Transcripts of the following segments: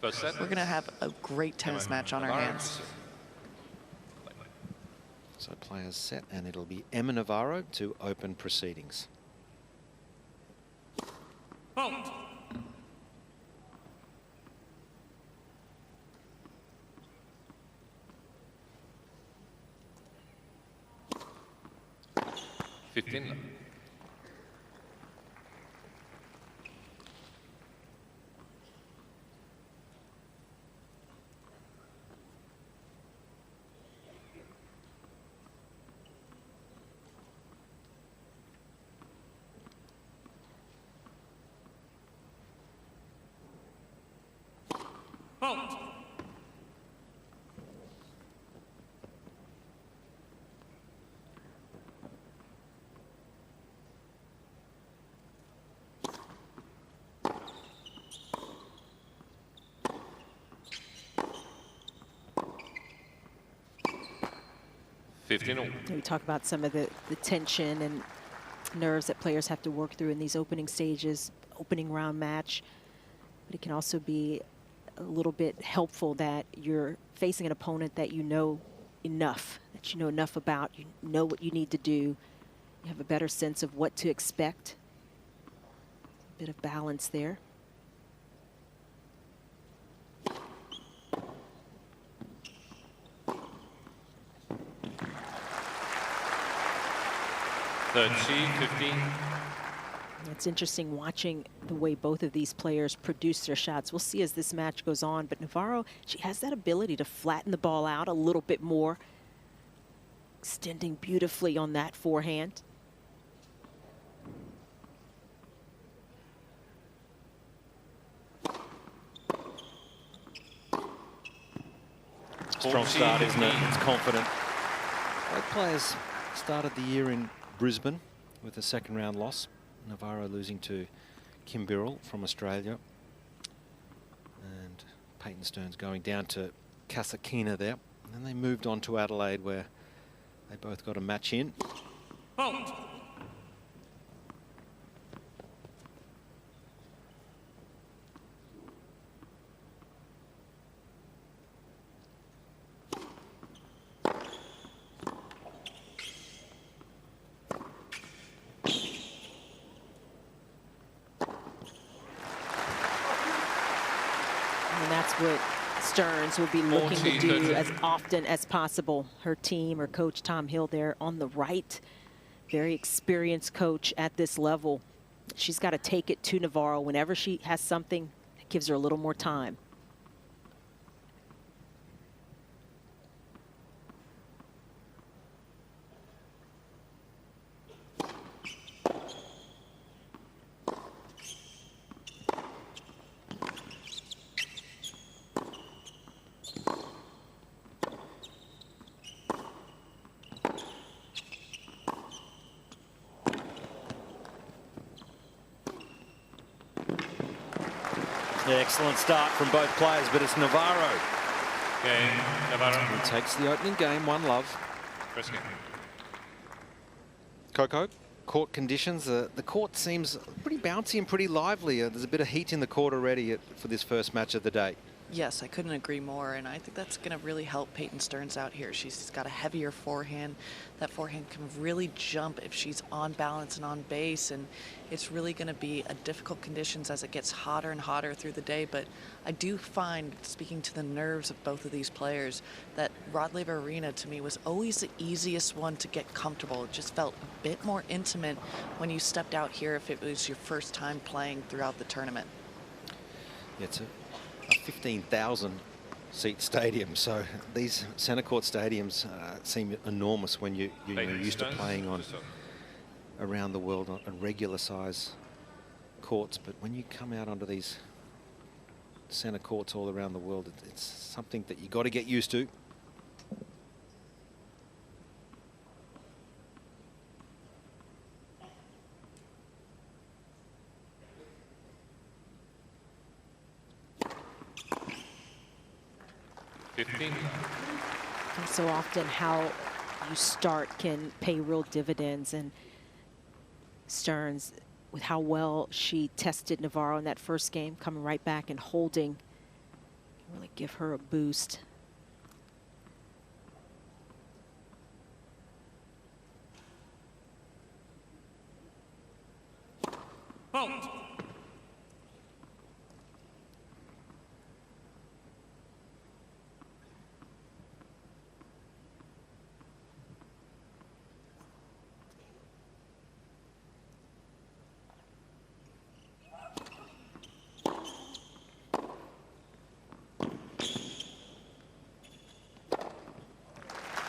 We're going to have a great tennis match on our hands. So players set, and it'll be Emma Navarro to open proceedings. Out. $15. Out. We talk about some of the tension and nerves that players have to work through in these opening stages, opening round match. But it can also be a little bit helpful that you're facing an opponent that you know enough, about, you know what you need to do. You have a better sense of what to expect. A bit of balance there. It's interesting watching the way both of these players produce their shots. We'll see as this match goes on, but Navarro, she has that ability to flatten the ball out a little bit more, extending beautifully on that forehand. Strong start, isn't it? It's confident. Both players started the year in Brisbane with a second round loss. Navarro losing to Kim Birrell from Australia. And Peyton Stearns going down to Cain there. And then they moved on to Adelaide, where they both got a match in. Out. And that's what Stearns will be looking to do as often as possible. Her team, her coach Tom Hill there on the right, very experienced coach at this level. She's got to take it to Navarro whenever she has something that gives her a little more time. Yeah, excellent start from both players, but it's Navarro. Cain, Navarro. He takes the opening game, 1-love. First game. Coco, court conditions. The court seems pretty bouncy and pretty lively. There's a bit of heat in the court already for this first match of the day. Yes, I couldn't agree more, and I think that's going to really help Peyton Stearns out here. She's got a heavier forehand. That forehand can really jump if she's on balance and on base, and it's really going to be a difficult conditions as it gets hotter and hotter through the day. But I do find, speaking to the nerves of both of these players, that Rod Laver Arena to me was always the easiest one to get comfortable. It just felt a bit more intimate when you stepped out here if it was your first time playing throughout the tournament. Yeah, it's a 15,000 seat stadium, so these centre court stadiums seem enormous when you're used to playing on around the world on regular size courts, but when you come out onto these centre courts all around the world, it's something that you got to get used to. So often how you start can pay real dividends, and Stearns, with how well she tested Navarro in that first game, coming right back and holding Really give her a boost. Fault.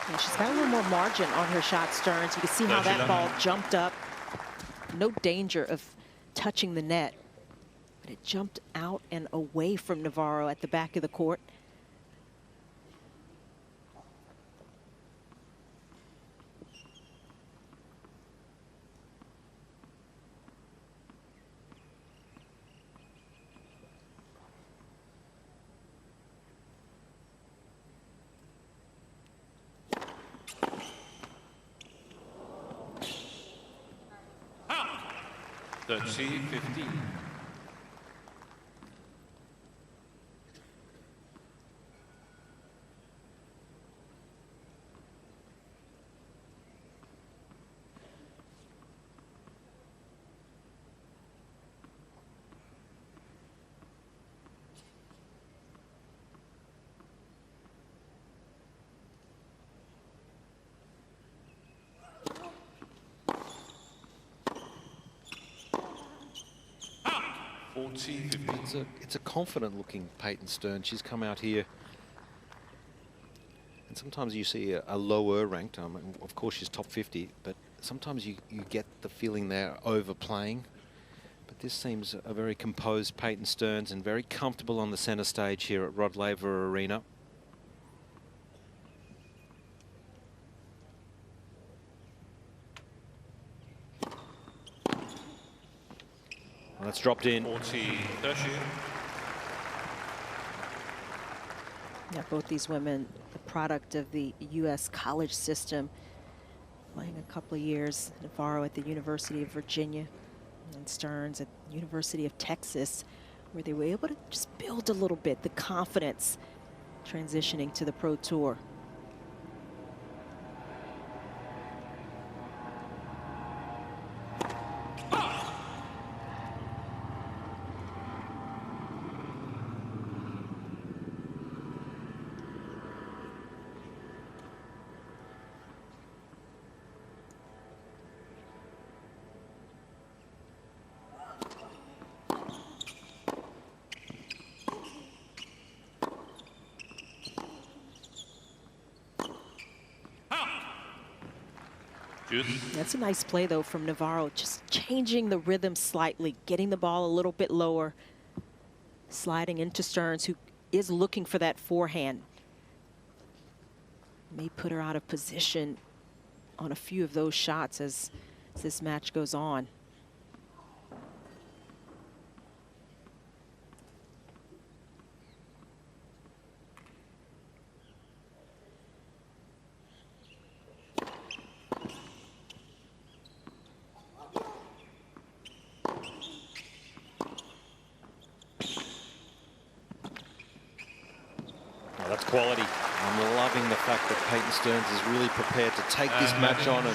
Yeah, she's got a little more margin on her shot, Stearns. You can see how that ball jumped up. No danger of touching the net, but it jumped out and away from Navarro at the back of the court. The C15. It's a confident-looking Peyton Stearns. She's come out here, and sometimes you see a lower ranked. Of course, she's top 50, but sometimes you get the feeling they're overplaying. But this seems a very composed Peyton Stearns and very comfortable on the centre stage here at Rod Laver Arena. That's dropped in. 40, 30. Yeah, both these women, the product of the U.S. college system, playing a couple of years. Navarro at the University of Virginia and Stearns at the University of Texas, where they were able to just build a little bit, the confidence transitioning to the Pro Tour. That's a nice play, though, from Navarro, just changing the rhythm slightly, getting the ball a little bit lower, sliding into Stearns, who is looking for that forehand. May put her out of position on a few of those shots as this match goes on. That's quality. I'm loving the fact that Peyton Stearns is really prepared to take this match on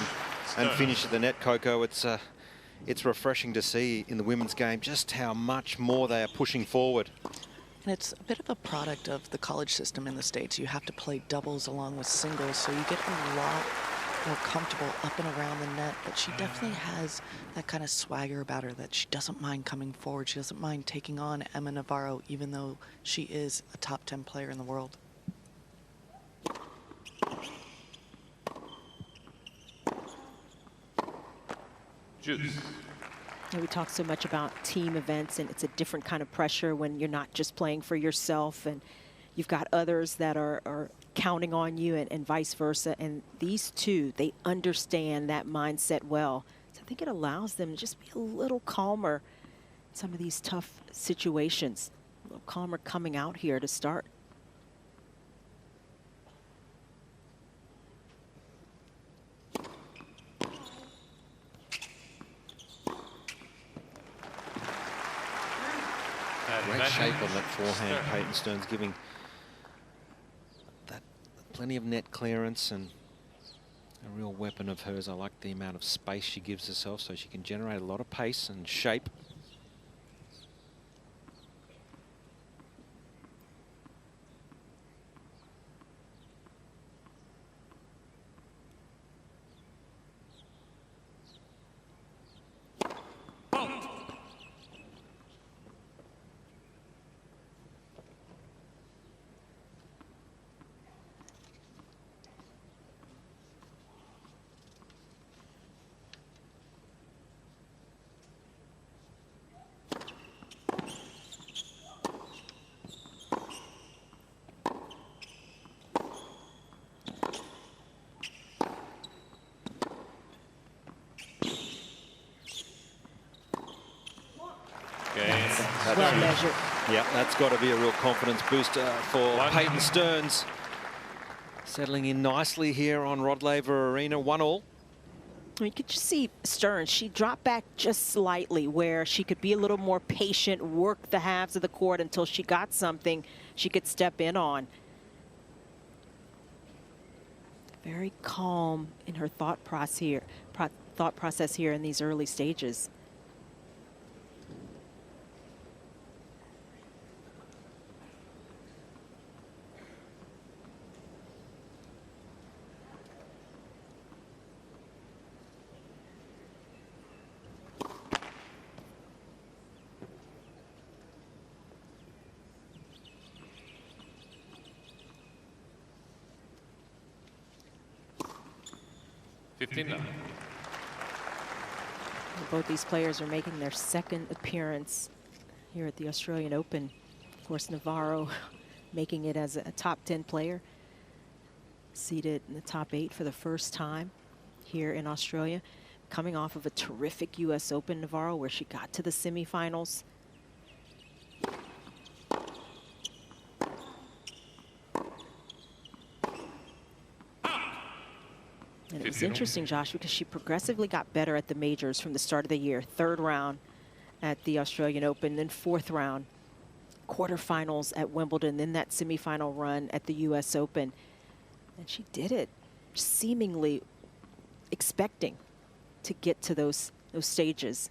and finish at the net, Coco. It's refreshing to see in the women's game just how much more they are pushing forward. And it's a bit of a product of the college system in the States. You have to play doubles along with singles, so you get a lot more comfortable up and around the net. But she definitely has that kind of swagger about her, that she doesn't mind coming forward. She doesn't mind taking on Emma Navarro, even though she is a top 10 player in the world. Juice. We talk so much about team events, and it's a different kind of pressure when you're not just playing for yourself and you've got others that are counting on you, and vice versa. And these two, they understand that mindset well. So I think it allows them to just be a little calmer in some of these tough situations, a little calmer coming out here to start. Great shape on that forehand, Peyton Stearns, giving plenty of net clearance and a real weapon of hers. I like the amount of space she gives herself so she can generate a lot of pace and shape. Well measured. Yeah, that's got to be a real confidence booster for Peyton Stearns. Settling in nicely here on Rod Laver Arena, 1-all. You could just see Stearns, she dropped back just slightly where she could be a little more patient, work the halves of the court until she got something she could step in on. Very calm in her thought process here in these early stages. Both these players are making their second appearance here at the Australian Open. Of course, Navarro making it as a top 10 player, seated in the top 8 for the first time here in Australia, coming off of a terrific US Open, Navarro, where she got to the semifinals. And it was interesting, Josh, because she progressively got better at the majors from the start of the year. 3rd round at the Australian Open, then 4th round, quarterfinals at Wimbledon, then that semifinal run at the US Open. And she did it seemingly expecting to get to those stages.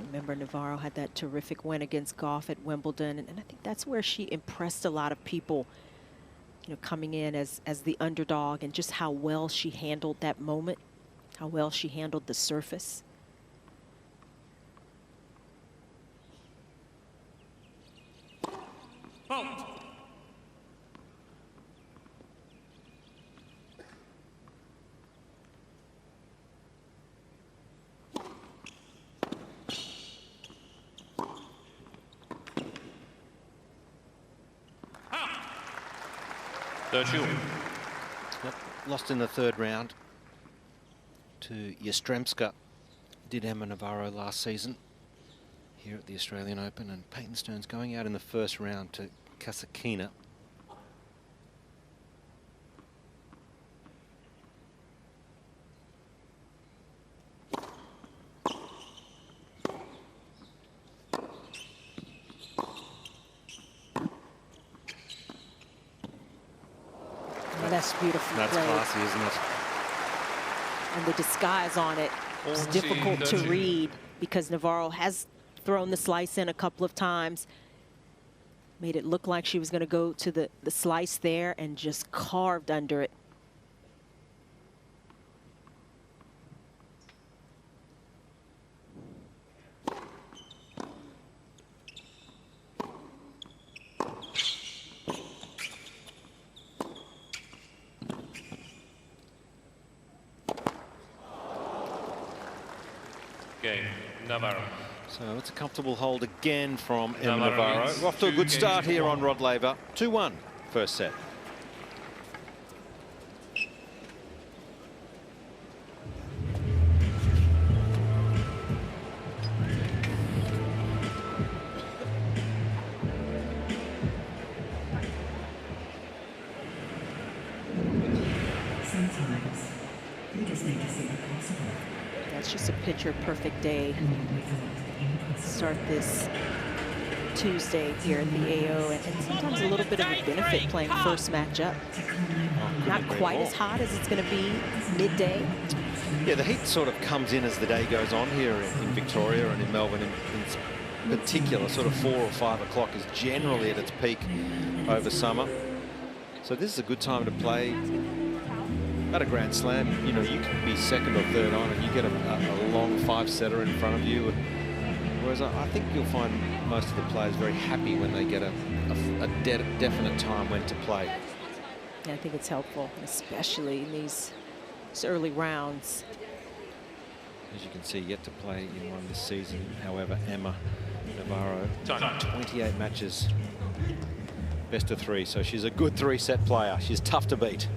Remember, Navarro had that terrific win against Goff at Wimbledon, and I think that's where she impressed a lot of people, you know, coming in as the underdog, and just how well she handled that moment, how well she handled the surface. Yep, lost in the 3rd round to Yastremska. Did Emma Navarro last season here at the Australian Open, and Peyton Stearns going out in the 1st round to Cain. That's beautiful. That's played. classy, isn't it? And the disguise on it was difficult to read because Navarro has thrown the slice in a couple of times. Made it look like she was going to go to the slice there and just carved under it. Navarro. So it's a comfortable hold again from Emma Navarro. We're off to a good start here on Rod Laver. 2-1 first set. just a picture-perfect day. Start this Tuesday here at the AO, and sometimes a little bit of a benefit playing first match up. Not quite as hot as it's going to be midday. Yeah, the heat sort of comes in as the day goes on here in Victoria and in Melbourne in particular. Sort of 4 or 5 o'clock is generally at its peak over summer. So this is a good time to play at a Grand Slam. You know, you could be second or third on and you get a long 5-setter in front of you. Whereas I think you'll find most of the players very happy when they get a definite time when to play. Yeah, I think it's helpful, especially in these early rounds. As you can see, yet to play in one this season. However, Emma Navarro, 28 matches, best of 3. So she's a good 3-set player. She's tough to beat.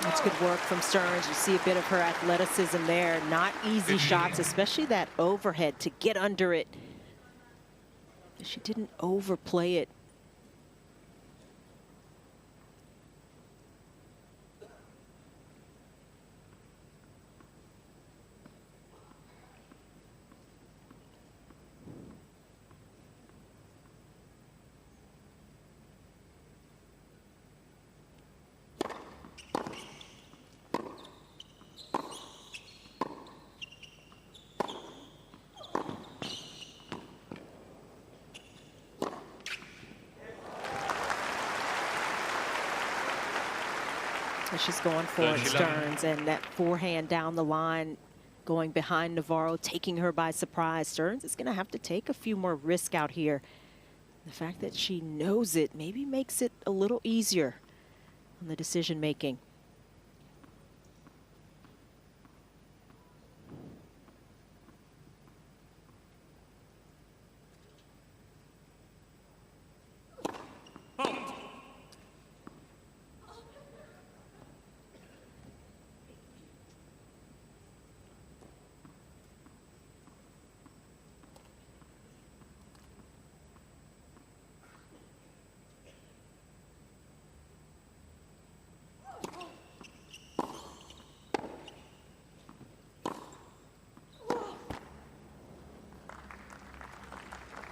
That's good work from Stearns. You see a bit of her athleticism there. Not easy shots, especially that overhead to get under it. She didn't overplay it. She's going for it, Stearns, and that forehand down the line, going behind Navarro, taking her by surprise. Stearns is going to have to take a few more risks out here. The fact that she knows it maybe makes it a little easier on the decision making.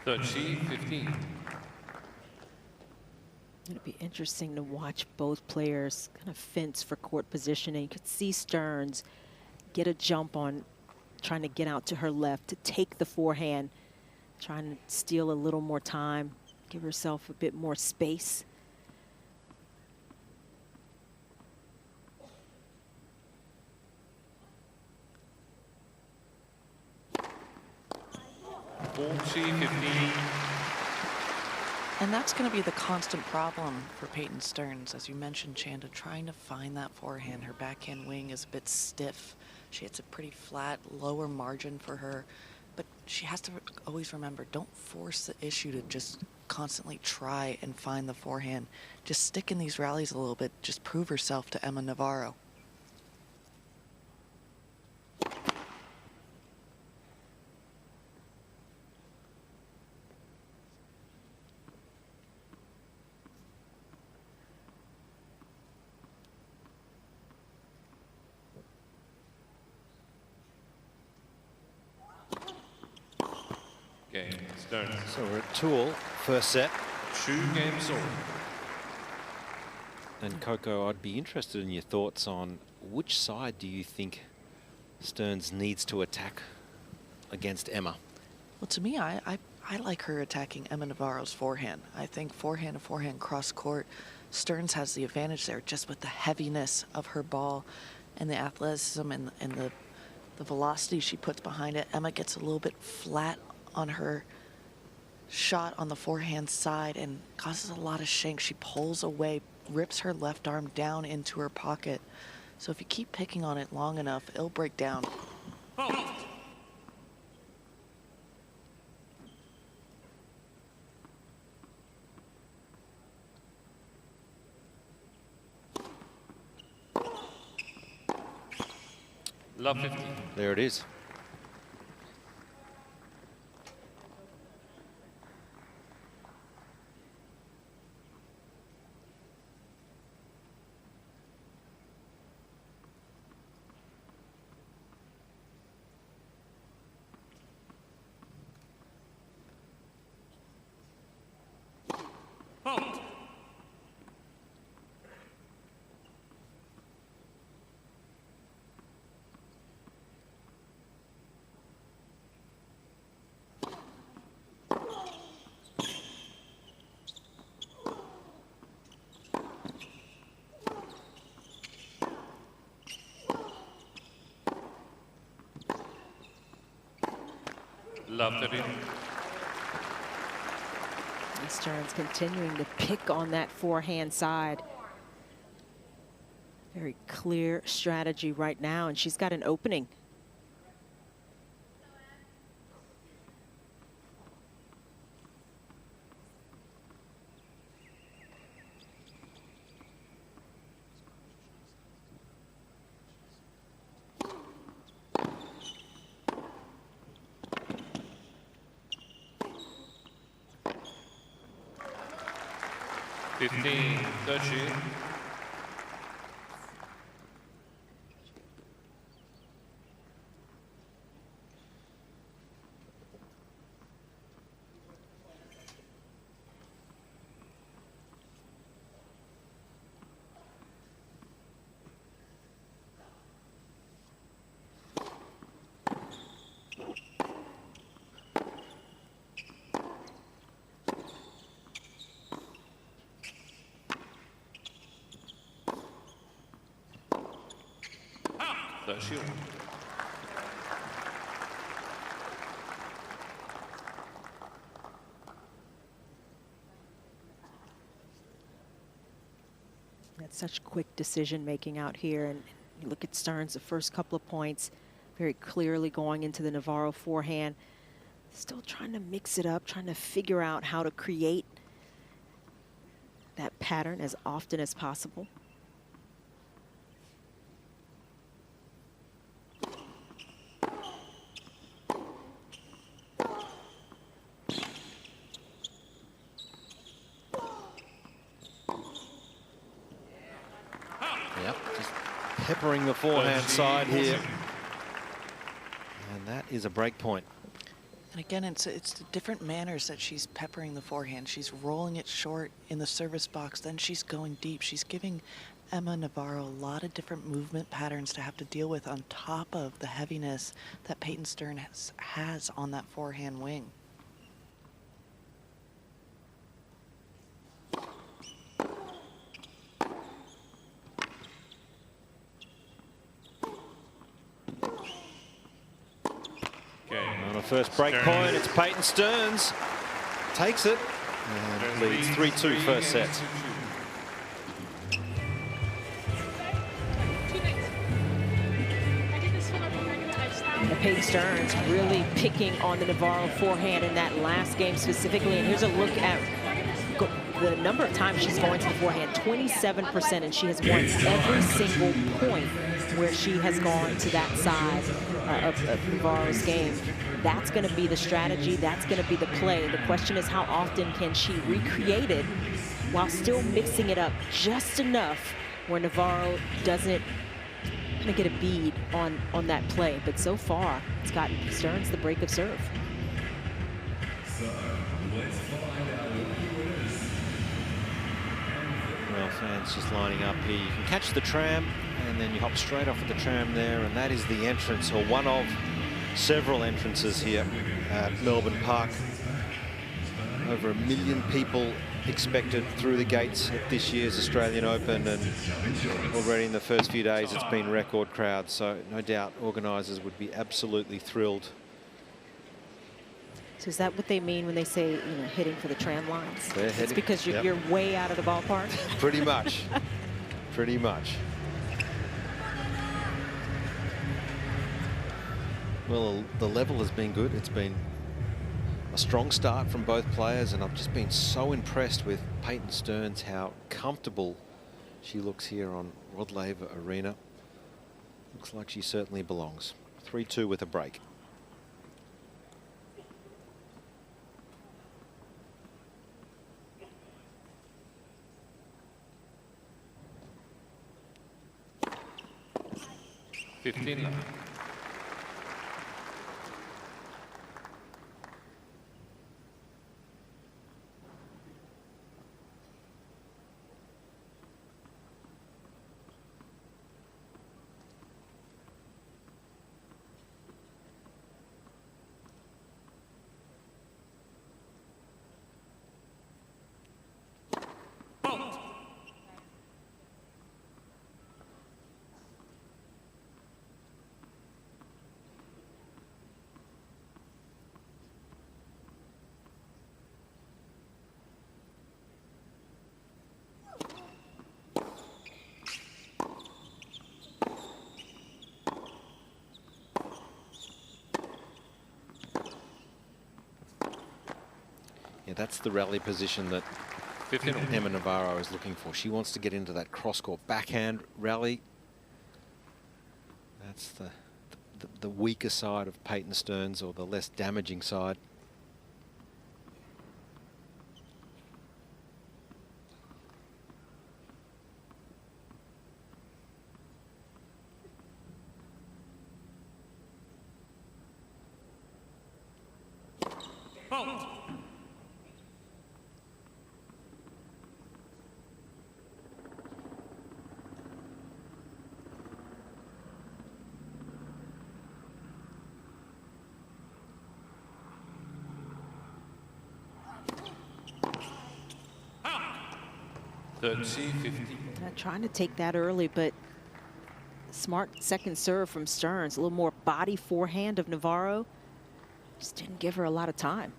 Third C, 15. It'll be interesting to watch both players kind of fence for court positioning. You could see Stearns get a jump on trying to get out to her left to take the forehand, trying to steal a little more time, give herself a bit more space. And that's going to be the constant problem for Peyton Stearns. As you mentioned, Chanda, trying to find that forehand. Her backhand wing is a bit stiff. She hits a pretty flat, lower margin for her. But she has to always remember, don't force the issue to just constantly try and find the forehand. Just stick in these rallies a little bit. Just prove herself to Emma Navarro. Cain, Stearns. So we're at 2-all, first set. 2 games all. And Coco, I'd be interested in your thoughts on which side do you think Stearns needs to attack against Emma? Well, to me, I like her attacking Emma Navarro's forehand. I think forehand to forehand cross court, Stearns has the advantage there just with the heaviness of her ball and the athleticism and the velocity she puts behind it. Emma gets a little bit flat on her shot on the forehand side and causes a lot of shank. She pulls away, rips her left arm down into her pocket. So if you keep picking on it long enough, it'll break down. Love 50. There it is. Hold. Love 30. And Stearns continuing to pick on that forehand side. Very clear strategy right now, and she's got an opening. Shield. That's such quick decision making out here, and you look at Stearns, the first couple of points very clearly going into the Navarro forehand, still trying to mix it up, trying to figure out how to create that pattern as often as possible. Peppering the forehand side here. And that is a break point. And again, it's the different manners that she's peppering the forehand. She's rolling it short in the service box, then she's going deep. She's giving Emma Navarro a lot of different movement patterns to have to deal with on top of the heaviness that Peyton Stearns has on that forehand wing. On a first break point, it's Peyton Stearns. Takes it and leads 3-2 first set. Peyton Stearns really picking on the Navarro forehand in that last game specifically. And here's a look at the number of times she's going to the forehand, 27%, and she has won every single point where she has gone to that side of Navarro's game. That's going to be the strategy. That's going to be the play. The question is, how often can she recreate it while still mixing it up just enough where Navarro doesn't get a bead on that play. But so far, it's gotten Stearns the break of serve. Well, fans just lining up here. You can catch the tram, and then you hop straight off of the tram there, and that is the entrance, or one of several entrances here at Melbourne Park. Over 1 million people expected through the gates at this year's Australian Open, and already in the first few days it's been record crowds, so no doubt organisers would be absolutely thrilled. So is that what they mean when they say, hitting for the tram lines? They're It's heading, because you're way out of the ballpark? Pretty much. Pretty much. Well, the level has been good. It's been a strong start from both players, and I've just been so impressed with Peyton Stearns, how comfortable she looks here on Rod Laver Arena. Looks like she certainly belongs. 3-2 with a break. Yeah, that's the rally position that Emma Navarro is looking for. She wants to get into that cross-court backhand rally. That's the weaker side of Peyton Stearns, or the less damaging side. Trying to take that early, but smart second serve from Stearns. A little more body forehand of Navarro. Just didn't give her a lot of time.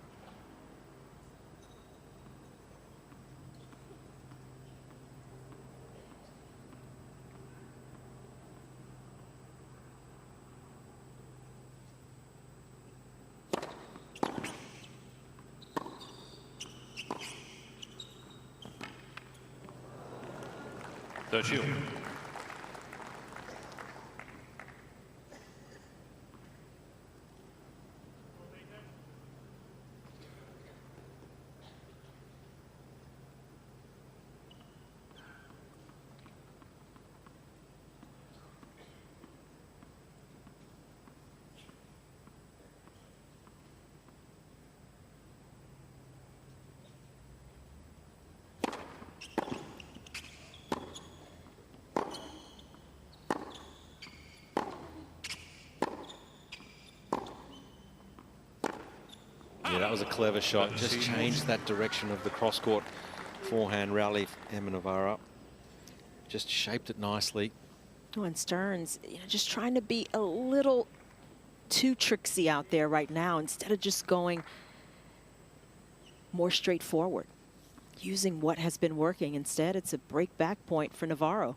Yeah, that was a clever shot. Just changed that direction of the cross-court forehand rally. Emma Navarro just shaped it nicely. Oh, and Stearns, just trying to be a little too tricksy out there right now instead of just going more straightforward, using what has been working. Instead, it's a break back point for Navarro.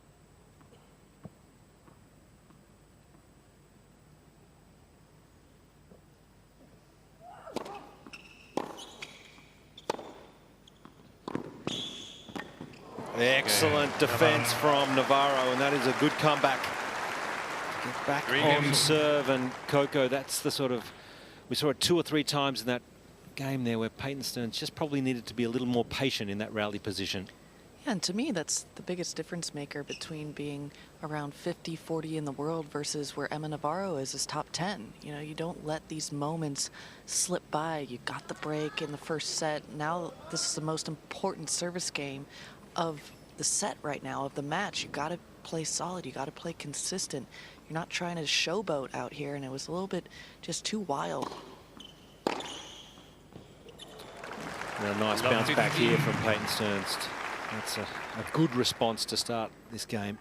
Excellent defense from Navarro, and that is a good comeback. Get back on serve, and Coco, that's the sort of, we saw it 2 or 3 times in that game there where Peyton Stearns just probably needed to be a little more patient in that rally position. Yeah, and to me, that's the biggest difference maker between being around 50, 40 in the world versus where Emma Navarro is top 10. You don't let these moments slip by. You got the break in the first set. Now this is the most important service game of the set right now, of the match. You got to play solid. You got to play consistent. You're not trying to showboat out here, and it was a little bit just too wild. And a nice bounce back here from Peyton Stearns. That's a good response to start this game.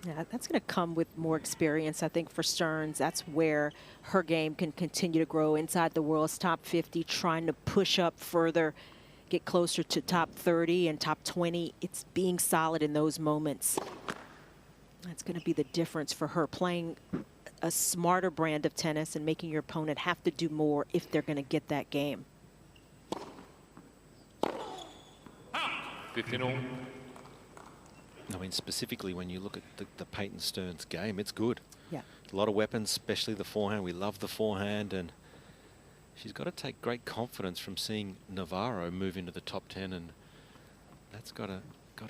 Yeah, that's going to come with more experience, I think, for Stearns. That's where her game can continue to grow inside the world's top 50, trying to push up further, get closer to top 30 and top 20. It's being solid in those moments. That's going to be the difference for her, playing a smarter brand of tennis and making your opponent have to do more if they're going to get that game. 15 all. I mean, specifically when you look at the Peyton Stearns game, it's good. Yeah. A lot of weapons, especially the forehand. We love the forehand, and she's got to take great confidence from seeing Navarro move into the top 10, and that's got to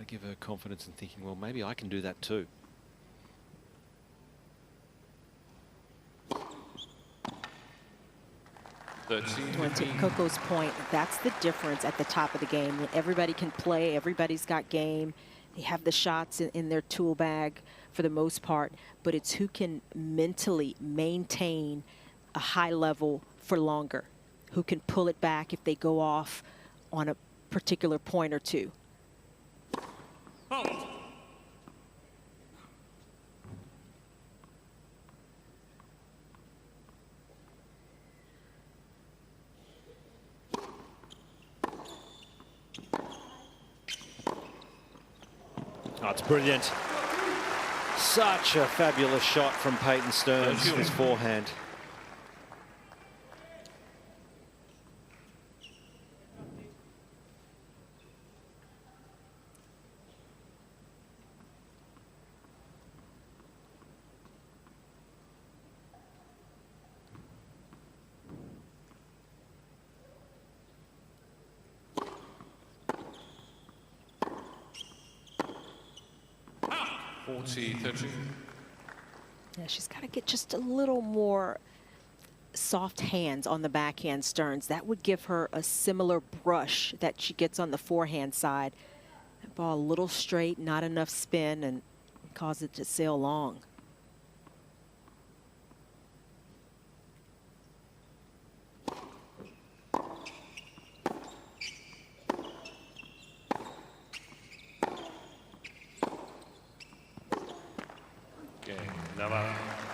give her confidence in thinking, well, maybe I can do that too. To Coco's point, that's the difference at the top of the game. Everybody can play, everybody's got game. They have the shots in their tool bag for the most part, but it's who can mentally maintain a high level for longer, who can pull it back if they go off on a particular point or two. Out. Oh, it's brilliant. Such a fabulous shot from Peyton Stearns, his forehand. Yeah, she's got to get just a little more soft hands on the backhand, Stearns. That would give her a similar brush that she gets on the forehand side. That ball a little straight, not enough spin, and cause it to sail long.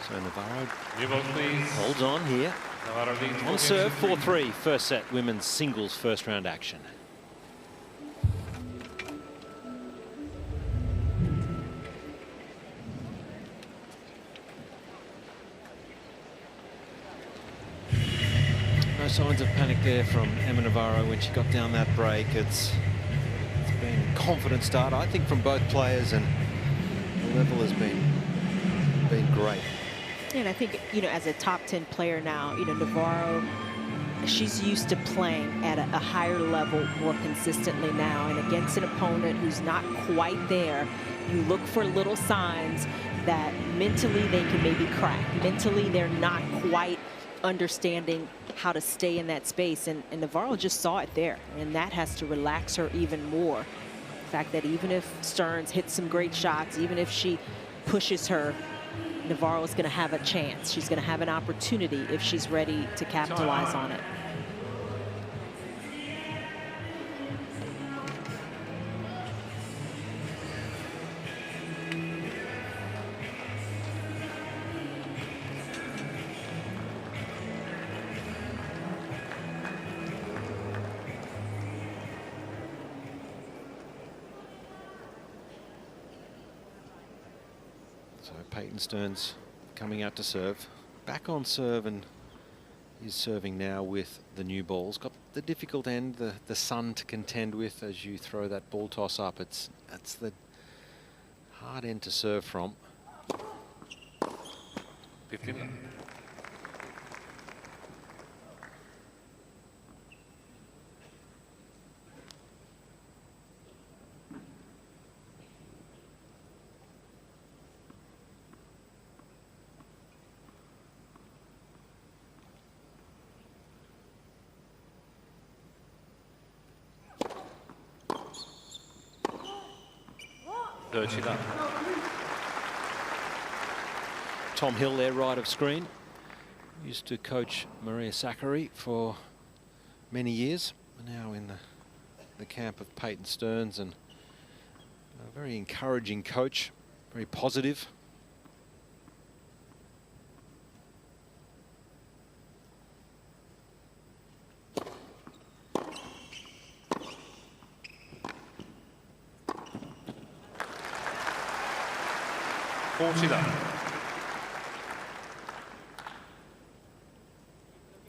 So Navarro please. holds on here. Navarro leads On serve, 4-3, first set, women's singles first round action. No signs of panic there from Emma Navarro when she got down that break. It's been a confident start, I think, from both players, and the level has been great. And I think, you know, as a top 10 player now, you know, Navarro, she's used to playing at a higher level more consistently now. And against an opponent who's not quite there, you look for little signs that mentally they can maybe crack. Mentally, they're not quite understanding how to stay in that space. And Navarro just saw it there. And that has to relax her even more. The fact that even if Stearns hits some great shots, even if she pushes her, Navarro is going to have a chance. She's going to have an opportunity if she's ready to capitalize on it. So Peyton Stearns coming out to serve, back on serve, and is serving now with the new balls. Got the difficult end, the sun to contend with as you throw that ball toss up. That's the hard end to serve from. 15. Tom Hill there, right of screen. Used to coach Maria Sakkari for many years. Now in the camp of Peyton Stearns, and a very encouraging coach. very positive.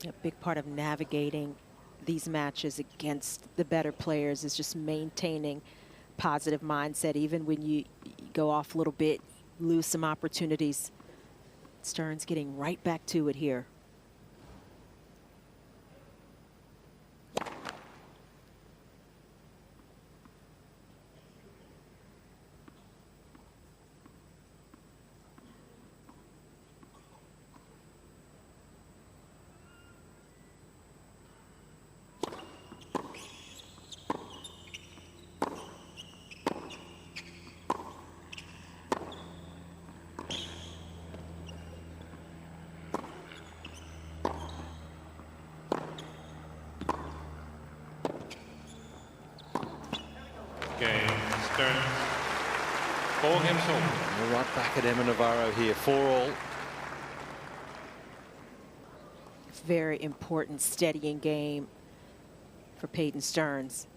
A big part of navigating these matches against the better players is just maintaining positive mindset. Even when you go off a little bit, lose some opportunities. Stearns getting right back to it here. Cain, Stearns, forehand home. We're right back at Emma Navarro here, 4-all. Very important steadying game for Peyton Stearns.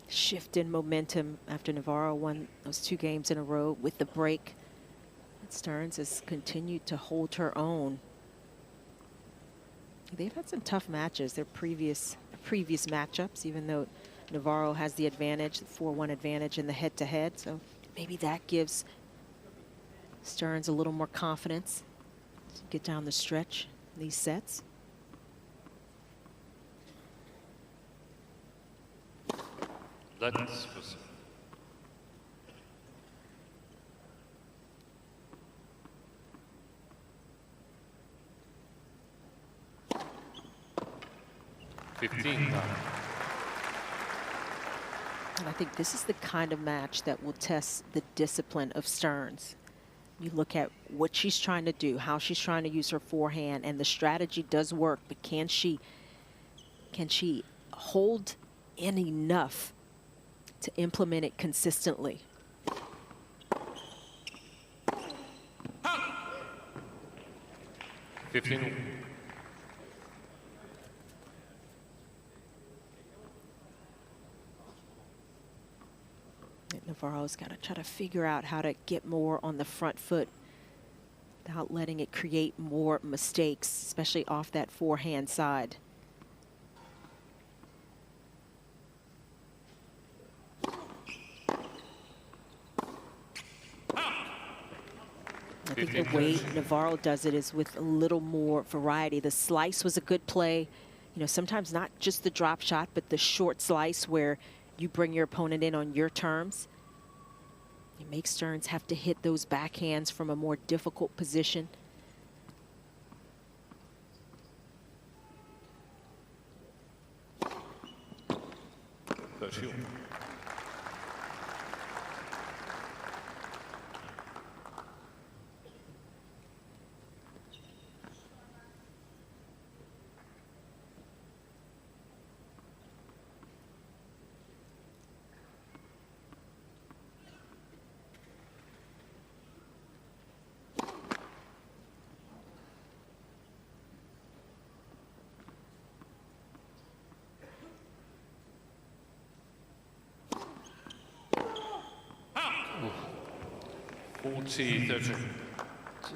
Shift in momentum after Navarro won those 2 games in a row with the break. Stearns has continued to hold her own. They've had some tough matches, their previous matchups, even though Navarro has the advantage, the 4-1 advantage in the head-to-head. So maybe that gives Stearns a little more confidence to get down the stretch in these sets. Let's 15. And I think this is the kind of match that will test the discipline of Stearns. You look at what she's trying to do, how she's trying to use her forehand, and the strategy does work, but can she hold in enough to implement it consistently? Navarro's got to try to figure out how to get more on the front foot without letting it create more mistakes, especially off that forehand side. I think the way Navarro does it is with a little more variety. The slice was a good play. You know, sometimes not just the drop shot, but the short slice where you bring your opponent in on your terms. You make Stearns have to hit those backhands from a more difficult position.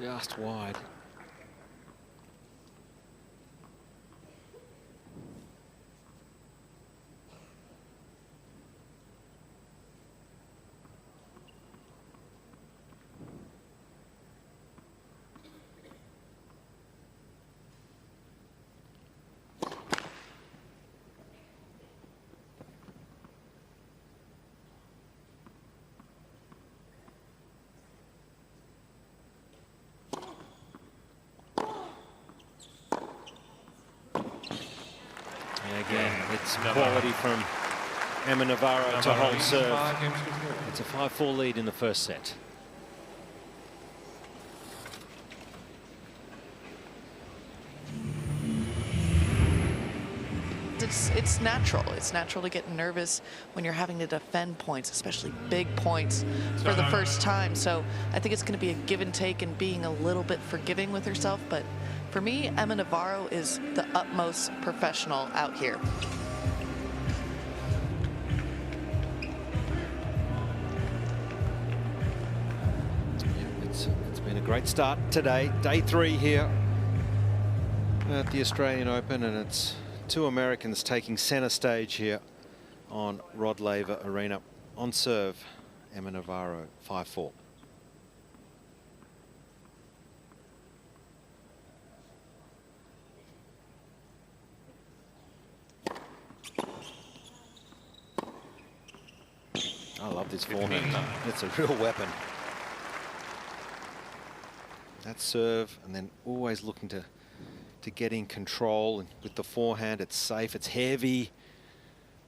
Just wide. Again, it's quality from Emma Navarro to hold serve. It's a 5-4 lead in the first set. it's natural. It's natural to get nervous when you're having to defend points, especially big points for the first time. So I think it's going to be a give and take and being a little bit forgiving with herself. But for me, Emma Navarro is the utmost professional out here. It's been a great start today, day 3 here at the Australian Open, and it's 2 Americans taking center stage here on Rod Laver Arena. On serve, Emma Navarro, 5-4. I love this forehand. It's a real weapon. That serve, and then always looking to get in control. And with the forehand, it's safe, it's heavy.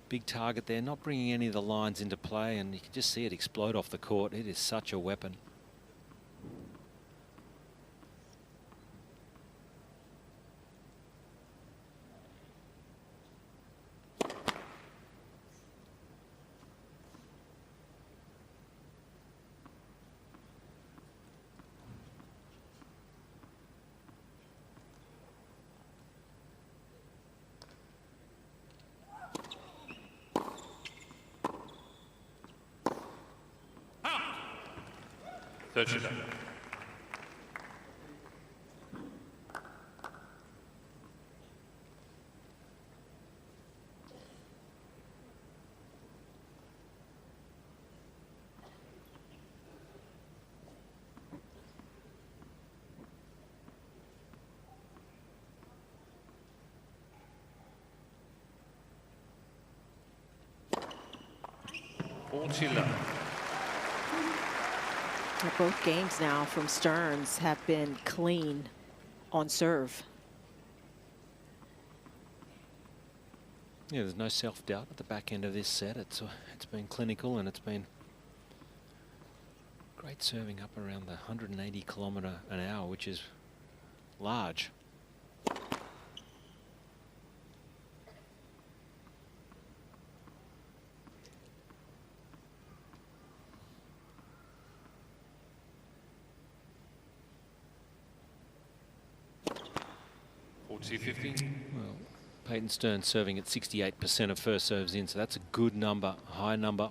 Big target there, not bringing any of the lines into play, and you can just see it explode off the court. It is such a weapon. Touchdown. Both games now from Stearns have been clean on serve. Yeah, there's no self-doubt at the back end of this set. It's been clinical, and it's been great serving up around the 180 km/h, which is large. Well, Peyton Stearns serving at 68% of first serves in, so that's a good number, a high number.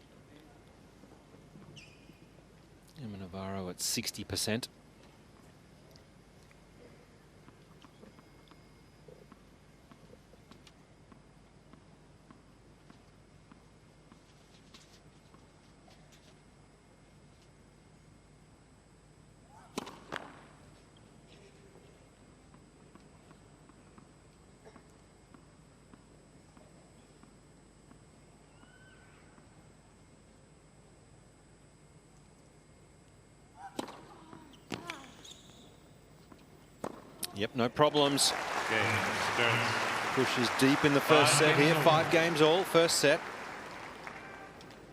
Emma Navarro at 60%. Yep, no problems. Pushes deep in the first set here. 5 games all, first set.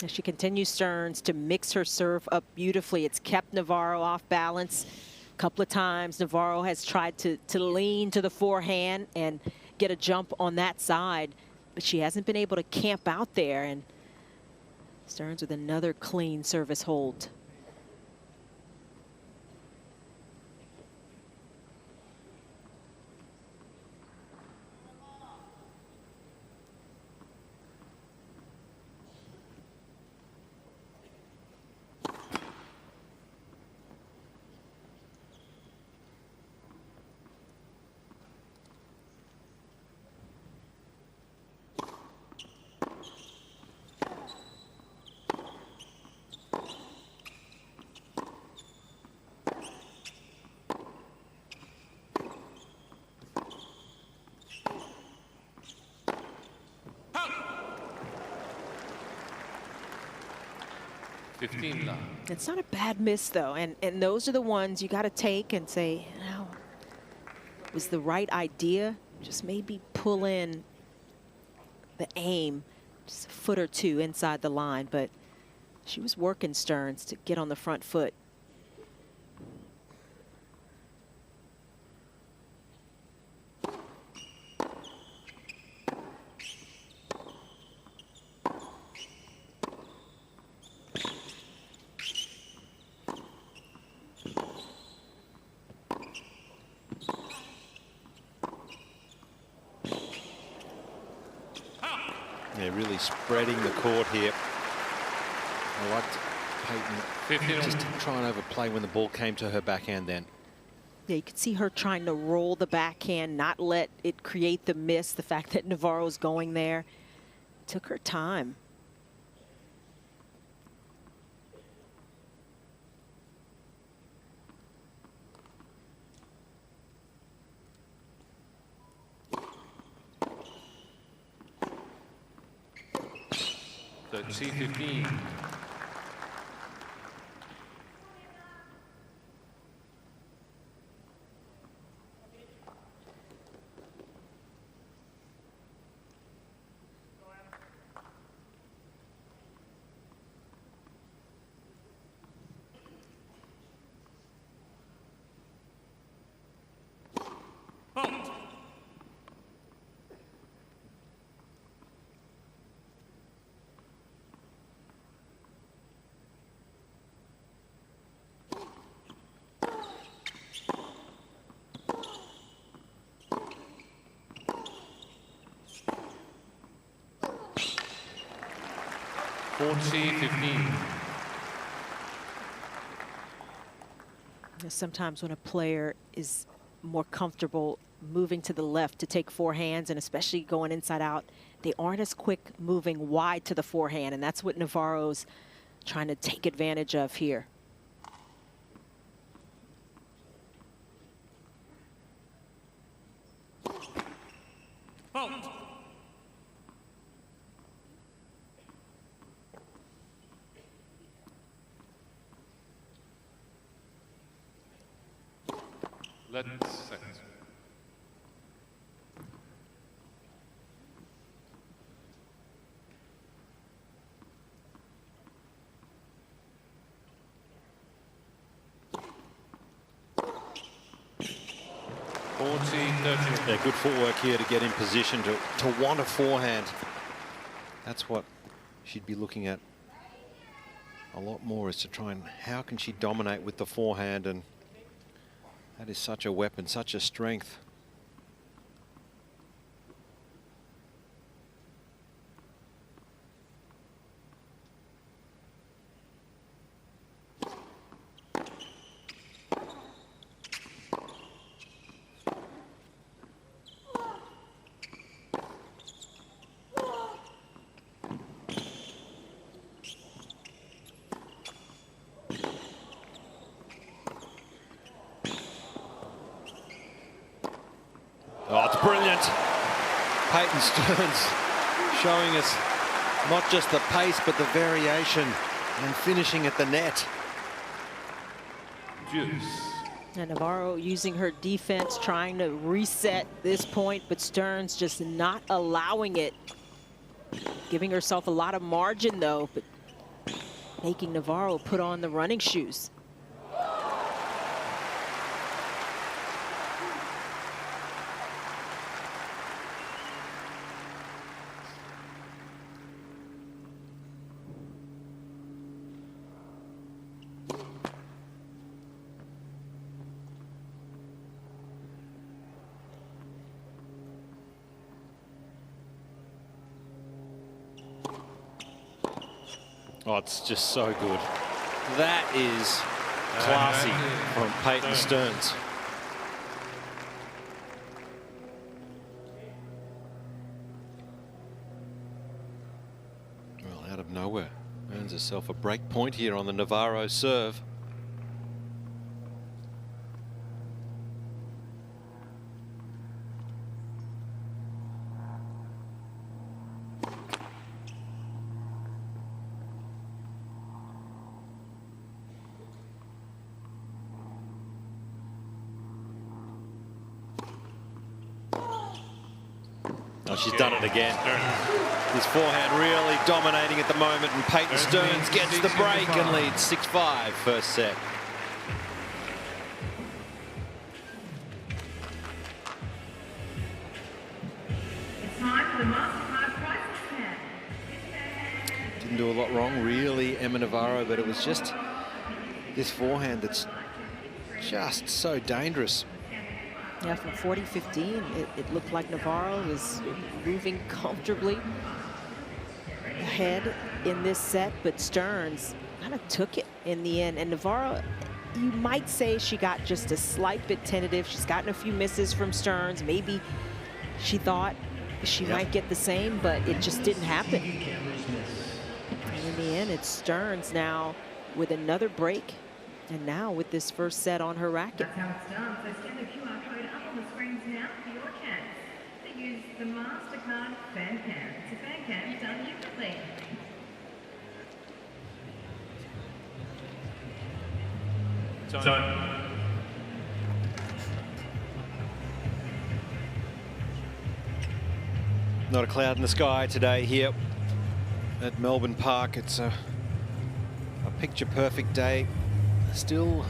As she continues, Stearns, to mix her serve up beautifully. It's kept Navarro off balance a couple of times. Navarro has tried to lean to the forehand and get a jump on that side, but she hasn't been able to camp out there. And Stearns with another clean service hold. It's not a bad miss, though, and those are the ones you got to take and say, you know, was the right idea. Just maybe pull in the aim just a foot or two inside the line, but she was working Stearns to get on the front foot. they're really spreading the court here. I liked Peyton just trying to overplay when the ball came to her backhand then. Yeah, you could see her trying to roll the backhand, not let it create the miss. The fact that Navarro's going there took her time. The T15. Fault. Sometimes when a player is more comfortable moving to the left to take forehands, and especially going inside out, they aren't as quick moving wide to the forehand, and that's what Navarro's trying to take advantage of here. Fault. Let's seconds. Yeah, good footwork here to get in position to want a forehand. That's what she'd be looking at a lot more, is to try and how can she dominate with the forehand, and that is such a weapon, such a strength. Oh, it's brilliant. Peyton Stearns showing us not just the pace, but the variation, and finishing at the net. Juice. And Navarro using her defense, trying to reset this point, but Stearns just not allowing it. Giving herself a lot of margin, though, but making Navarro put on the running shoes. Oh, it's just so good. That is classy from Peyton Stearns. Well, out of nowhere, earns herself a break point here on the Navarro serve. Oh, she's done it again. His forehand really dominating at the moment, and Peyton Stearns gets the break and leads 6-5 first set. Didn't do a lot wrong, really, Emma Navarro, but it was just this forehand that's just so dangerous. Yeah, from 40-15, it looked like Navarro was moving comfortably. ahead in this set, but Stearns kind of took it in the end. And Navarro, you might say she got just a slight bit tentative. She's gotten a few misses from Stearns. Maybe she thought she might get the same, but it just didn't happen. And in the end, it's Stearns now with another break, and now with this first set on her racket. That's how it's done. So scan the QR code up on the screens now for your cans. To use the MasterCard fan cam. It's a fan cam done differently. Time. Not a cloud in the sky today here at Melbourne Park. It's a picture-perfect day. Still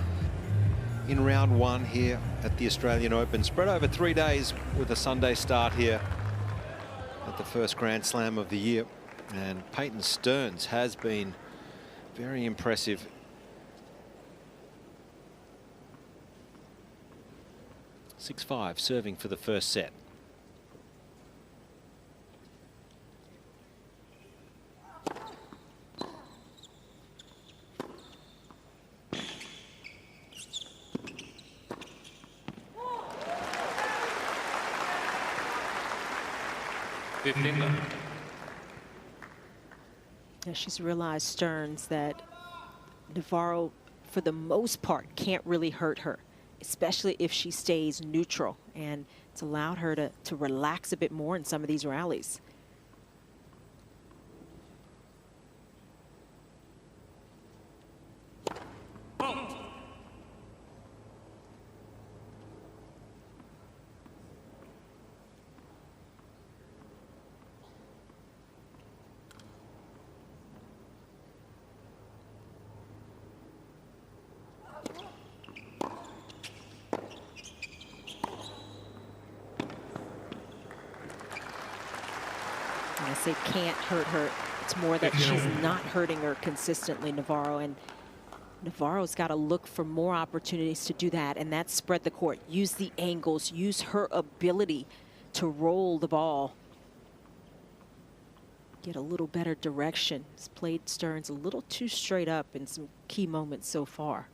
in round one here at the Australian Open. Spread over 3 days with a Sunday start here at the first Grand Slam of the year. And Peyton Stearns has been very impressive. (6-5) serving for the first set. Yeah, she's realized, Stearns, that Navarro, for the most part, can't really hurt her, especially if she stays neutral. And it's allowed her to relax a bit more in some of these rallies. I say can't hurt her. It's more that she's not hurting her consistently, Navarro. And Navarro's got to look for more opportunities to do that, and that's spread the court. Use the angles. Use her ability to roll the ball. Get a little better direction. It's played Stearns a little too straight up in some key moments so far.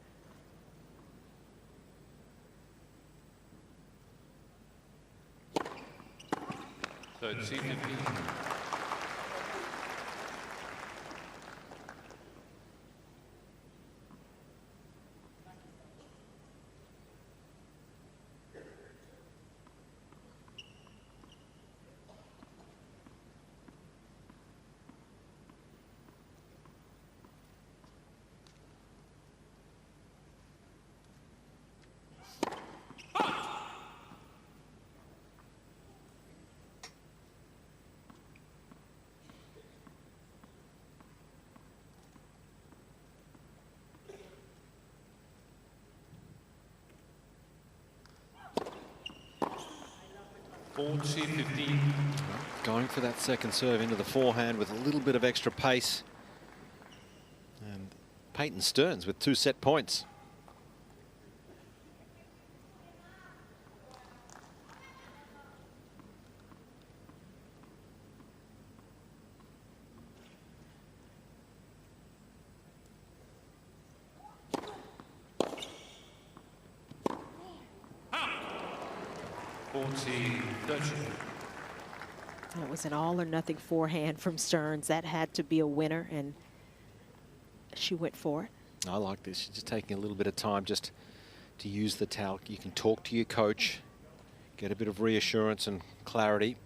So it's C15. C15. Going for that second serve into the forehand with a little bit of extra pace. And Peyton Stearns with 2 set points. That was an all or nothing forehand from Stearns. That had to be a winner, and she went for it. I like this. She's just taking a little bit of time just to use the towel. You can talk to your coach, get a bit of reassurance and clarity.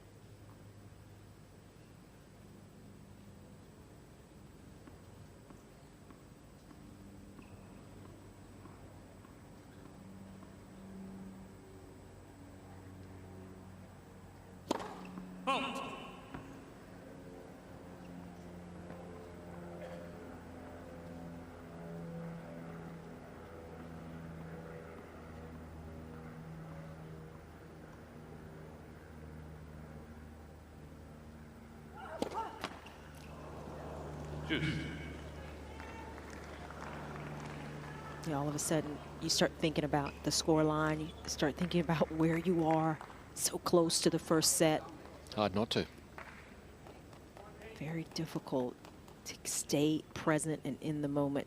Yeah, all of a sudden, you start thinking about the score line. You start thinking about where you are, so close to the first set. Hard not to. Very difficult to stay present and in the moment.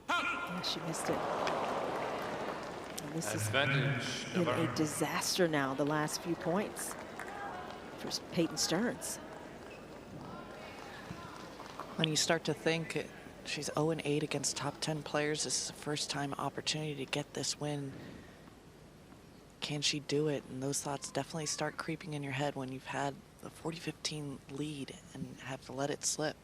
Yeah, she missed it. And this has been a disaster now, the last few points for Peyton Stearns. When you start to think she's 0-8 against top 10 players, this is a first-time opportunity to get this win. Can she do it? And those thoughts definitely start creeping in your head when you've had a 40-15 lead and have to let it slip.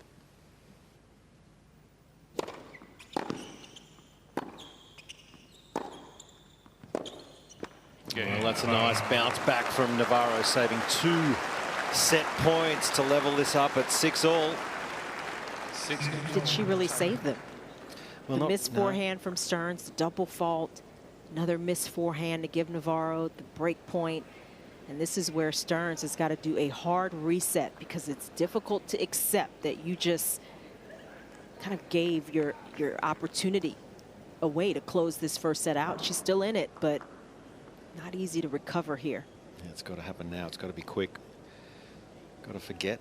Well, that's a nice bounce back from Navarro, saving 2 set points to level this up at 6-all. Did she really save them? Well, the missed forehand from Stearns, the double fault, another missed forehand to give Navarro the break point. And this is where Stearns has got to do a hard reset, because it's difficult to accept that you just kind of gave your opportunity away to close this first set out. She's still in it, but not easy to recover here. Yeah, it's got to happen now. It's got to be quick. Got to forget.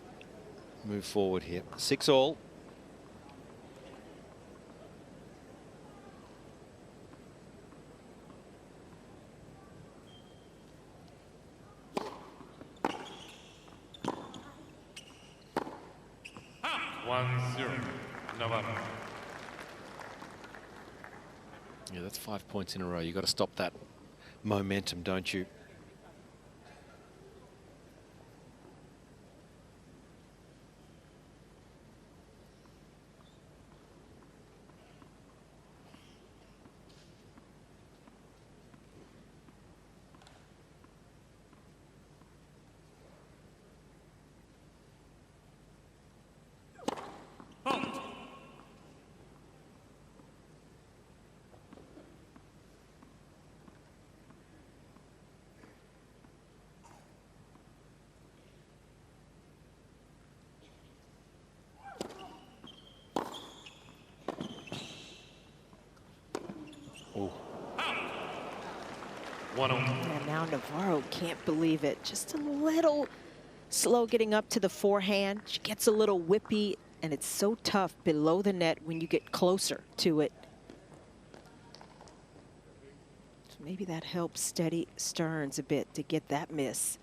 Move forward here. 6-all. Yeah, that's 5 points in a row. You've got to stop that momentum, don't you? And now Navarro can't believe it. Just a little slow getting up to the forehand. She gets a little whippy, and it's so tough below the net when you get closer to it. So maybe that helps steady Stearns a bit to get that miss.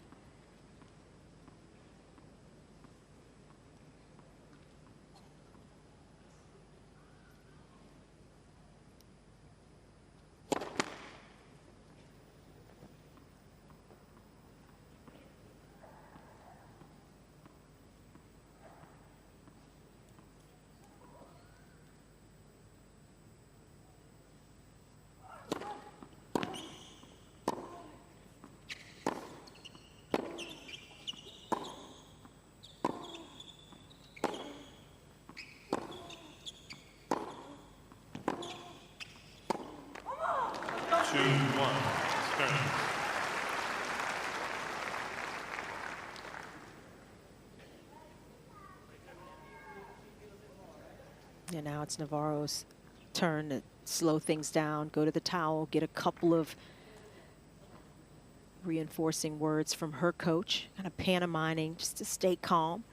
And now it's Navarro's turn to slow things down, go to the towel, get a couple of reinforcing words from her coach, kind of pantomiming just to stay calm.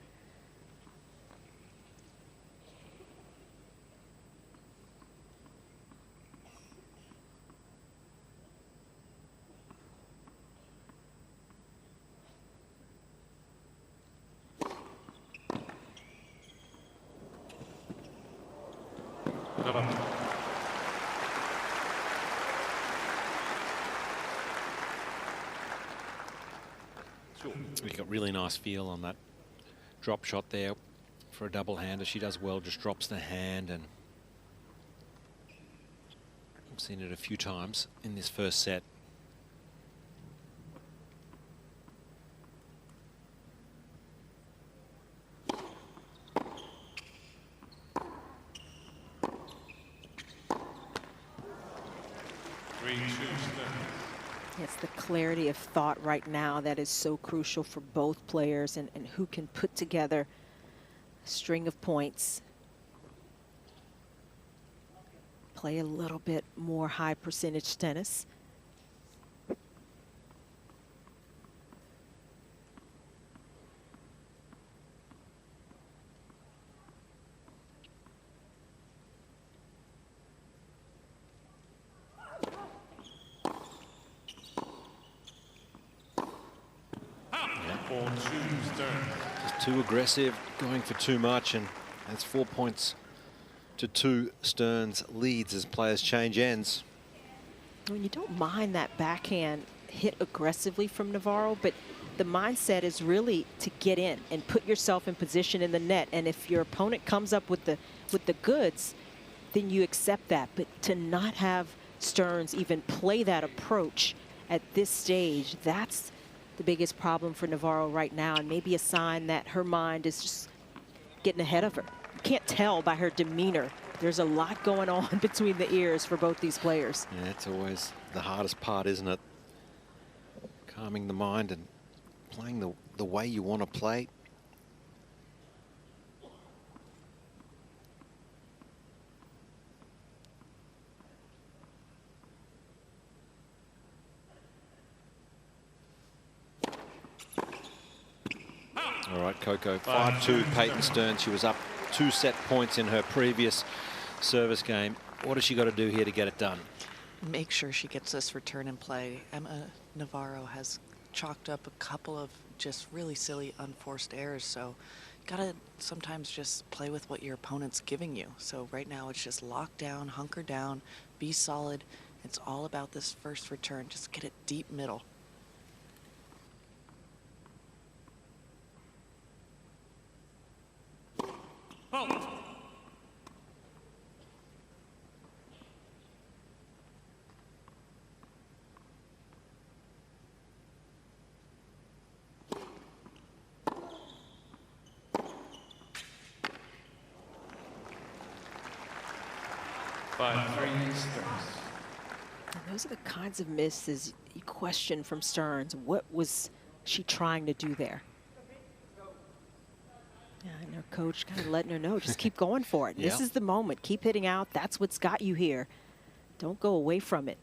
We got really nice feel on that drop shot there for a double-hander. She does well, just drops the hand, and I've seen it a few times in this first set. It's the clarity of thought right now that is so crucial for both players, and who can put together string of points. Play a little bit more high percentage tennis. Just too aggressive, going for too much, and that's 4 points to 2. Stearns leads as players change ends. When you don't mind that backhand hit aggressively from Navarro, but the mindset is really to get in and put yourself in position in the net. And if your opponent comes up with the goods, then you accept that. But to not have Stearns even play that approach at this stage, that's the biggest problem for Navarro right now, and maybe a sign that her mind is just getting ahead of her. You can't tell by her demeanor. There's a lot going on between the ears for both these players. Yeah, it's always the hardest part, isn't it? Calming the mind and playing the way you want to play. All right, Coco, 5-2, Peyton Stearns. She was up 2 set points in her previous service game. What has she got to do here to get it done? Make sure she gets this return in play. Emma Navarro has chalked up a couple of just really silly unforced errors, so you gotta sometimes just play with what your opponent's giving you. So right now it's just lock down, hunker down, be solid. It's all about this first return. Just get it deep middle. Halt. 5-3 Stearns. And those are the kinds of misses you question from Stearns. What was she trying to do there? Yeah, and her coach kind of letting her know, just keep going for it. Yeah. This is the moment. Keep hitting out. That's what's got you here. Don't go away from it.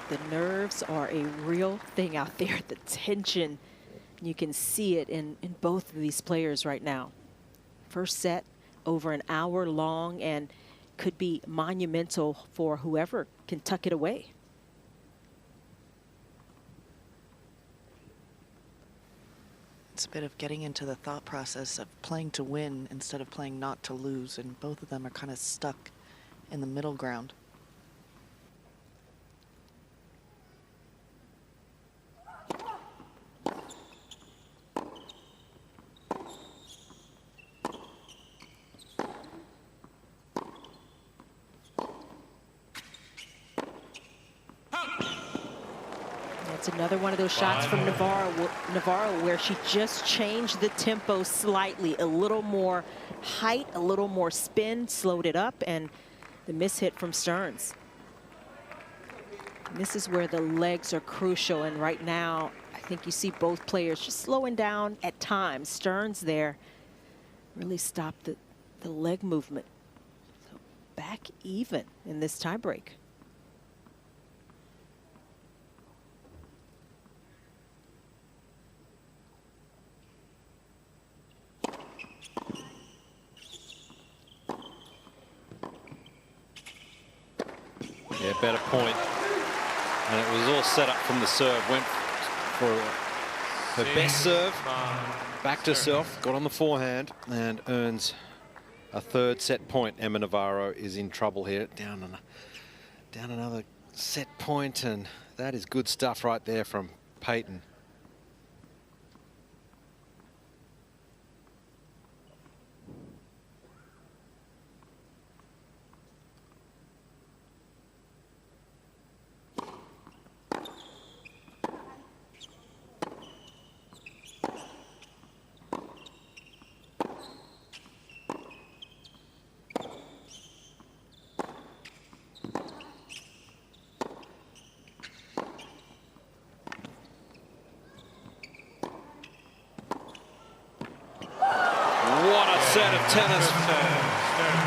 The nerves are a real thing out there. The tension, you can see it in both of these players right now. First set over an hour long and could be monumental for whoever can tuck it away. It's a bit of getting into the thought process of playing to win instead of playing not to lose, and both of them are kind of stuck in the middle ground. It's another one of those shots from Navarro where she just changed the tempo slightly, a little more height, a little more spin, slowed it up, and the mishit from Stearns. And this is where the legs are crucial, and right now I think you see both players just slowing down at times. Stearns there really stopped the leg movement. So back even in this tiebreak. Yeah, better point. And it was all set up from the serve. Went for her best serve, backed herself, got on the forehand, and earns a 3rd set point. Emma Navarro is in trouble here. Down another set point, and that is good stuff right there from Peyton. set of tennis,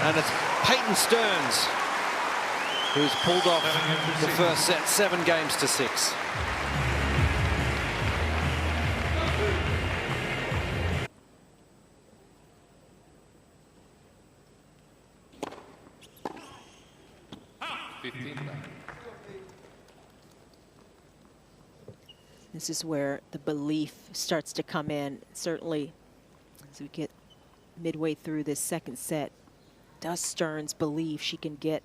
and it's Peyton Stearns who's pulled off the first set, 7 games to 6. This is where the belief starts to come in. Certainly, as we get midway through this second set, does Stearns believe she can get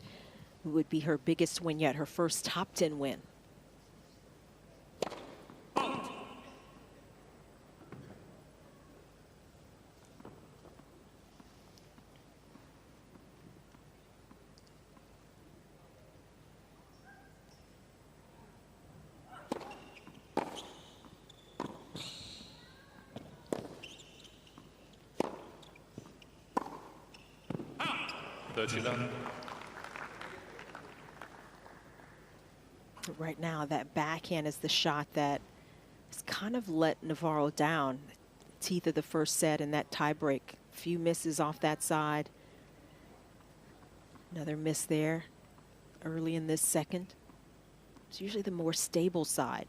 what would be her biggest win yet, her first top 10 win? Right now, that backhand is the shot that has kind of let Navarro down. Teeth of the first set in that tiebreak. Few misses off that side. Another miss there early in this second. It's usually the more stable side.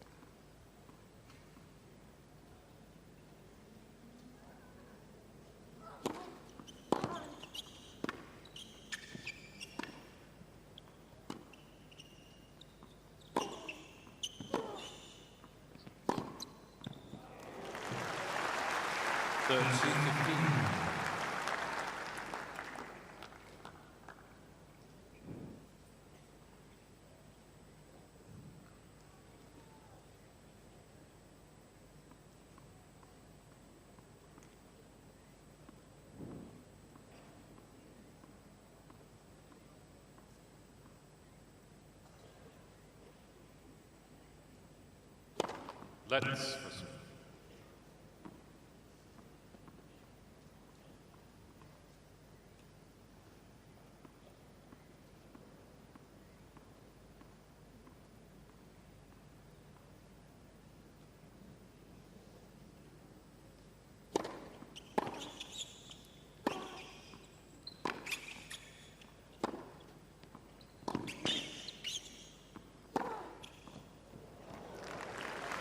Let's.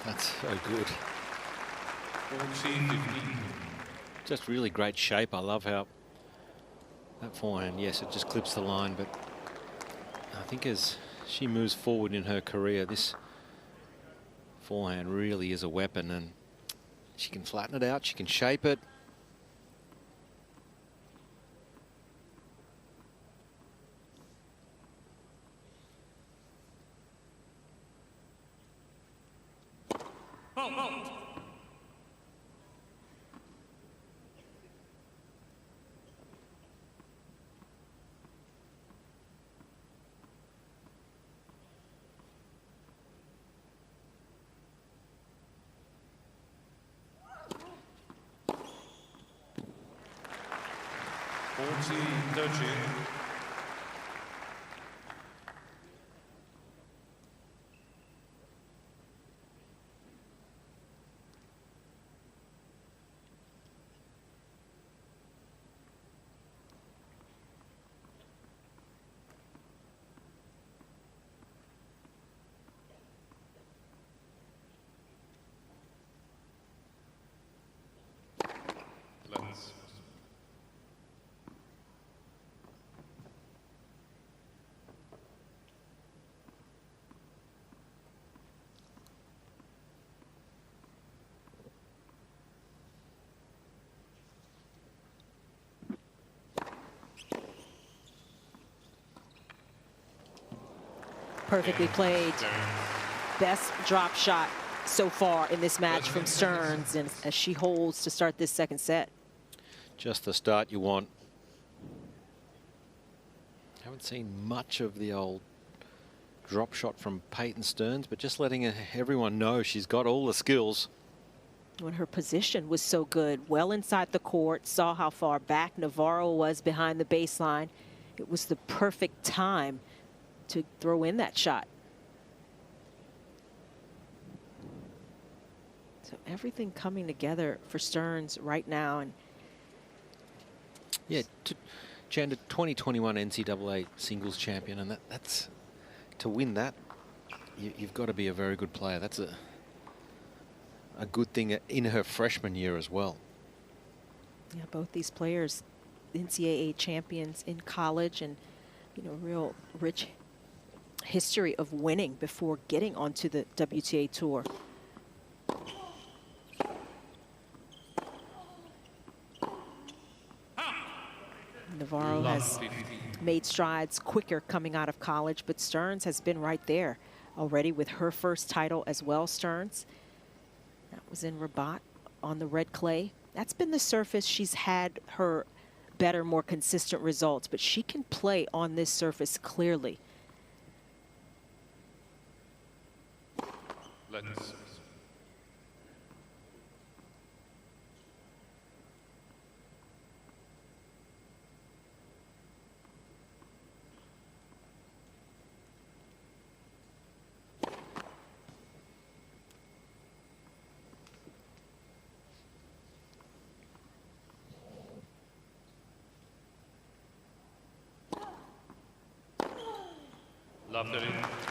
That's so good. Just really great shape. I love how that forehand, yes, it just clips the line, but I think as she moves forward in her career, this forehand really is a weapon, and she can flatten it out, she can shape it. Perfectly played. Best drop shot so far in this match from Stearns, and as she holds to start this second set. Just the start you want. Haven't seen much of the old drop shot from Peyton Stearns, but just letting everyone know she's got all the skills. When her position was so good, well inside the court, saw how far back Navarro was behind the baseline. It was the perfect time to throw in that shot. So everything coming together for Stearns right now, and Yeah, Chandler, 2021 NCAA singles champion, and that's to win that, you've got to be a very good player. That's a good thing in her freshman year as well. Yeah, both these players, NCAA champions in college, and real rich history of winning before getting onto the WTA tour. Navarro has made strides quicker coming out of college, but Stearns has been right there already with her first title as well. Stearns, that was in Rabat on the red clay. That's been the surface she's had her better, more consistent results, but she can play on this surface clearly. Let's.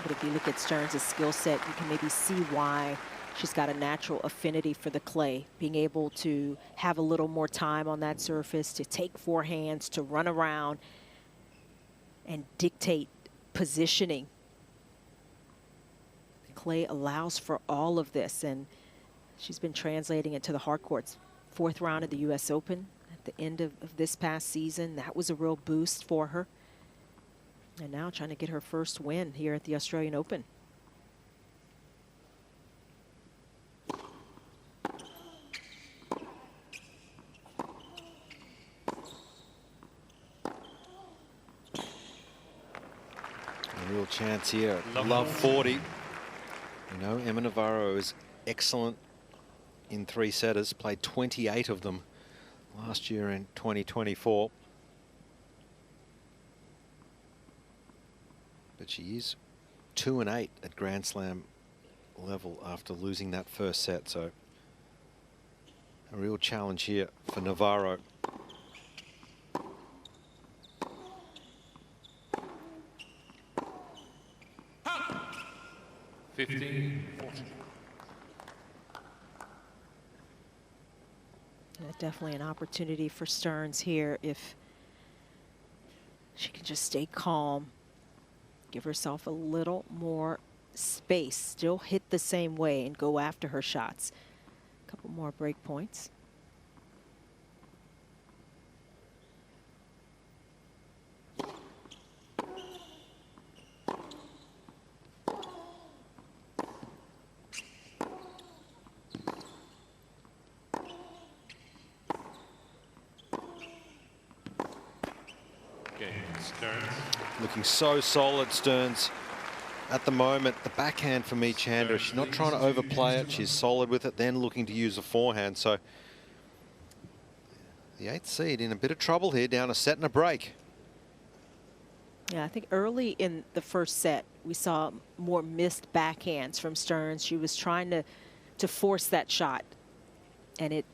But if you look at Stearns' skill set, you can maybe see why she's got a natural affinity for the clay, being able to have a little more time on that surface, to take forehands, to run around and dictate positioning. The clay allows for all of this, and she's been translating it to the hard courts. 4th round of the U.S. Open at the end of this past season. That was a real boost for her. And now trying to get her first win here at the Australian Open. A real chance here. Love 40. You know, Emma Navarro is excellent in 3-setters, played 28 of them last year in 2024. But she is 2-8 at Grand Slam level after losing that first set. So a real challenge here for Navarro. Definitely an opportunity for Stearns here if she can just stay calm, give herself a little more space, still hit the same way and go after her shots. A couple more break points. Looking so solid, Stearns. At the moment, the backhand for me, Chandler, she's not trying to overplay it. She's solid with it, then looking to use a forehand. So the 8th seed in a bit of trouble here, down a set and a break. Yeah, I think early in the first set, we saw more missed backhands from Stearns. She was trying to force that shot, and it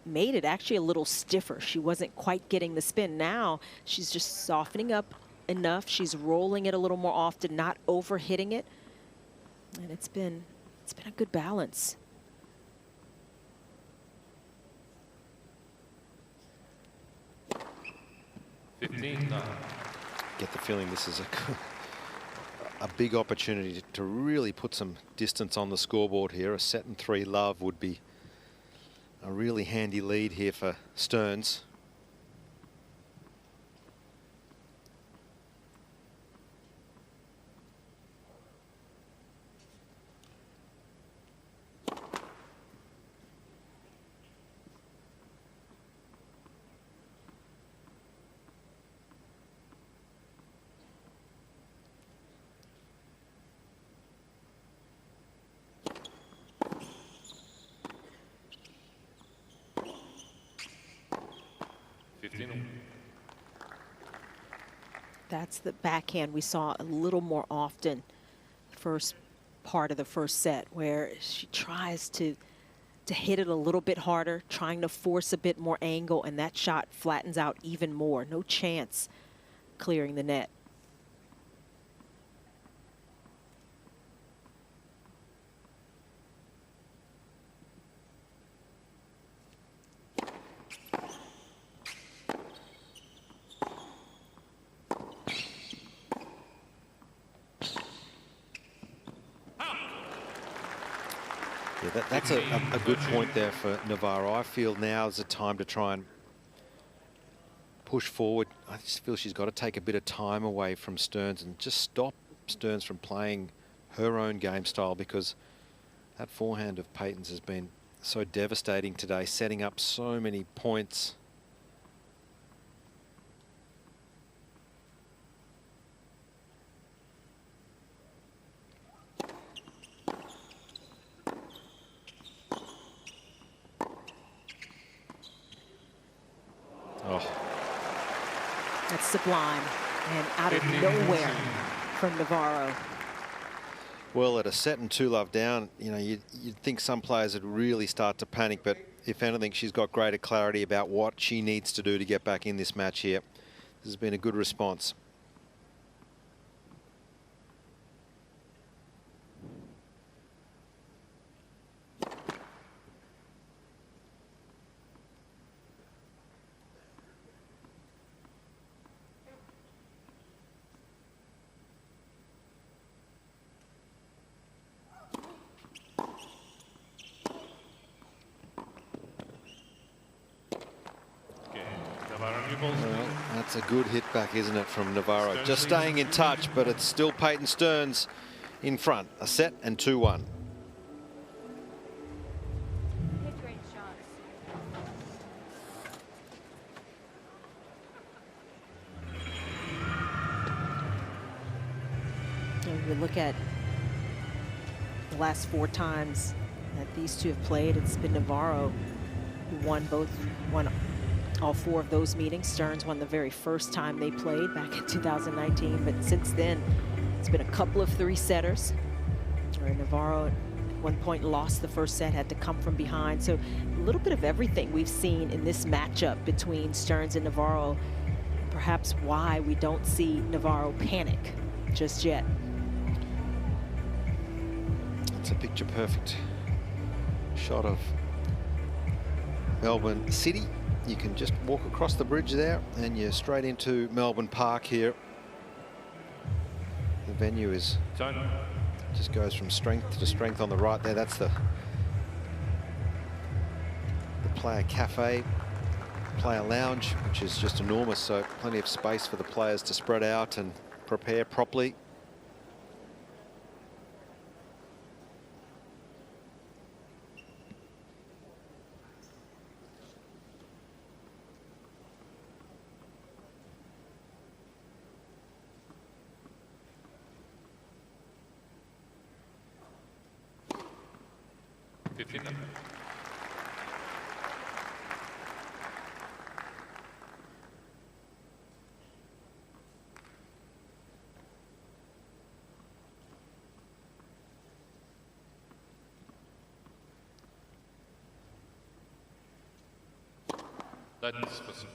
made it actually a little stiffer. She wasn't quite getting the spin. Now she's just softening up enough. She's rolling it a little more often, not over hitting it. And it's been a good balance. Get the feeling this is a big opportunity to really put some distance on the scoreboard here. A 7-3 love would be a really handy lead here for Stearns. That's the backhand we saw a little more often first part of the first set, where she tries to to hit it a little bit harder, trying to force a bit more angle, and that shot flattens out even more. No chance clearing the net. Yeah, that's a good point there for Navarro. I feel now is the time to try and push forward. I just feel she's got to take a bit of time away from Stearns and just stop Stearns from playing her own game style, because that forehand of Peyton's has been so devastating today, setting up so many points. That's sublime and out of nowhere from Navarro. Well, at a set and 2-love down, you know, you'd think some players would really start to panic, but if anything, she's got greater clarity about what she needs to do to get back in this match here. This has been a good response. Well, that's a good hit back, isn't it, from Navarro? Just staying in touch, but it's still Peyton Stearns in front. A set and 2-1. You look at the last 4 times that these two have played, it's been Navarro who won all 4 of those meetings. Stearns won the very first time they played back in 2019, but since then it's been a couple of 3-setters where Navarro at one point lost the first set, had to come from behind. So a little bit of everything we've seen in this matchup between Stearns and Navarro, perhaps why we don't see Navarro panic just yet. It's a picture perfect shot of Melbourne City. You can just walk across the bridge there and you're straight into Melbourne Park here. The venue is just goes from strength to strength on the right there. That's the player cafe, player lounge, which is just enormous, so plenty of space for the players to spread out and prepare properly. That's possible.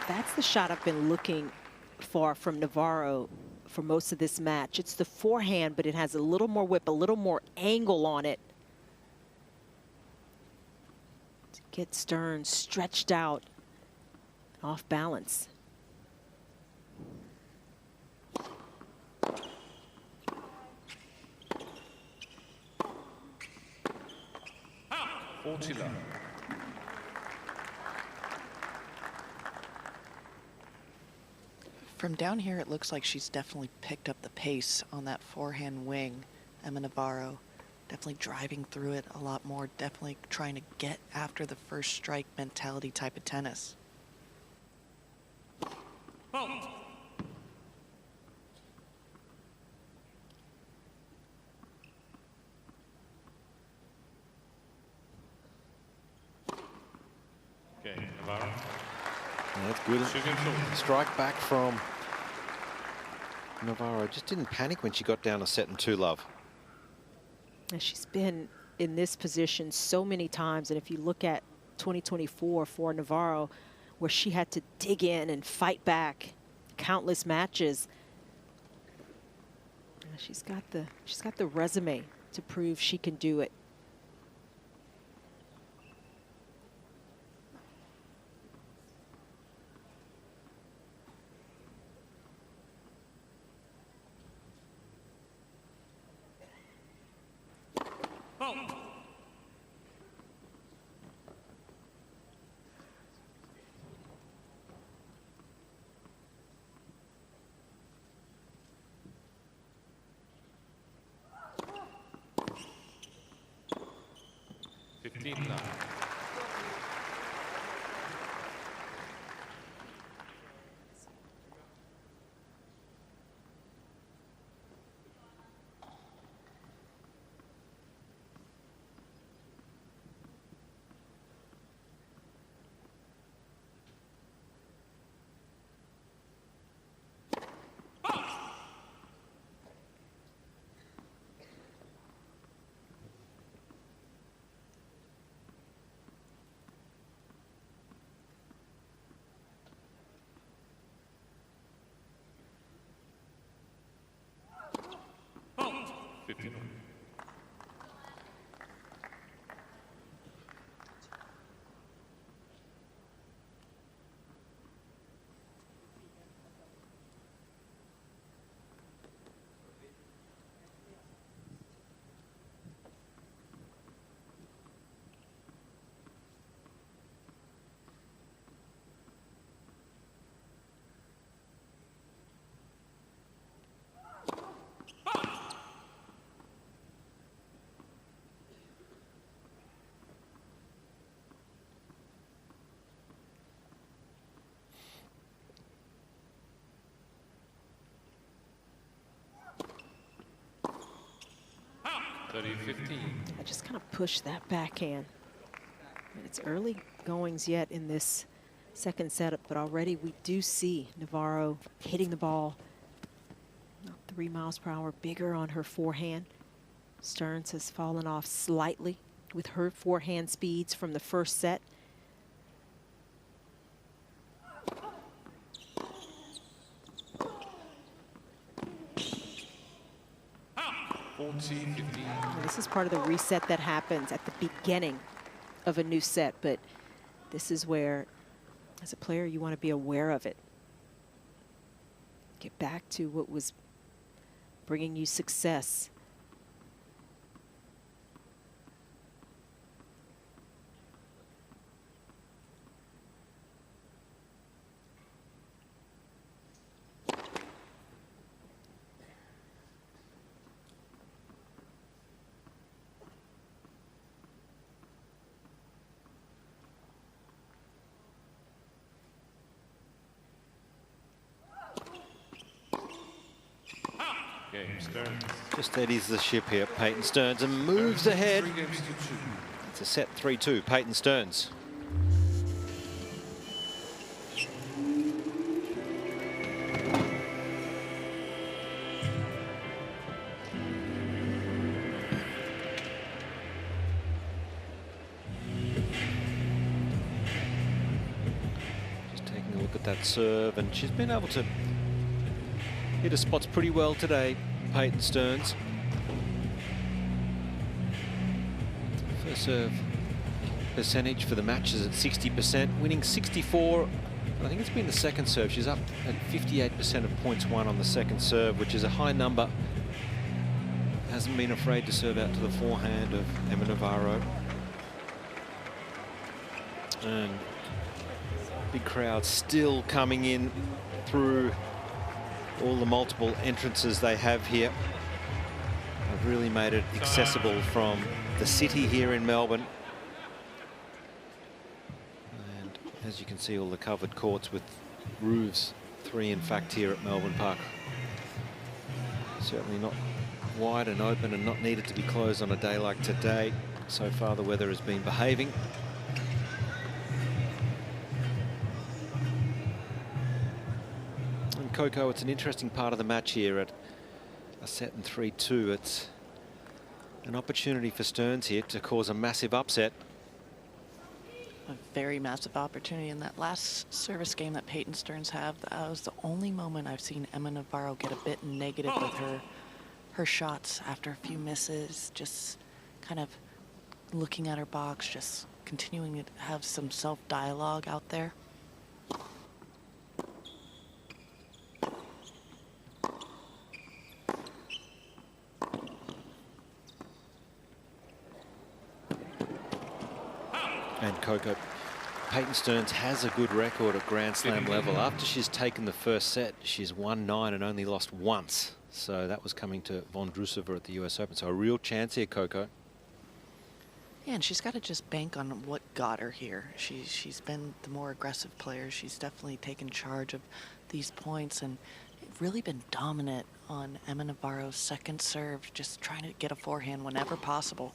That's the shot I've been looking for from Navarro for most of this match. It's the forehand, but it has a little more whip, a little more angle on it to get Stearns stretched out, off balance. From down here, it looks like she's definitely picked up the pace on that forehand wing, Emma Navarro. Definitely driving through it a lot more, definitely trying to get after the first strike mentality type of tennis. Okay, Navarro. Yeah, that's good. Strike back from Navarro. Just didn't panic when she got down a set and 2 love. And she's been in this position so many times. And if you look at 2024 for Navarro, where she had to dig in and fight back countless matches, she's got the resume to prove she can do it. I just kind of push that backhand. It's early goings yet in this second setup, but already we do see Navarro hitting the ball about 3 miles per hour bigger on her forehand. Stearns has fallen off slightly with her forehand speeds from the first set. This is part of the reset that happens at the beginning of a new set, but this is where, as a player, you want to be aware of it. Get back to what was bringing you success. Just steadies the ship here, Peyton Stearns, and moves ahead. It's a set 3-2, Peyton Stearns. Just taking a look at that serve, and she's been able to hit her spots pretty well today, Peyton Stearns. First serve percentage for the match is at 60%, winning 64. I think it's been the second serve. She's up at 58% of points won on the second serve, which is a high number. Hasn't been afraid to serve out to the forehand of Emma Navarro. And big crowd still coming in through all the multiple entrances they have here. They've really made it accessible from the city here in Melbourne. And as you can see, all the covered courts with roofs, 3 in fact here at Melbourne Park. Certainly not wide and open and not needed to be closed on a day like today. So far the weather has been behaving. Coco, it's an interesting part of the match here at a set in 3-2. It's an opportunity for Stearns here to cause a massive upset. A very massive opportunity in that last service game that Peyton Stearns have. That was the only moment I've seen Emma Navarro get a bit negative with her shots after a few misses, just kind of looking at her box, just continuing to have some self-dialogue out there. And Coco, Peyton Stearns has a good record at Grand Slam level. After she's taken the first set, she's won 9 and only lost once. So that was coming to Von Drusova at the US Open. So a real chance here, Coco. Yeah, and she's got to just bank on what got her here. She's been the more aggressive player. She's definitely taken charge of these points and really been dominant on Emma Navarro's second serve, just trying to get a forehand whenever possible.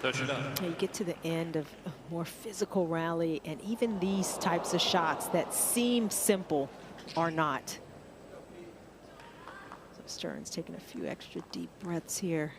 Yeah, you get to the end of a more physical rally, and even these types of shots that seem simple are not. So Stearns taking a few extra deep breaths here.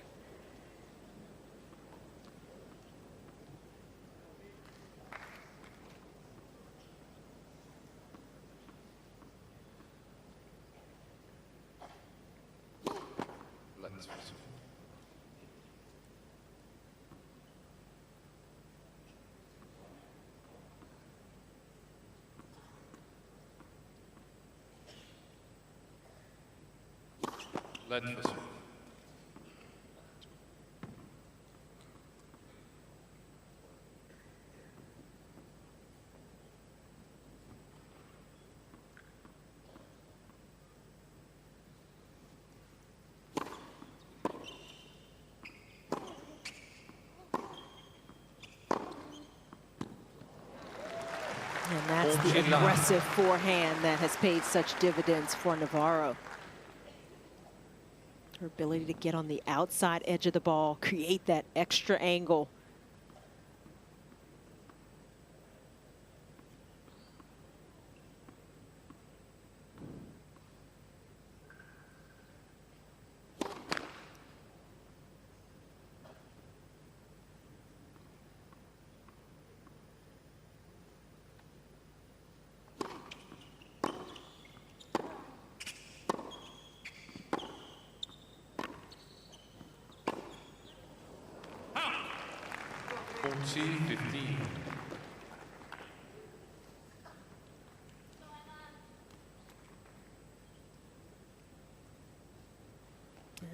Let's resume. And that's the aggressive forehand that has paid such dividends for Navarro. Her ability to get on the outside edge of the ball, create that extra angle.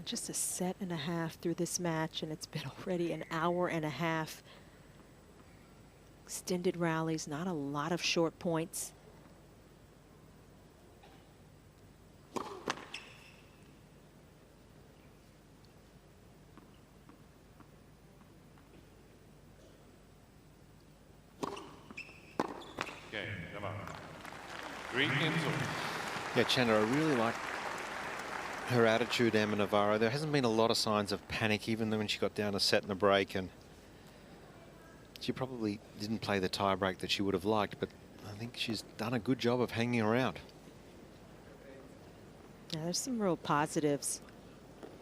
Just a set and a half through this match, and it's been already an hour and a half. Extended rallies, not a lot of short points. Okay, come on. Green games over. Yeah, Chandler, I really like her attitude, Emma Navarro. There hasn't been a lot of signs of panic, even when she got down a set in the break, and she probably didn't play the tie break that she would have liked, but I think she's done a good job of hanging around. Yeah, there's some real positives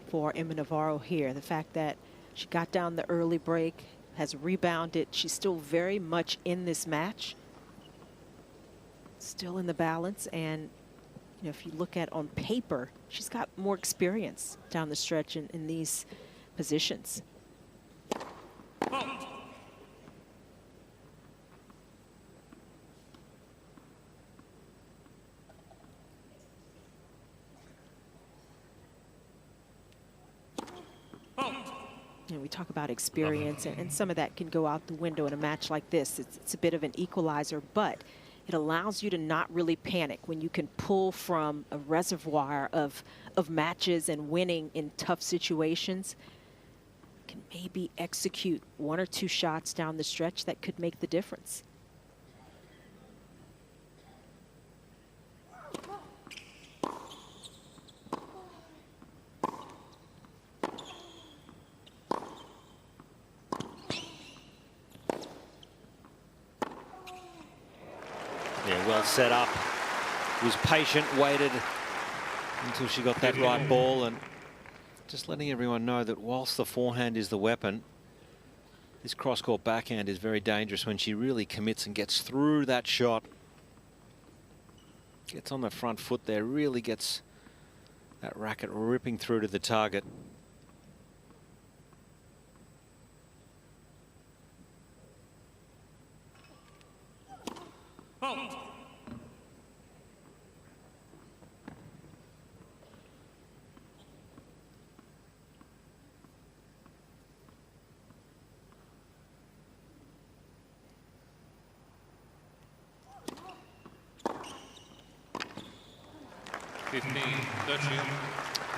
for Emma Navarro here. The fact that she got down the early break, has rebounded. She's still very much in this match, still in the balance, and you know, if you look at on paper, she's got more experience down the stretch in these positions. You know, we talk about experience, and some of that can go out the window in a match like this. It's a bit of an equalizer, but it allows you to not really panic when you can pull from a reservoir of matches and winning in tough situations. can maybe execute 1 or 2 shots down the stretch that could make the difference. Yeah, well set up. Was patient, waited until she got that right ball, and just letting everyone know that whilst the forehand is the weapon, this cross-court backhand is very dangerous when she really commits and gets through that shot. Gets on the front foot there, really gets that racket ripping through to the target. Fault.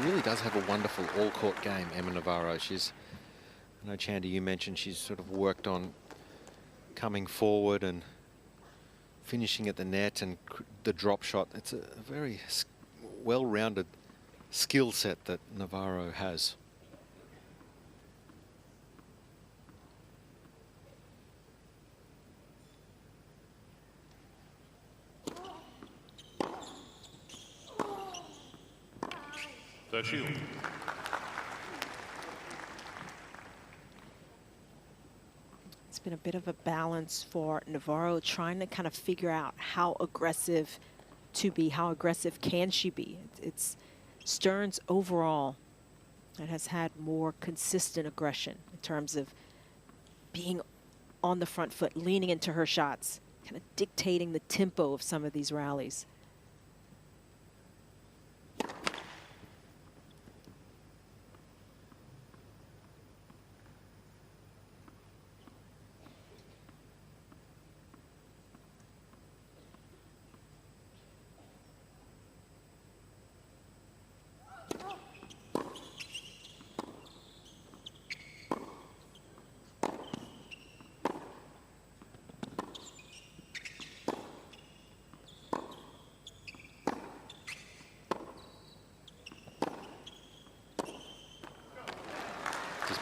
Really does have a wonderful all-court game, Emma Navarro. She's, I know, Chandy, you mentioned she's sort of worked on coming forward and finishing at the net and the drop shot. It's a very well-rounded skill set that Navarro has. It's been a bit of a balance for Navarro, trying to kind of figure out how aggressive to be, how aggressive can she be. It's Stearns overall that has had more consistent aggression in terms of being on the front foot, leaning into her shots, kind of dictating the tempo of some of these rallies.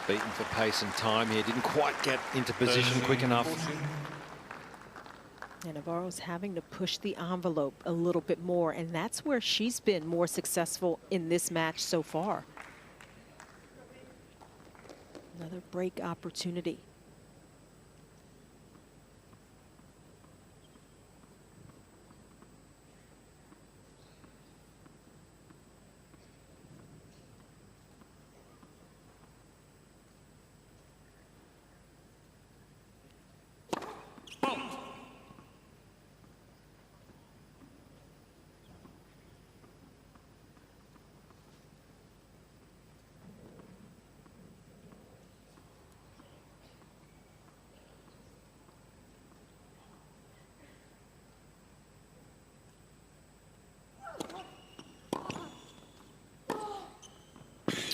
Beaten for pace and time here. Didn't quite get into position quick enough. And Navarro's having to push the envelope a little bit more, and that's where she's been more successful in this match so far. Another break opportunity.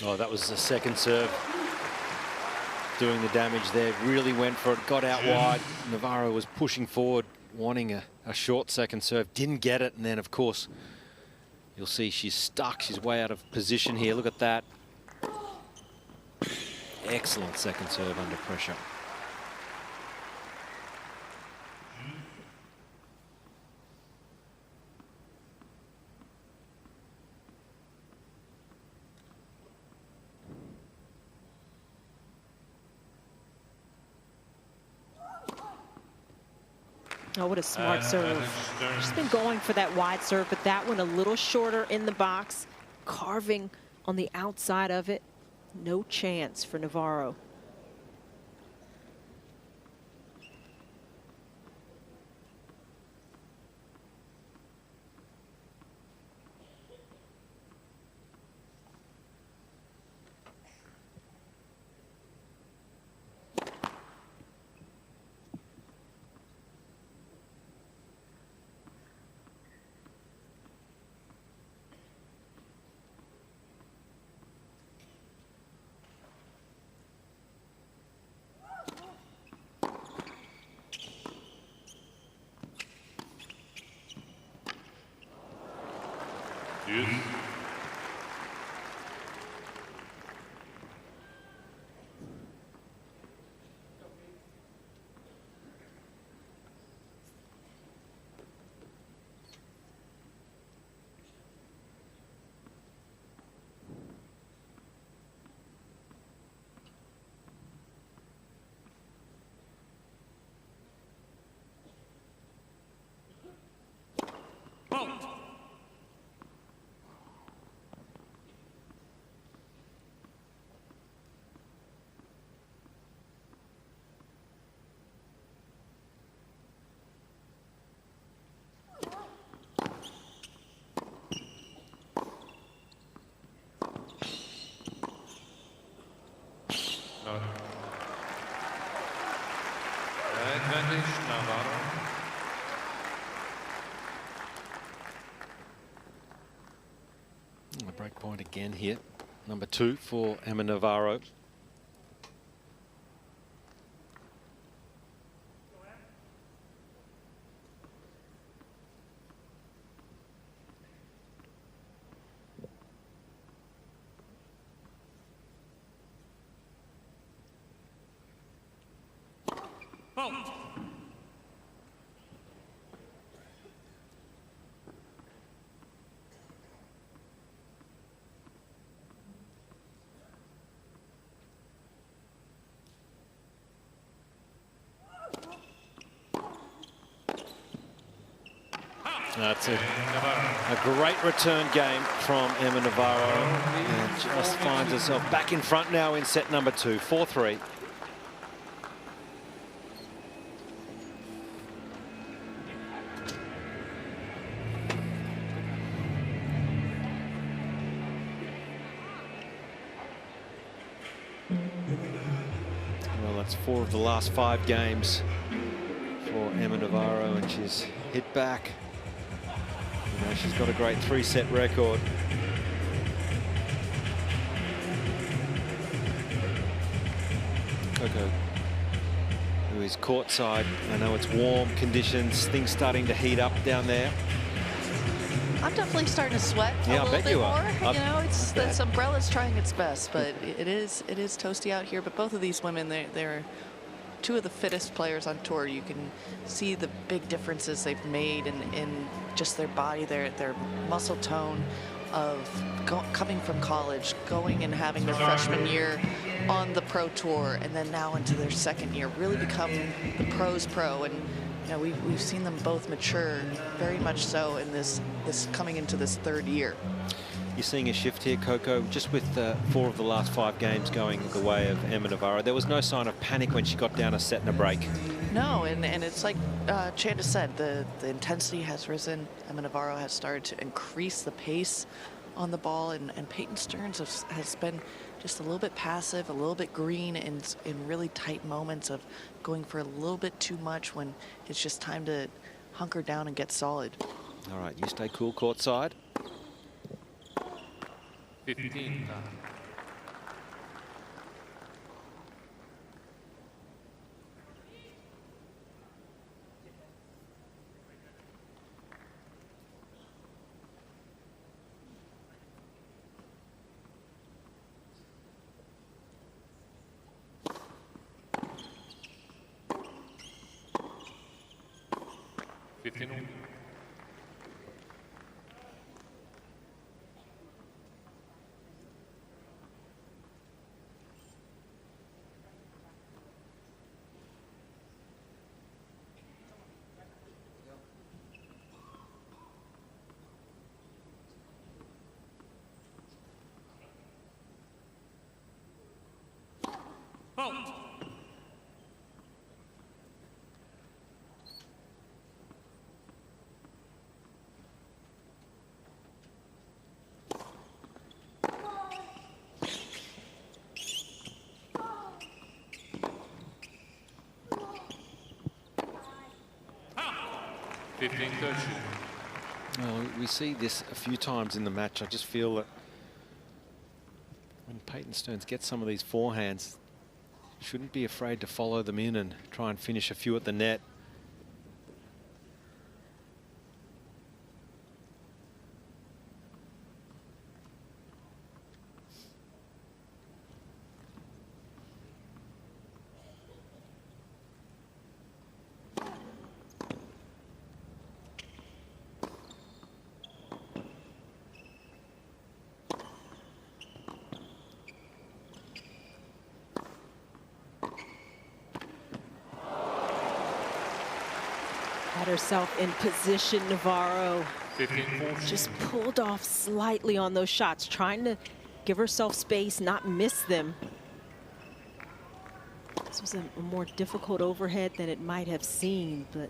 Oh, that was the second serve doing the damage there. Really went for it, got out wide. Navarro was pushing forward, wanting a short second serve. Didn't get it, and then, of course, you'll see she's stuck. She's way out of position here. Look at that. Excellent second serve under pressure. Oh, what a smart serve. She's been going for that wide serve, but that one a little shorter in the box, carving on the outside of it. No chance for Navarro. Deuce. No. Advantage, Navarro. A break point again here. Number 2 for Emma Navarro. That's a great return game from Emma Navarro, and just finds herself back in front now in set number 2, 4-3. Well, that's 4 of the last 5 games for Emma Navarro, and she's hit back. You know, she's got a great 3-set record. Coco, who is courtside. I know it's warm conditions, things starting to heat up down there. I'm definitely starting to sweat a little bit more. You know, it's this umbrella's trying its best, but it is toasty out here. But both of these women, they're 2 of the fittest players on tour. You can see the big differences they've made in just their body, their muscle tone of coming from college, going and having their freshman year on the pro tour, and then now into their second year, really become the pros pro. And you know, we've seen them both mature very much so in this coming into this 3rd year. You're seeing a shift here, Coco, just with 4 of the last 5 games going the way of Emma Navarro. There was no sign of panic when she got down a set and a break. No, and it's like Chanda said, the intensity has risen. Emma Navarro has started to increase the pace on the ball, and Peyton Stearns has been just a little bit passive, a little bit green in really tight moments of going for a little bit too much when it's just time to hunker down and get solid. All right, you stay cool courtside. 15. Well, we see this a few times in the match. I just feel that when Peyton Stearns gets some of these forehands, shouldn't be afraid to follow them in and try and finish a few at the net. herself in position. Navarro 15-14. just pulled off slightly on those shots, trying to give herself space, not miss them. This was a more difficult overhead than it might have seemed, but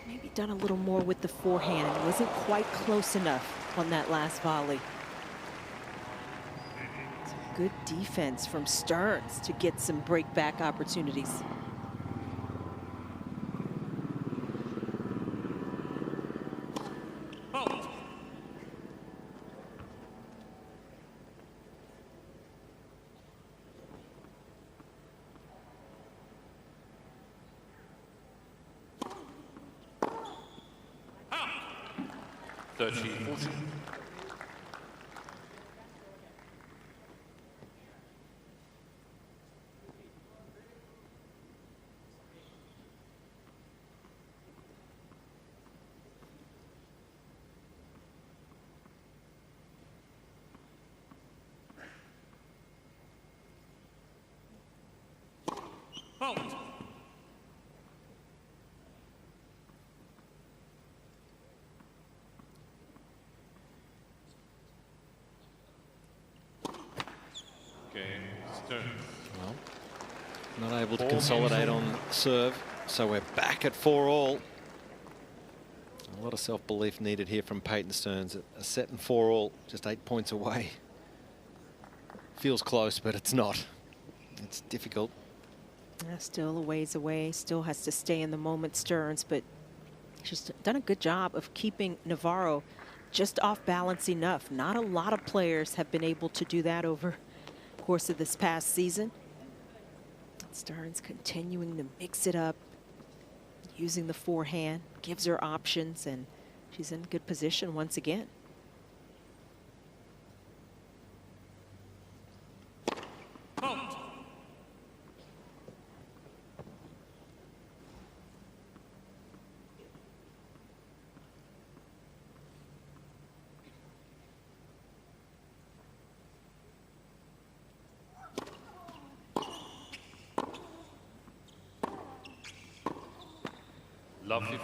maybe done a little more with the forehand. It wasn't quite close enough on that last volley. Some good defense from Stearns to get some break back opportunities. Stearns. Well, not able to consolidate on serve, so we're back at 4-all. A lot of self-belief needed here from Peyton Stearns. A set and 4-all, just 8 points away. Feels close, but it's not. It's difficult. Still a ways away, still has to stay in the moment, Stearns, but she's done a good job of keeping Navarro just off balance enough. Not a lot of players have been able to do that over the course of this past season. Stearns continuing to mix it up, using the forehand, gives her options, and she's in good position once again. Lovely.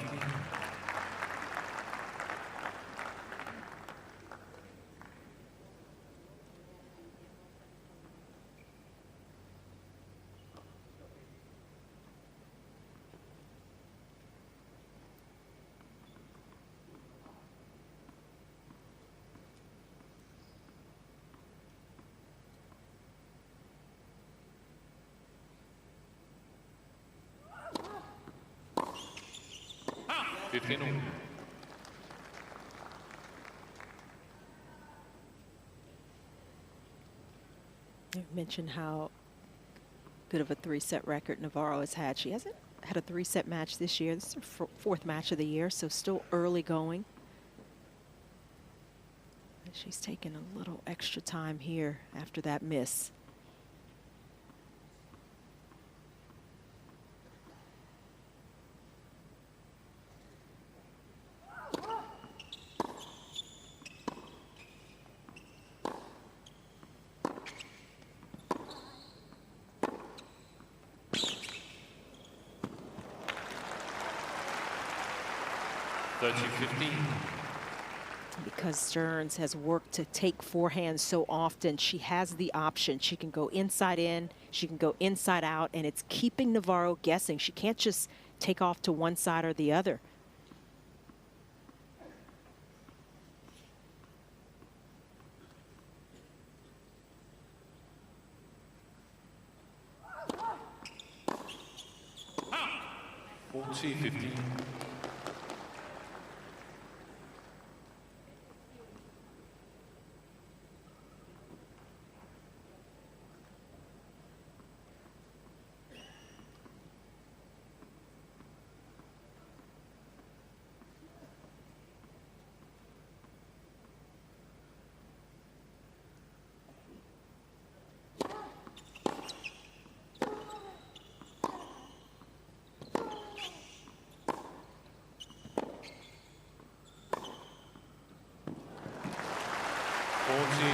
You mentioned how good of a 3-set record Navarro has had. She hasn't had a 3-set match this year. This is her 4th match of the year, so still early going. And she's taken a little extra time here after that miss. Because Stearns has worked to take forehand so often, she has the option. She can go inside in, she can go inside out, and it's keeping Navarro guessing. She can't just take off to one side or the other.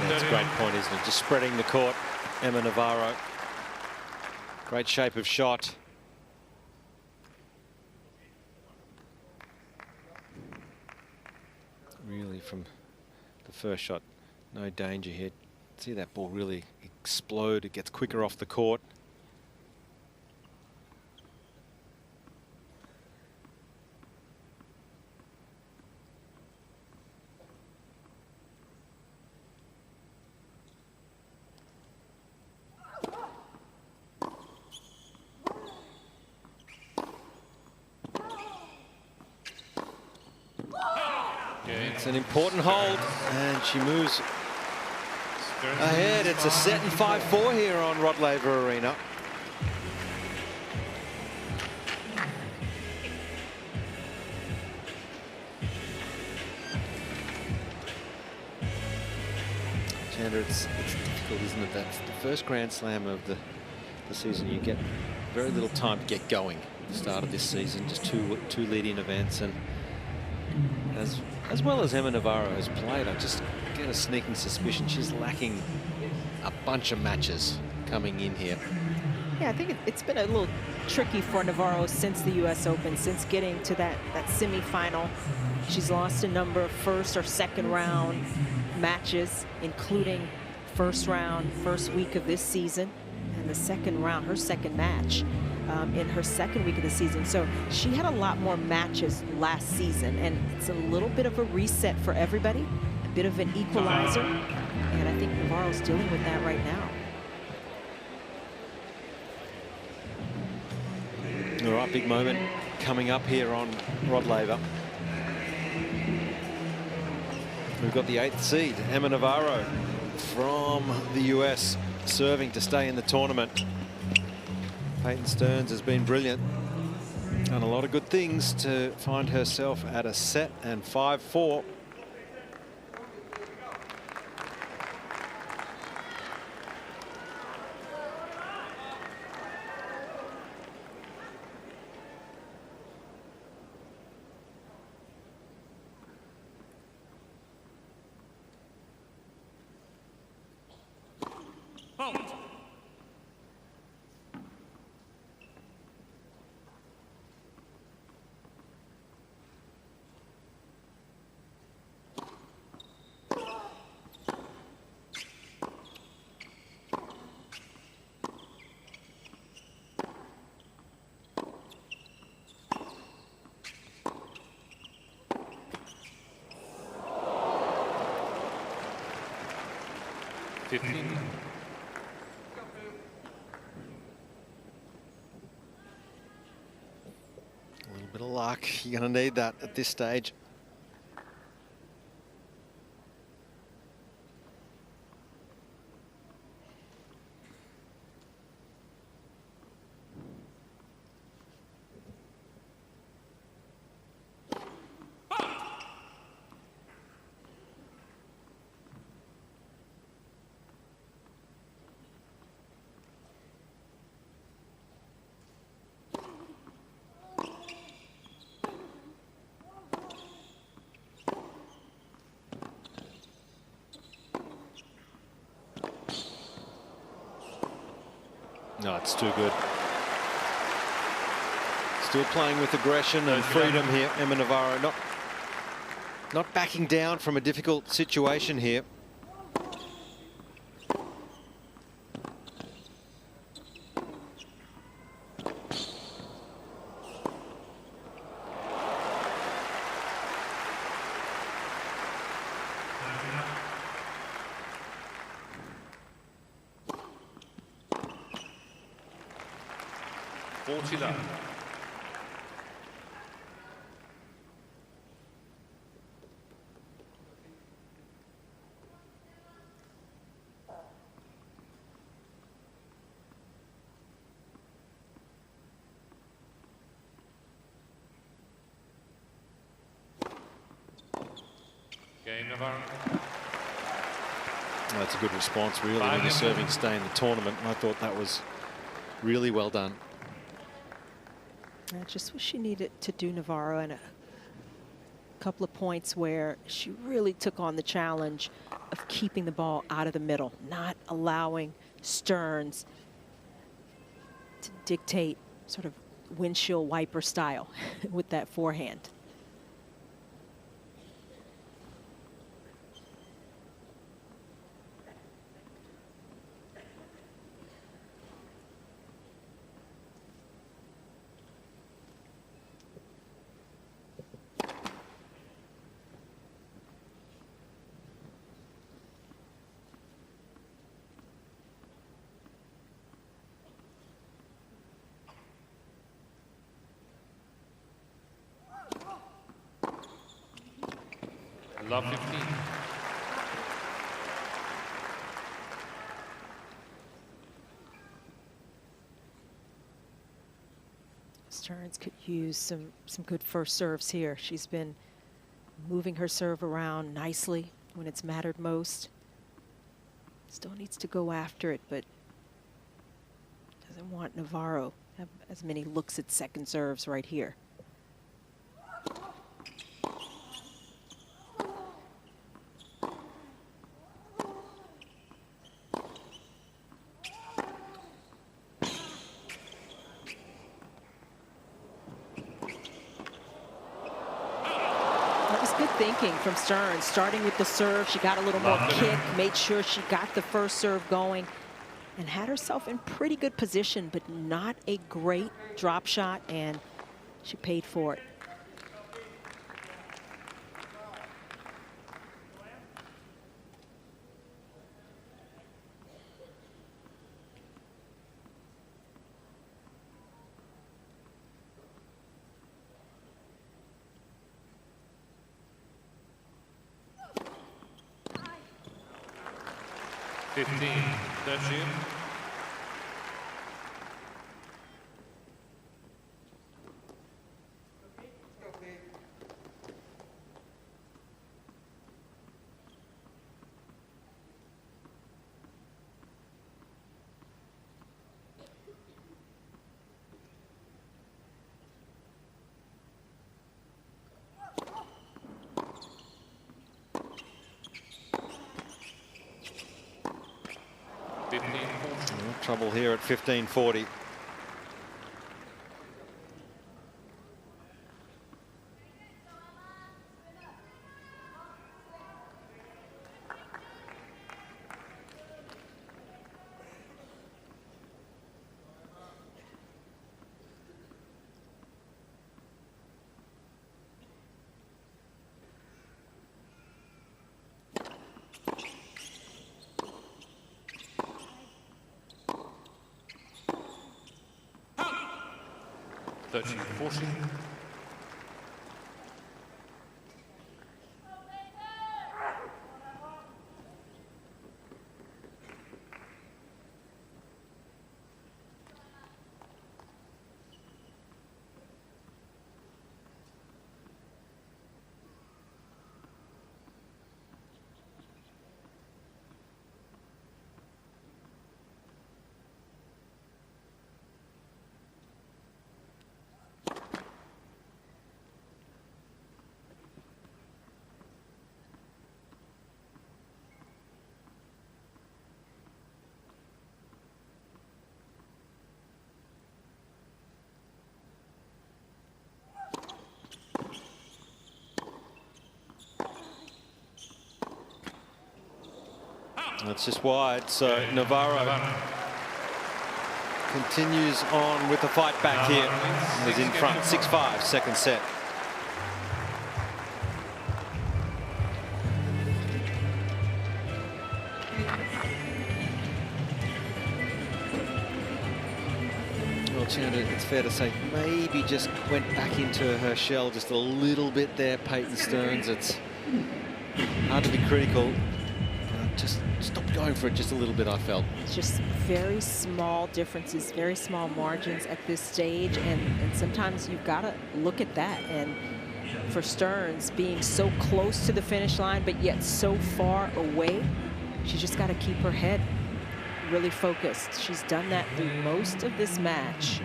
That's a great point, isn't it? Just spreading the court. Emma Navarro. Great shape of shot. from the first shot. No danger here. See that ball really explode. It gets quicker off the court. It's an important hold, and she moves ahead. It's a set and 5-4 here on Rod Laver Arena. Chandra, it's difficult, isn't it? That's the first Grand Slam of the season. You get very little time to get going at the start of this season. Just two lead-in events, and as well as Emma Navarro has played, I just get a sneaking suspicion she's lacking a bunch of matches coming in here. Yeah, I think it's been a little tricky for Navarro since the U.S. Open, since getting to that semifinal. She's lost a number of first or second round matches, including first week of this season, and the second round, her second match in her second week of the season. So she had a lot more matches last season, and it's a little bit of a reset for everybody, a bit of an equalizer, and I think Navarro's dealing with that right now. All right, big moment coming up here on Rod Laver. We've got the 8th seed, Emma Navarro from the US, serving to stay in the tournament. Peyton Stearns has been brilliant. Done a lot of good things to find herself at a set and 5-4. A little bit of luck. You're going to need that at this stage. No, it's too good. Still playing with aggression and freedom here, Emma Navarro. Not backing down from a difficult situation here. That's a good response, really, when you're serving stay in the tournament. I thought that was really well done. Just what she needed to do, Navarro, and a couple of points where she really took on the challenge of keeping the ball out of the middle, not allowing Stearns to dictate sort of windshield wiper style with that forehand. Love 15. Stearns could use some good first serves here. She's been moving her serve around nicely when it's mattered most. Still needs to go after it, but doesn't want Navarro to have as many looks at second serves right here. Thinking from Stearns, starting with the serve. She got a little more kick, made sure she got the first serve going, and had herself in pretty good position, but not a great drop shot, and she paid for it. Tertium. Trouble here at 1540. That's just wide, so Navarro continues on with the fight back here. He's in front, 6-5, second set. Well, Chandler, it's fair to say, maybe just went back into her shell just a little bit there, Peyton Stearns. It's hard to be critical. Just stopped going for it just a little bit, I felt. It's just very small differences, very small margins at this stage, and sometimes you've got to look at that. And for Stearns, being so close to the finish line, but yet so far away, she's just got to keep her head really focused. She's done that through most of this match,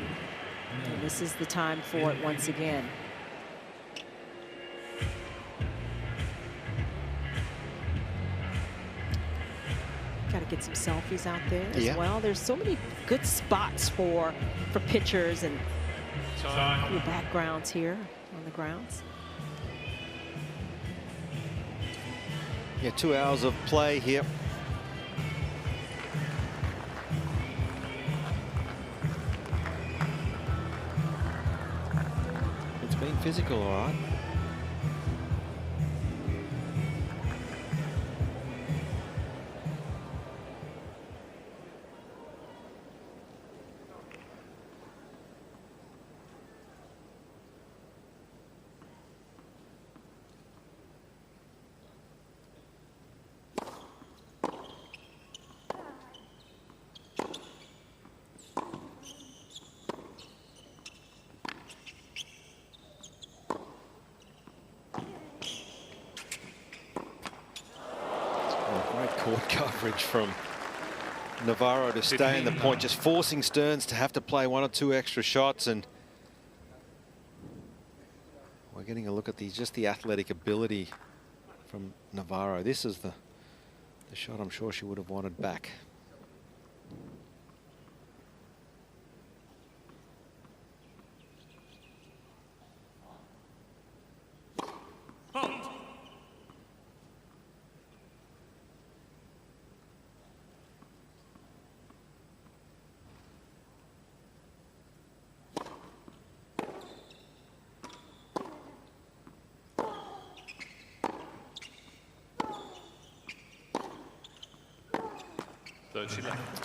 and this is the time for it once again. Got to get some selfies out there as well. There's so many good spots for pitchers and the backgrounds here on the grounds. Yeah, 2 hours of play here. It's been physical, all right. Great court coverage from Navarro to stay in the point, just forcing Stearns to have to play 1 or 2 extra shots. And we're getting a look at just the athletic ability from Navarro. This is the shot I'm sure she would have wanted back.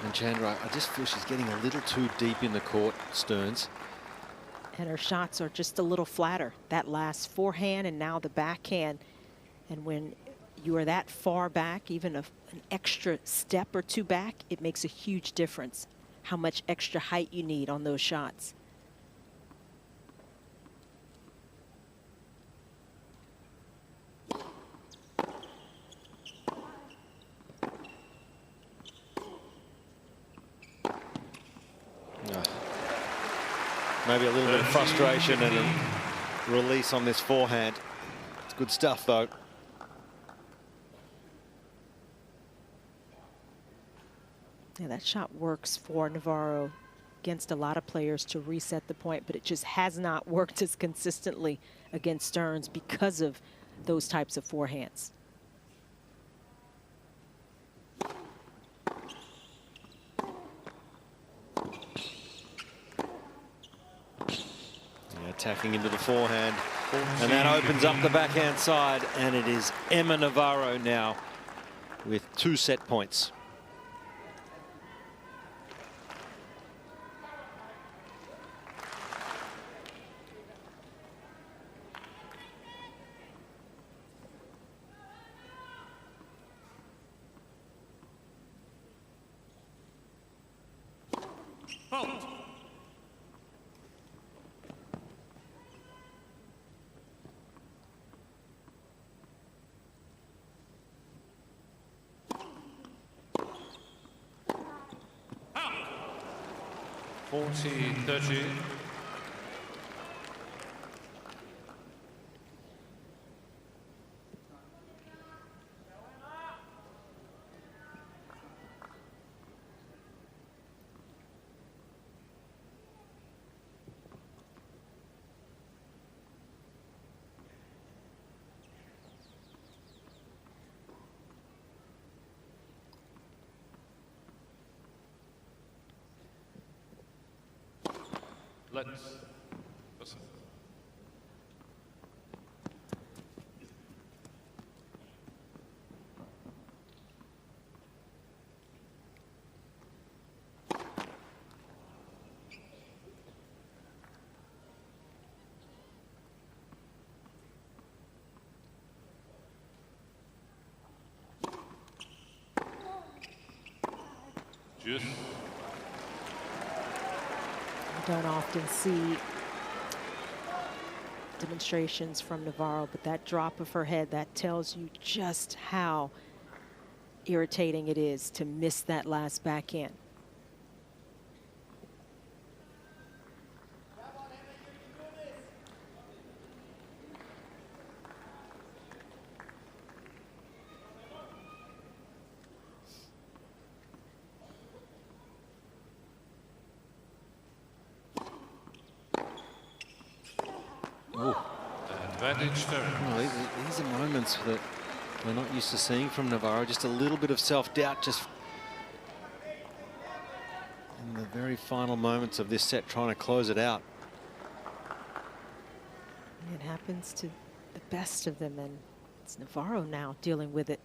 And Chandra, I just feel she's getting a little too deep in the court, Stearns. And her shots are just a little flatter. That last forehand and now the backhand. And when you are that far back, even an extra step or 2 back, it makes a huge difference how much extra height you need on those shots. Maybe a little bit of frustration and a release on this forehand. It's good stuff, though. Yeah, that shot works for Navarro against a lot of players to reset the point, but it just has not worked as consistently against Stearns because of those types of forehands. Attacking into the forehand, and that opens up the backhand side, and it is Emma Navarro now with 2 set points. Let's listen. Just. Don't often see demonstrations from Navarro, but that drop of her head, that tells you just how irritating it is to miss that last backhand. Well, these are moments that we're not used to seeing from Navarro. Just a little bit of self-doubt, just in the very final moments of this set, trying to close it out. It happens to the best of them, and it's Navarro now dealing with it.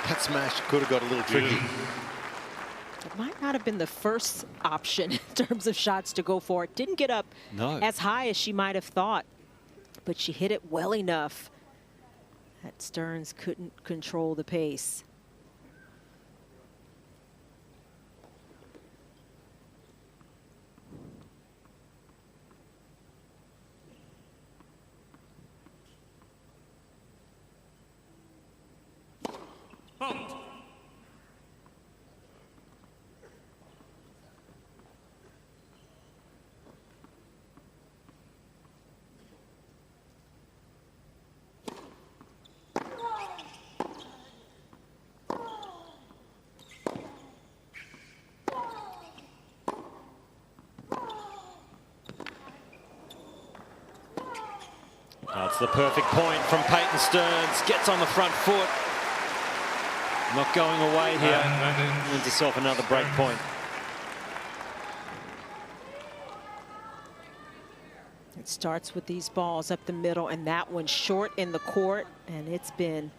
That smash could have got a little tricky. It might not have been the first option in terms of shots to go for. It didn't get up as high as she might have thought. but she hit it well enough that Stearns couldn't control the pace. That's the perfect point from Peyton Stearns. Gets on the front foot. Not going away here. Wins herself another break point. It starts with these balls up the middle, and that one short in the court, and it's been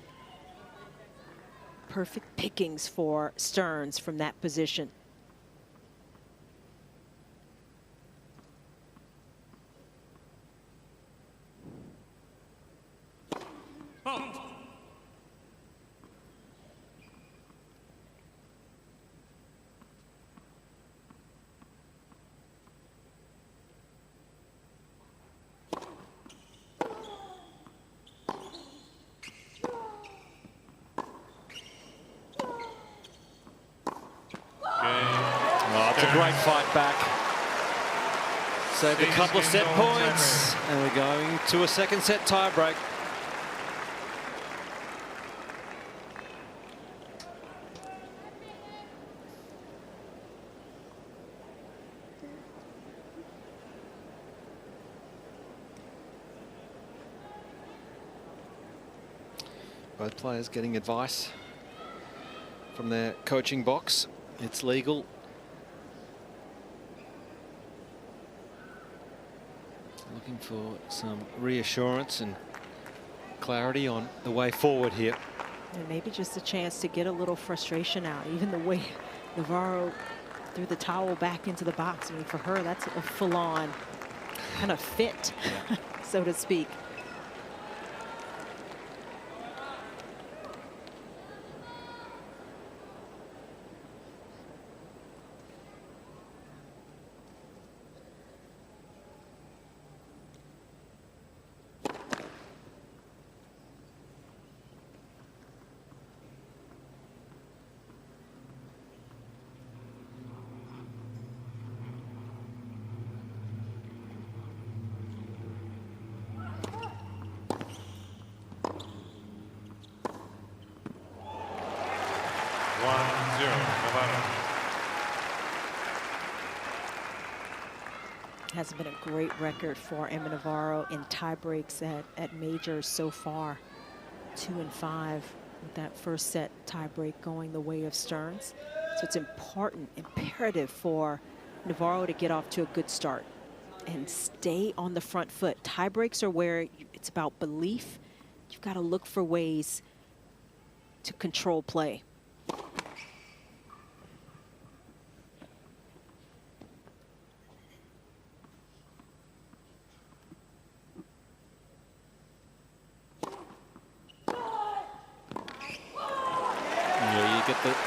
perfect pickings for Stearns from that position. Great fight back. Saved a couple of set points, and we're going to a second set tiebreak. Both players getting advice from their coaching box. It's legal. Looking for some reassurance and clarity on the way forward here. And maybe just a chance to get a little frustration out. Even the way Navarro threw the towel back into the box. I mean, for her, that's a full-on kind of fit, yeah. So to speak. Has been a great record for Emma Navarro in tie breaks at majors so far. 2-5 with that first set tie break going the way of Stearns. So it's imperative for Navarro to get off to a good start and stay on the front foot. Tie breaks are where it's about belief. You've got to look for ways to control play.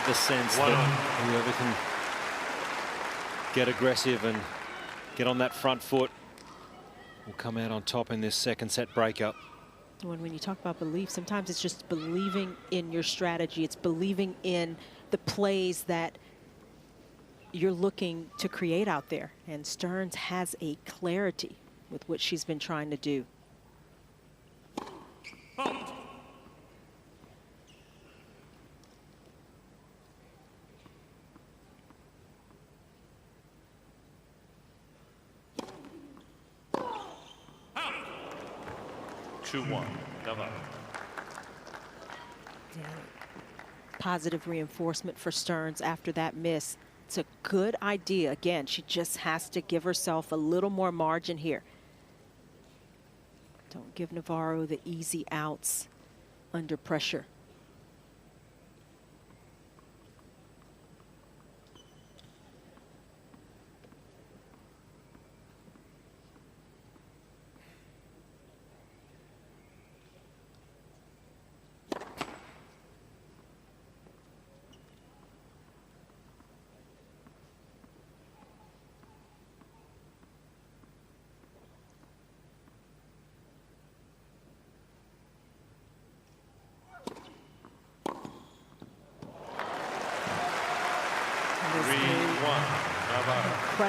The sense that whoever can get aggressive and get on that front foot will come out on top in this second set breakup. When you talk about belief, sometimes it's just believing in your strategy. It's believing in the plays that you're looking to create out there. And Stearns has a clarity with what she's been trying to do. Navarro. Yeah. Positive reinforcement for Stearns after that miss. It's a good idea. Again, she just has to give herself a little more margin here. Don't give Navarro the easy outs under pressure.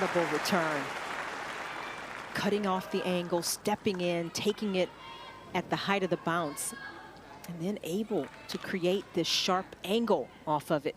incredible return. Cutting off the angle, stepping in, taking it at the height of the bounce, and then able to create this sharp angle off of it.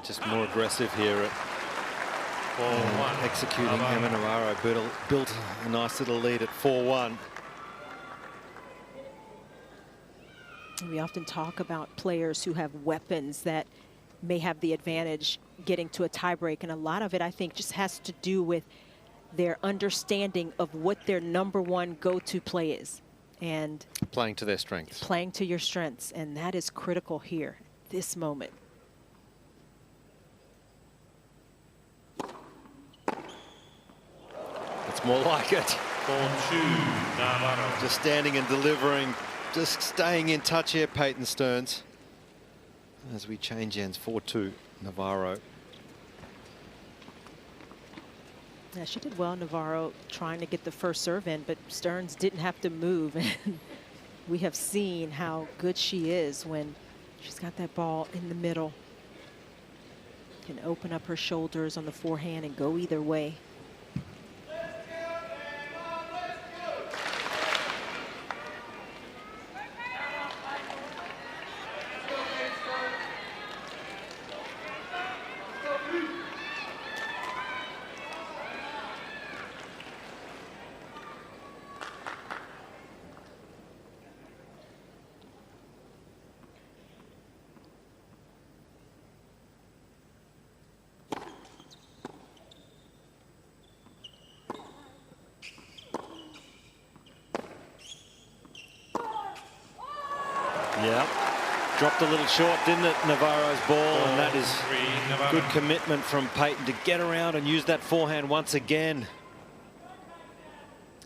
Just more aggressive here at executing. Emma Navarro built a nice little lead at 4-1. We often talk about players who have weapons that may have the advantage getting to a tiebreak, and a lot of it, I think, just has to do with their understanding of what their #1 go-to play is, and playing to their strengths. Playing to your strengths, and that is critical here, this moment. It's more like it. 4-2, Navarro. Just standing and delivering, just staying in touch here, Peyton Stearns. As we change ends, 4-2, Navarro. Yeah, she did well, Navarro, trying to get the first serve in, but Stearns didn't have to move. And we have seen how good she is when she's got that ball in the middle. Can open up her shoulders on the forehand and go either way. Yeah, dropped a little short, didn't it, Navarro's ball, and that is good commitment from Peyton to get around and use that forehand once again.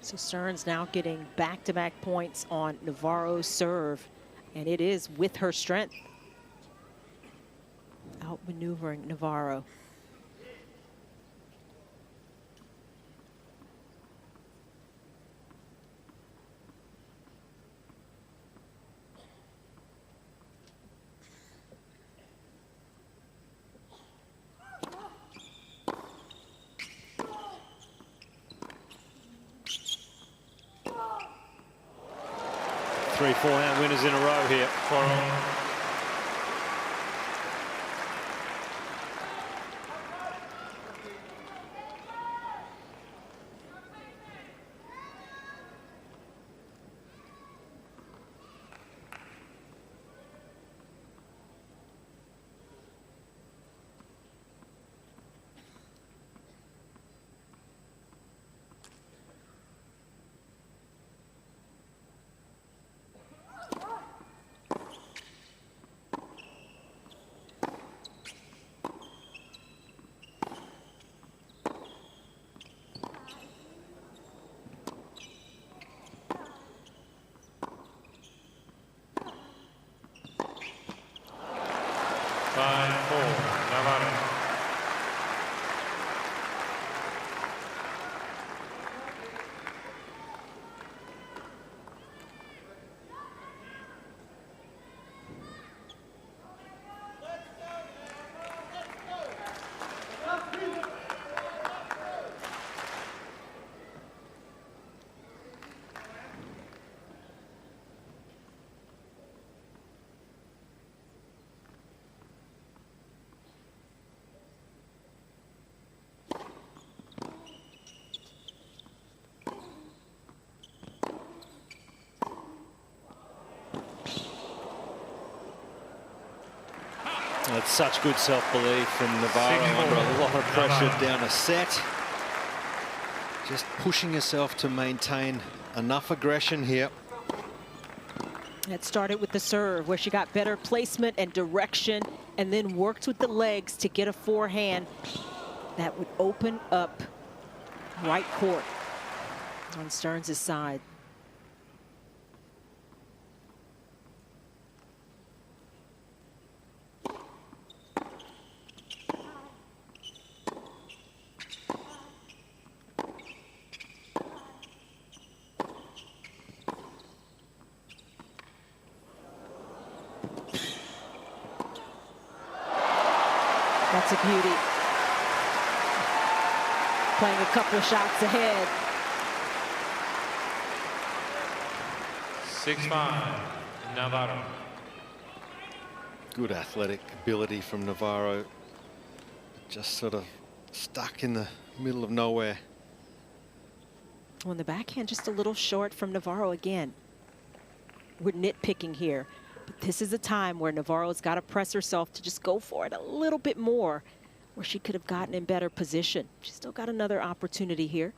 So Stearns now getting back-to-back points on Navarro's serve, and it is with her strength. Outmaneuvering Navarro. Three forehand winners in a row here. That's such good self-belief from Navarro under a lot of pressure down a set. Just pushing herself to maintain enough aggression here. It started with the serve, where she got better placement and direction, and then worked with the legs to get a forehand that would open up right court. on Stearns' side. That's a beauty. Playing a couple of shots ahead. 6-5, Navarro. Good athletic ability from Navarro. Just sort of stuck in the middle of nowhere. On the backhand, just a little short from Navarro again. We're nitpicking here. But this is a time where Navarro's got to press herself to just go for it a little bit more, where she could have gotten in better position. She's still got another opportunity here.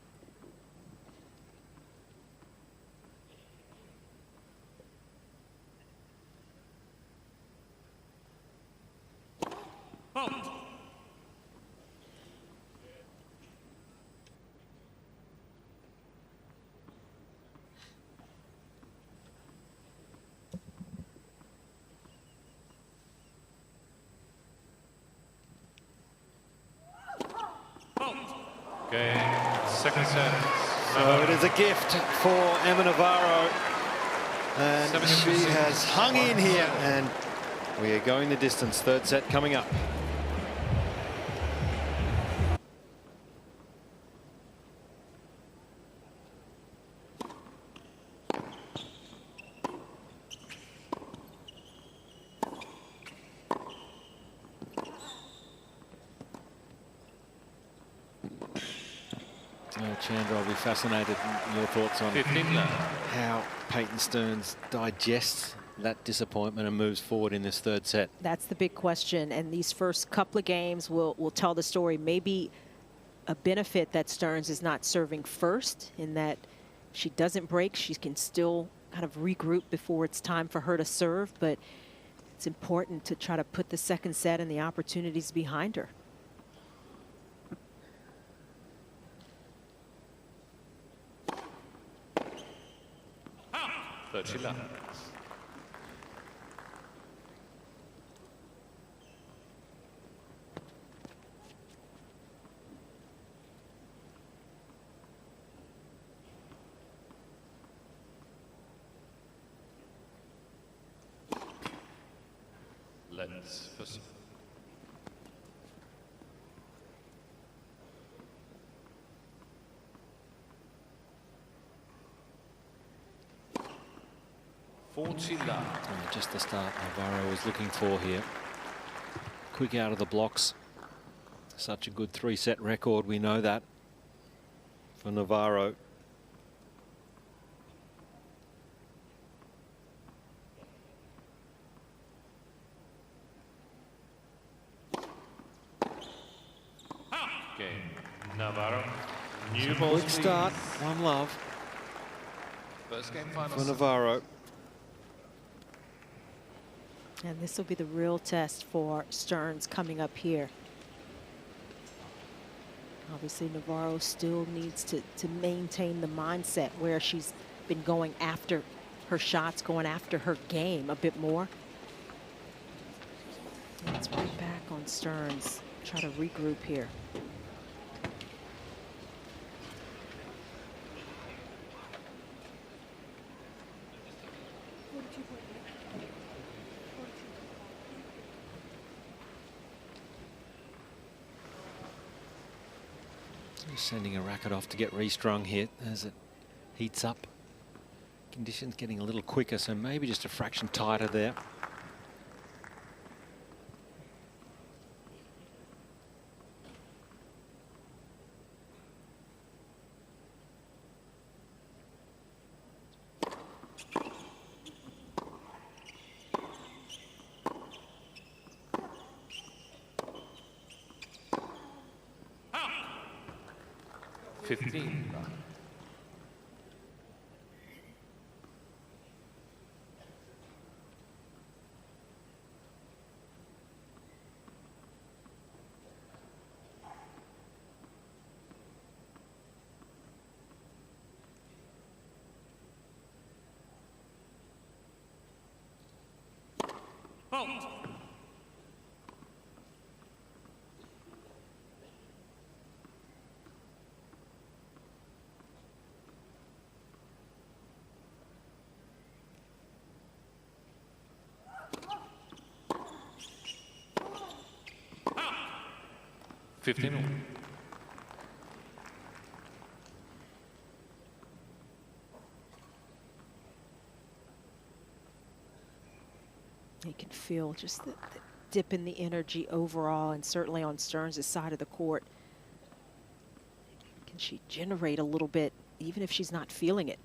Okay, second set. So it is a gift for Emma Navarro. And she has hung in here, and we are going the distance. Third set coming up. Chandra, I'll be fascinated in your thoughts on how Peyton Stearns digests that disappointment and moves forward in this third set. That's the big question, and these first couple of games will tell the story. Maybe a benefit that Stearns is not serving first, in that she doesn't break. She can still kind of regroup before it's time for her to serve, but it's important to try to put the second set and the opportunities behind her. Let's first. Just the start Navarro was looking for here. Quick out of the blocks. Such a good three-set record, we know that, for Navarro. Okay, Navarro. New Quick start, 1-love First game final for Navarro. And this will be the real test for Stearns coming up here. Obviously, Navarro still needs to maintain the mindset where she's been going after her shots, going after her game a bit more. Let's right back on Stearns. Try to regroup here. Sending a racket off to get restrung here as it heats up. Conditions getting a little quicker, so maybe just a fraction tighter there. Halt. 15 all. You can feel just the dip in the energy overall, and certainly on Stearns' side of the court. Can she generate a little bit, even if she's not feeling it?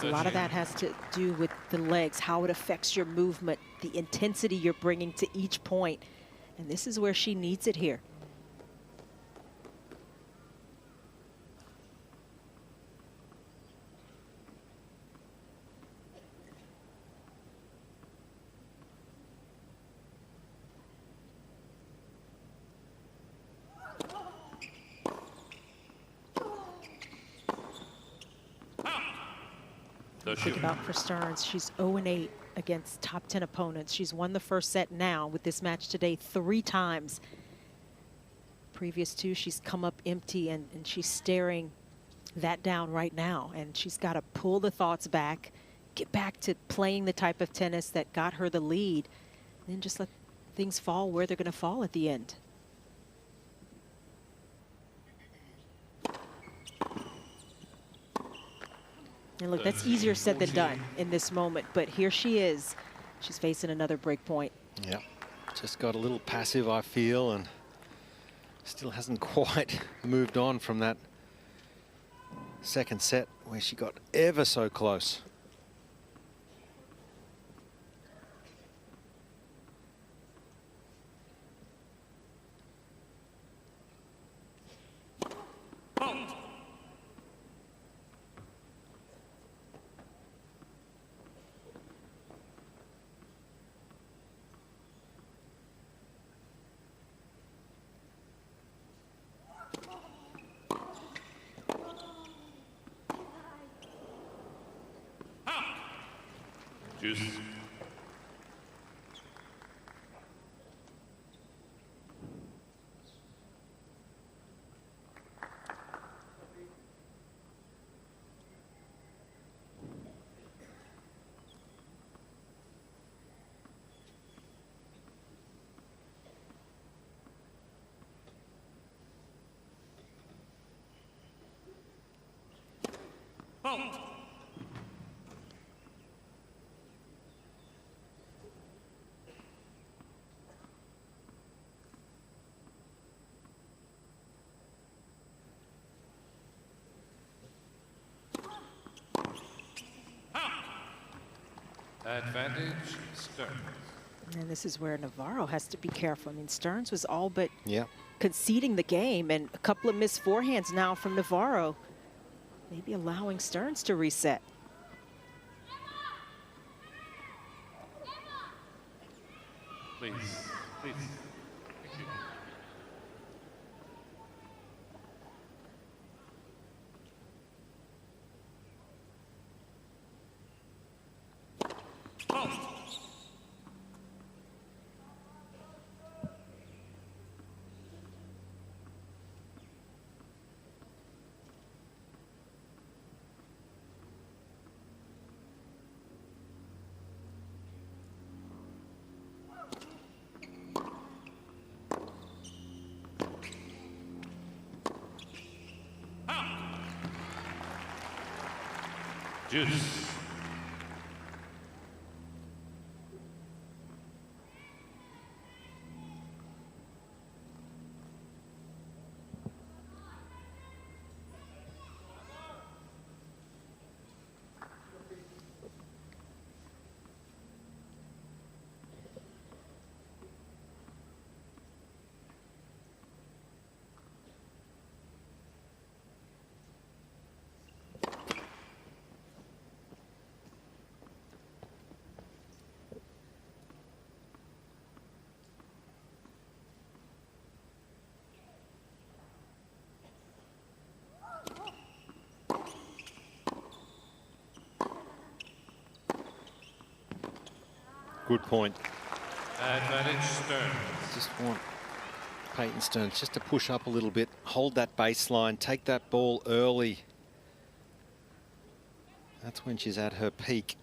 A lot of that has to do with the legs, how it affects your movement, the intensity you're bringing to each point. And this is where she needs it here. Think about for Stearns, she's 0-8 against top 10 opponents. She's won the first set now with this match today 3 times. Previous 2, she's come up empty, and she's staring that down right now. And she's got to pull the thoughts back, get back to playing the type of tennis that got her the lead, and then just let things fall where they're going to fall at the end. And look, that's easier said than done in this moment, but here she is. She's facing another break point. Yeah, just got a little passive, I feel, and still hasn't quite moved on from that second set where she got ever so close. Juice. Halt. Advantage, Stearns. And this is where Navarro has to be careful. I mean, Stearns was all but Yeah. conceding the game, and a couple of missed forehands now from Navarro. Maybe allowing Stearns to reset. Please, please. Thank you. Halt. Juice. Good point. Advantage Stearns. Just want Peyton Stearns just to push up a little bit, hold that baseline, take that ball early. That's when she's at her peak.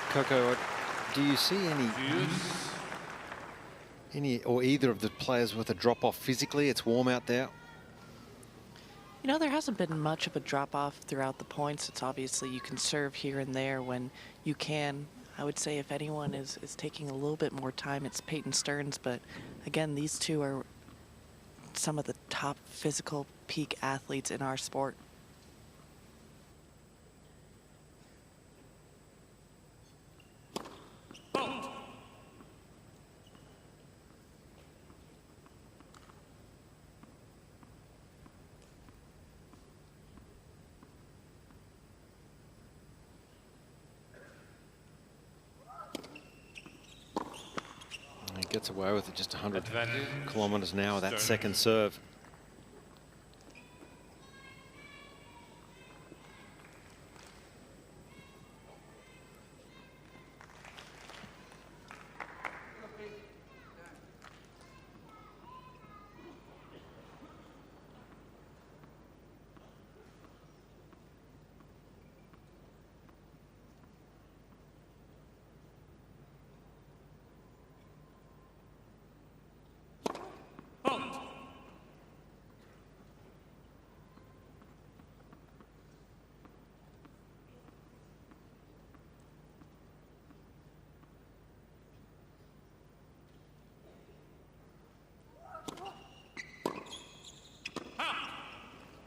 Coco, do you see any or either of the players with a drop off physically? It's warm out there. You know, there hasn't been much of a drop-off throughout the points. It's obviously you can serve here and there when you can. I would say if anyone is taking a little bit more time, it's Peyton Stearns. But again, these two are some of the top physical peak athletes in our sport. Gets away with it, just 100 kilometres an hour, that second serve.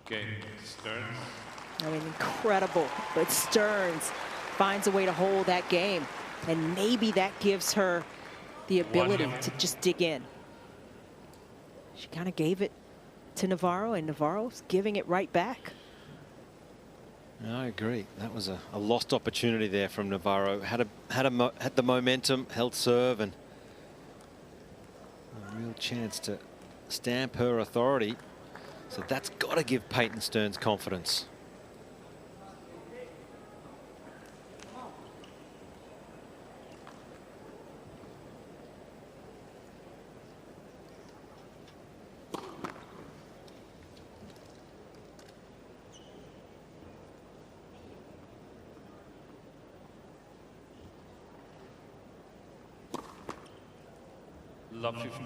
Cain, Stearns. I mean, incredible. But Stearns finds a way to hold that game. And maybe that gives her the ability to just dig in. She kind of gave it to Navarro, and Navarro's giving it right back. I agree. That was a lost opportunity there from Navarro. Had the momentum, held serve, and a real chance to stamp her authority. So that's got to give Peyton Stearns confidence. Love 15.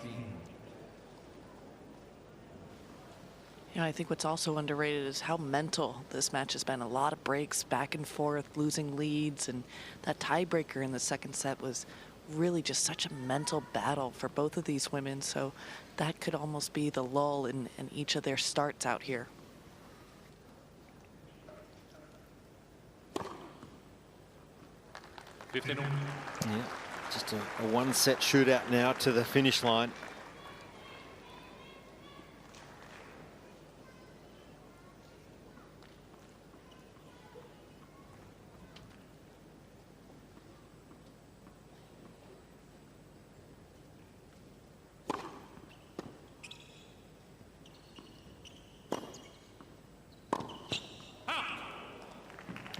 You know, I think what's also underrated is how mental this match has been. A lot of breaks, back and forth, losing leads, and that tiebreaker in the second set was really just such a mental battle for both of these women. So that could almost be the lull in each of their starts out here. Yeah, just a one-set shootout now to the finish line.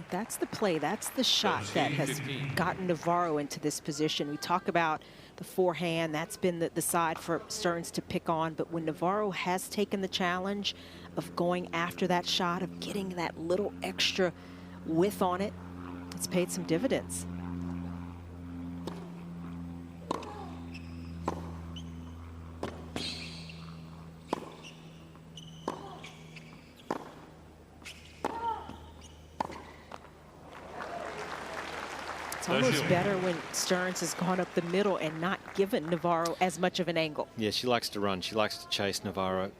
That's the play, that's the shot that has gotten Navarro into this position. We talk about the forehand, that's been the side for Stearns to pick on, but when Navarro has taken the challenge of going after that shot, of getting that little extra width on it, it's paid some dividends. It's almost better when Stearns has gone up the middle and not given Navarro as much of an angle. Yeah, she likes to run. She likes to chase Navarro.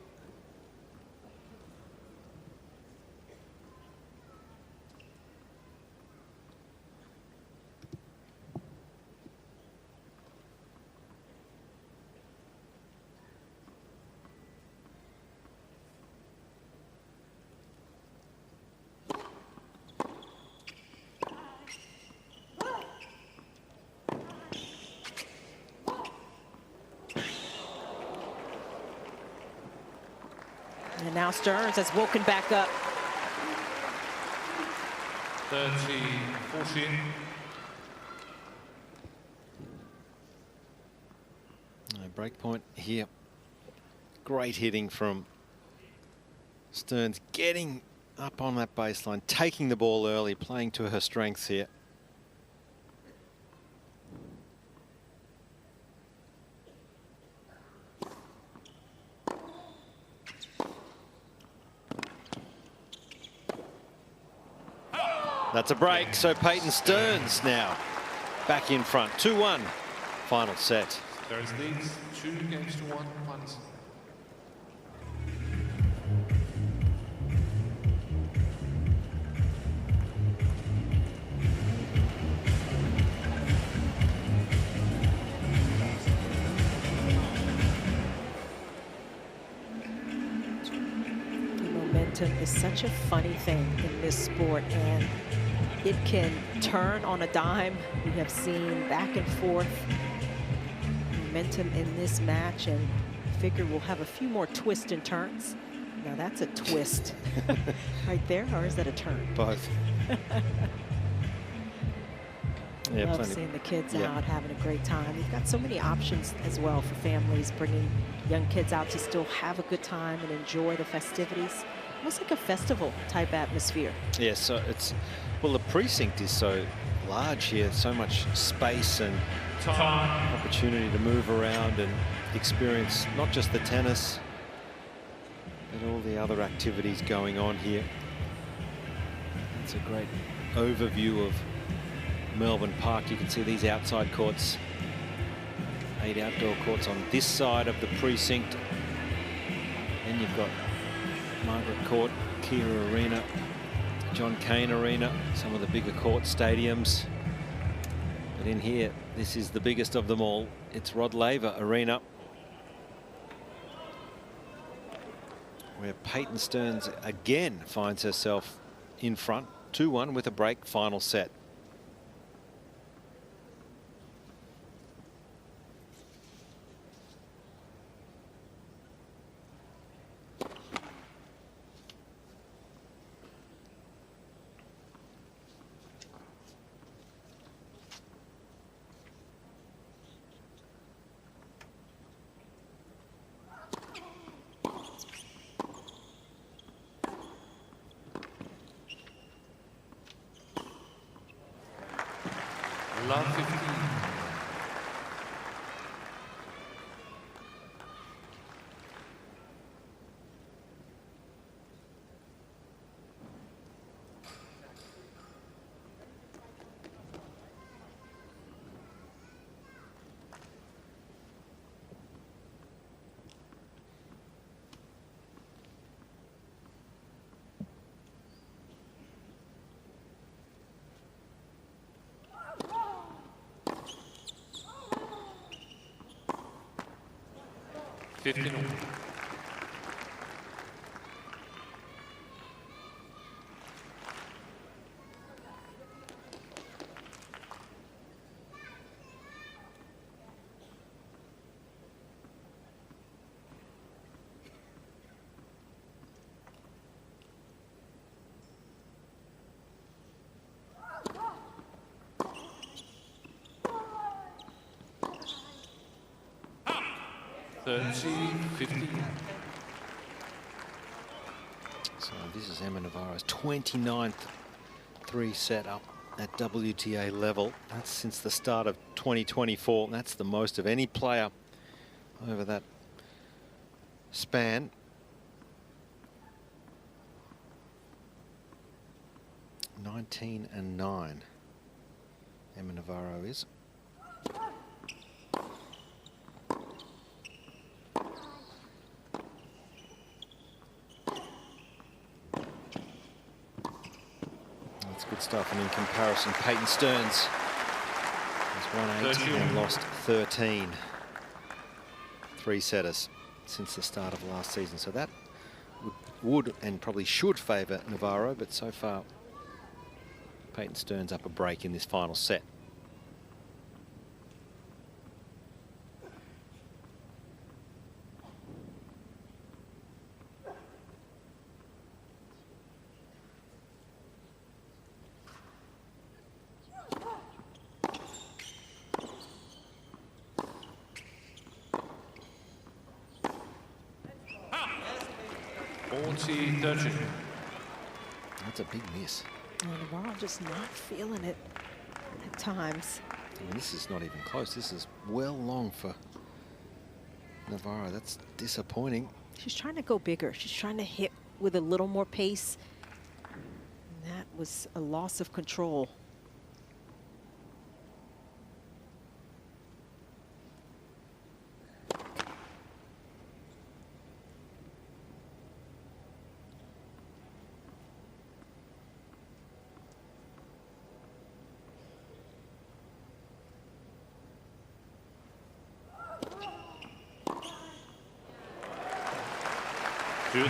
And now Stearns has woken back up. 30-14. Break point here. Great hitting from Stearns, getting up on that baseline, taking the ball early, playing to her strengths here. That's a break, so Peyton Stearns now back in front. 2-1, final set. Stearns leads 2-1 final set. Momentum is such a funny thing in this sport, and it can turn on a dime. We have seen back and forth momentum in this match, and figure we'll have a few more twists and turns. Now that's a twist right there, or is that a turn? Both. I love seeing the kids out having a great time. We've got so many options as well for families, bringing young kids out to still have a good time and enjoy the festivities. Almost like a festival type atmosphere. Yeah, so it's, well, the precinct is so large here, so much space and opportunity to move around and experience not just the tennis, but all the other activities going on here. It's a great overview of Melbourne Park. You can see these outside courts, 8 outdoor courts on this side of the precinct. Then you've got Margaret Court, Kia Arena, John Cain Arena, some of the bigger court stadiums. But in here, this is the biggest of them all. It's Rod Laver Arena, where Peyton Stearns again finds herself in front, 2-1 with a break, final set. Love 15. So this is Emma Navarro's 29th three-set up at WTA level. That's since the start of 2024. That's the most of any player over that span. (19-9). Emma Navarro is. Good stuff, and in comparison, Peyton Stearns has won 8 and lost 13 three-setters since the start of last season. So that would and probably should favour Navarro, but so far Peyton Stearns up a break in this final set. 40-30. That's a big miss. And Navarro just not feeling it at times. I mean, this is not even close. This is well long for Navarro. That's disappointing. She's trying to go bigger. She's trying to hit with a little more pace. And that was a loss of control. Deuce.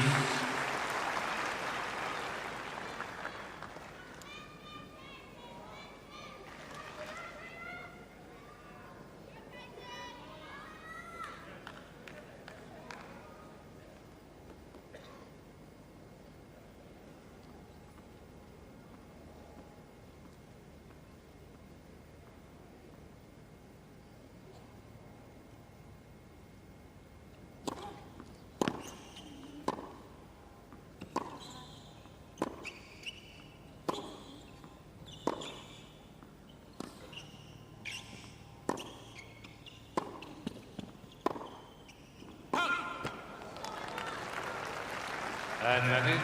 Advantage,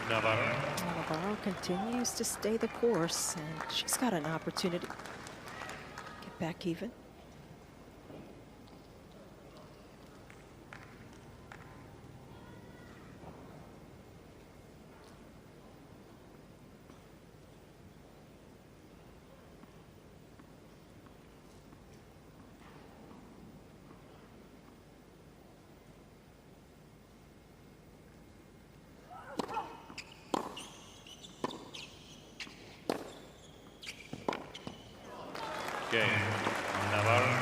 Navarro. Navarro continues to stay the course, and she's got an opportunity to get back even. Cain, Navarro.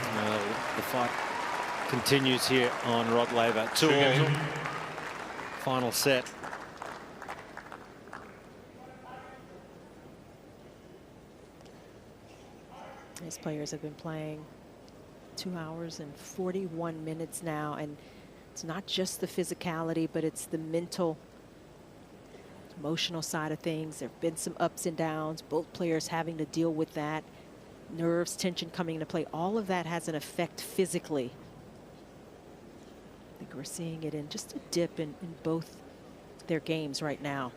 The fight continues here on Rod Laver. 2-all. Final set. These players have been playing 2 hours and 41 minutes now, and it's not just the physicality, but it's the mental, emotional side of things. There have been some ups and downs, both players having to deal with that. Nerves, tension coming into play. All of that has an effect physically. I think we're seeing it in just a dip in both their games right now.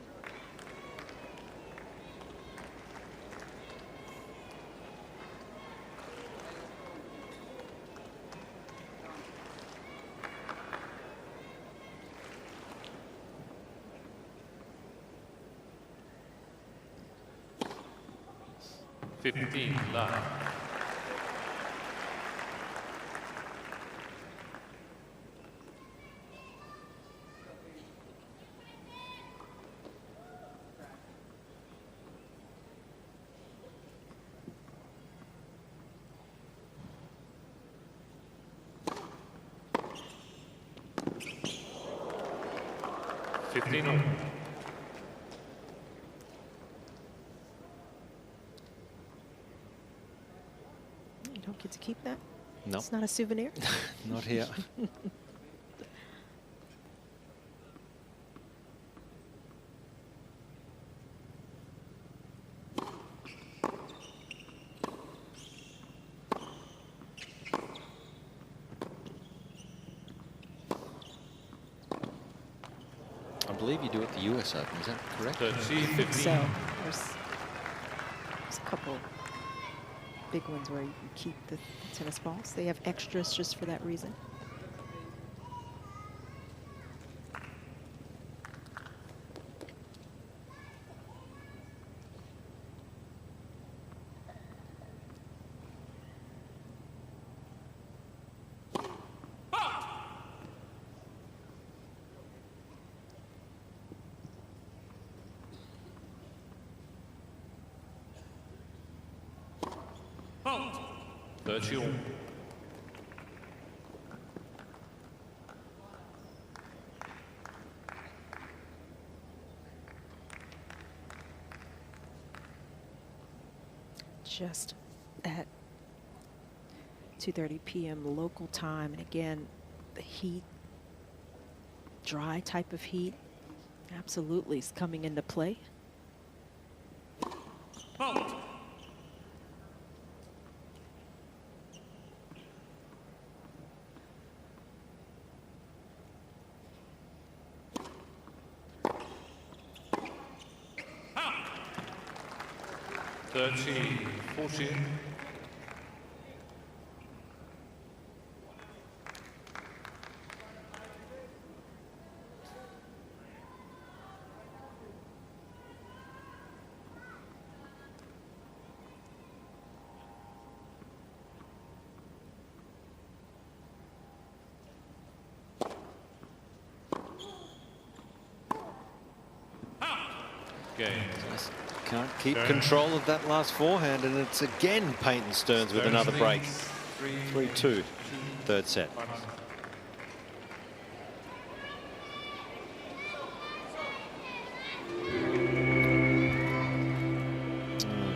Love. You don't get to keep that? No. It's not a souvenir? Not here. I believe you do at the US Open, is that correct? I think so. There's a couple big ones where you can keep the tennis balls. They have extras just for that reason. Just at 2:30 p.m. local time, and again, the heat, dry type of heat, Absolutely, is coming into play. Fault. Ah. 30-14. Game. Can't keep Turn. control of that last forehand, and it's again Peyton Stearns with another break. 3-2, third set.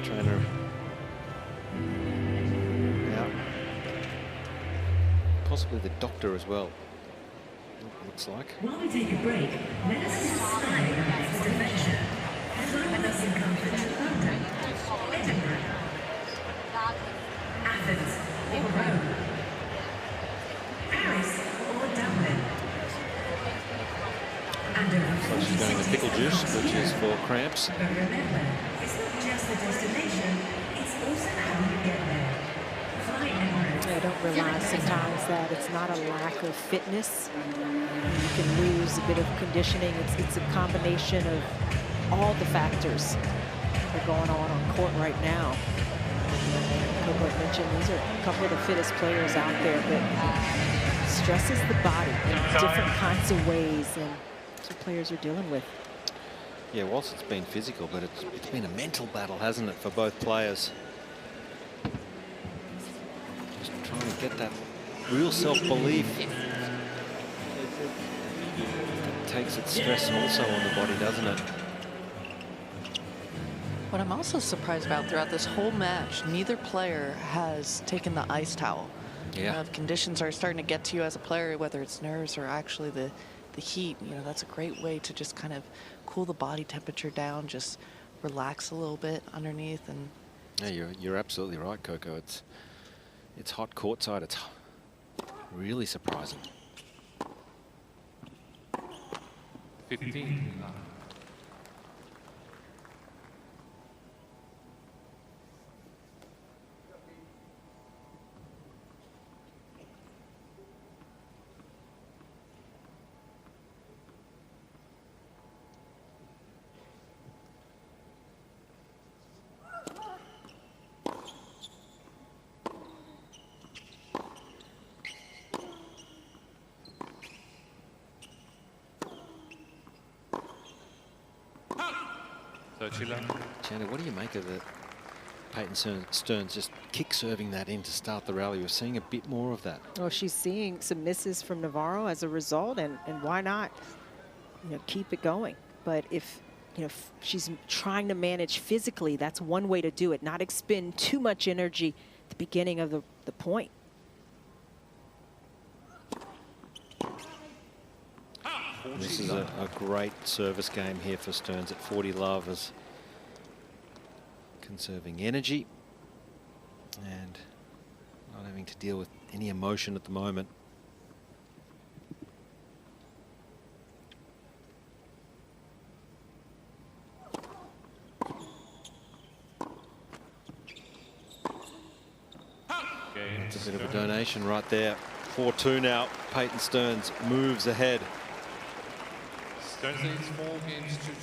Trainer out. Possibly the doctor as well. Looks like. While we take a break, let us decide our next adventure. Headline us in comfort to London, Edinburgh, Athens, or Rome, Paris, or Dublin. And So she's going to pickle juice, which is for cramps. But remember, it's not just the destination, it's also how you get there. Fly Emirates. I don't realize sometimes that it's not a lack of fitness. You can lose a bit of conditioning. It's a combination of all the factors that are going on court right now. Coco mentioned these are a couple of the fittest players out there, but stresses the body in different kinds of ways, and that's what players are dealing with. Yeah, whilst it's been physical, but it's been a mental battle, hasn't it, for both players? Just trying to get that real self-belief. That takes its stress also on the body, doesn't it? What I'm also surprised about throughout this whole match, neither player has taken the ice towel. Yeah. If conditions are starting to get to you as a player, whether it's nerves or actually the heat, you know, that's a great way to just kind of cool the body temperature down, just relax a little bit underneath. And yeah, you're absolutely right, Coco. It's hot courtside. It's really surprising. 15. Jannik, what do you make of the Peyton Stearns just kick serving that in to start the rally? We're seeing a bit more of that. Well, she's seeing some misses from Navarro as a result, and why not, you know, keep it going. But if, you know, if she's trying to manage physically, that's one way to do it, not expend too much energy at the beginning of the point. This is a great service game here for Stearns at 40 love, as conserving energy and not having to deal with any emotion at the moment. It's a bit of a donation right there. 4-2 now. Peyton Stearns moves ahead. Stearns leads 4 games to 2.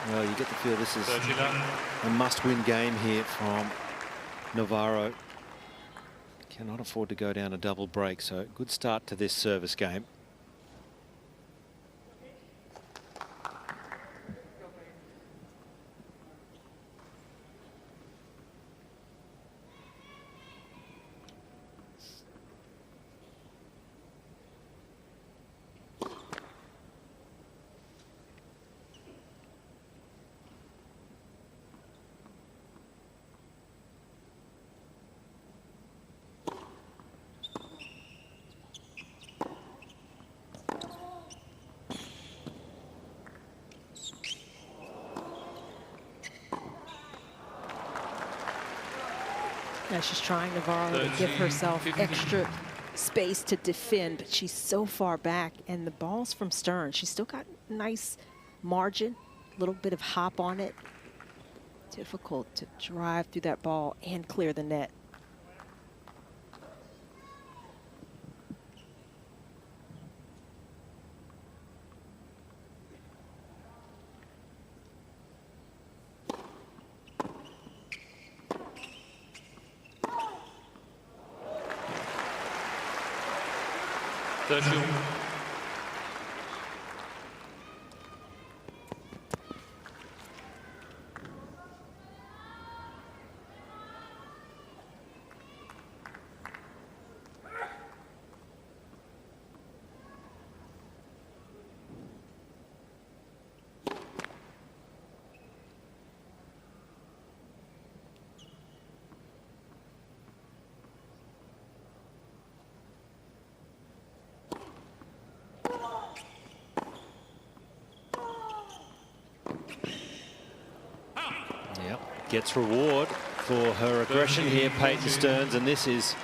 Well, you get the feel this is a must-win game here from Navarro. Cannot afford to go down a double break, so good start to this service game. Now she's trying, Navarro, to give herself extra space to defend, but she's so far back, and the ball's from Stearns. She's still got nice margin, a little bit of hop on it. Difficult to drive through that ball and clear the net. Gets reward for her aggression here, Peyton Stearns, and this is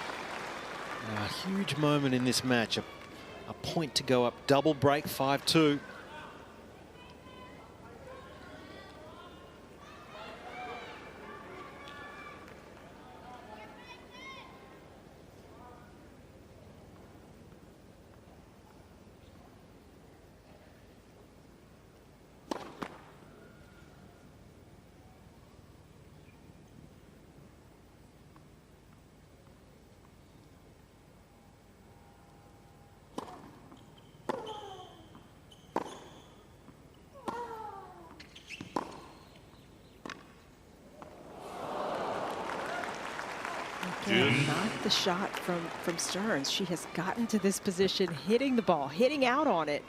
a huge moment in this match. A point to go up, double break, 5-2. Not the shot from Stearns. She has gotten to this position, hitting the ball, hitting out on it.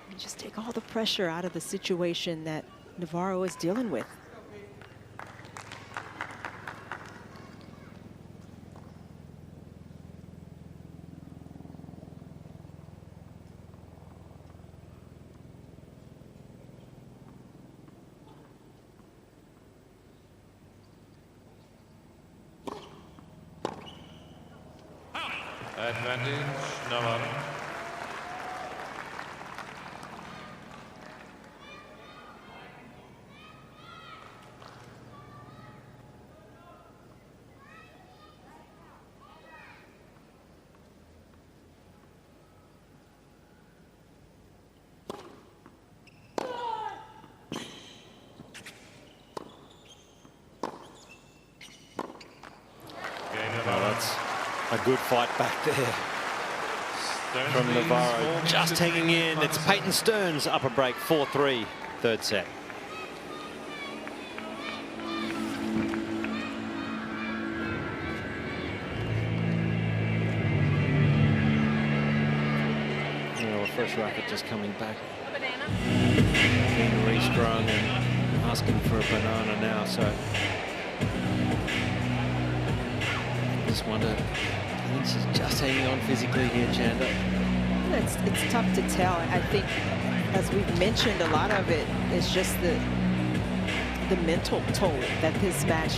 And just take all the pressure out of the situation that Navarro is dealing with. Advantage, Navarro. A good fight back there from Navarro, just hanging in. It's Peyton Stearns, upper break, 4-3, third set. A fresh racket just coming back. Being restrung and asking for a banana now, so just wonder. She's just hanging on physically here, Chanda. It's tough to tell. I think, as we've mentioned, a lot of it is just the mental toll that this match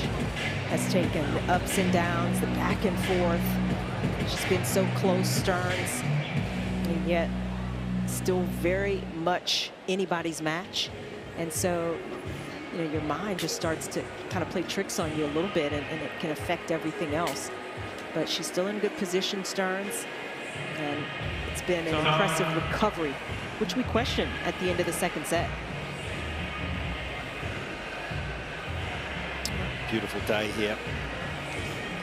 has taken. The ups and downs, the back and forth. She's been so close, Stearns, and yet still very much anybody's match. And so, you know, your mind just starts to kind of play tricks on you a little bit, and it can affect everything else. But she's still in good position, Stearns. And it's been an impressive recovery, which we questioned at the end of the second set. Beautiful day here.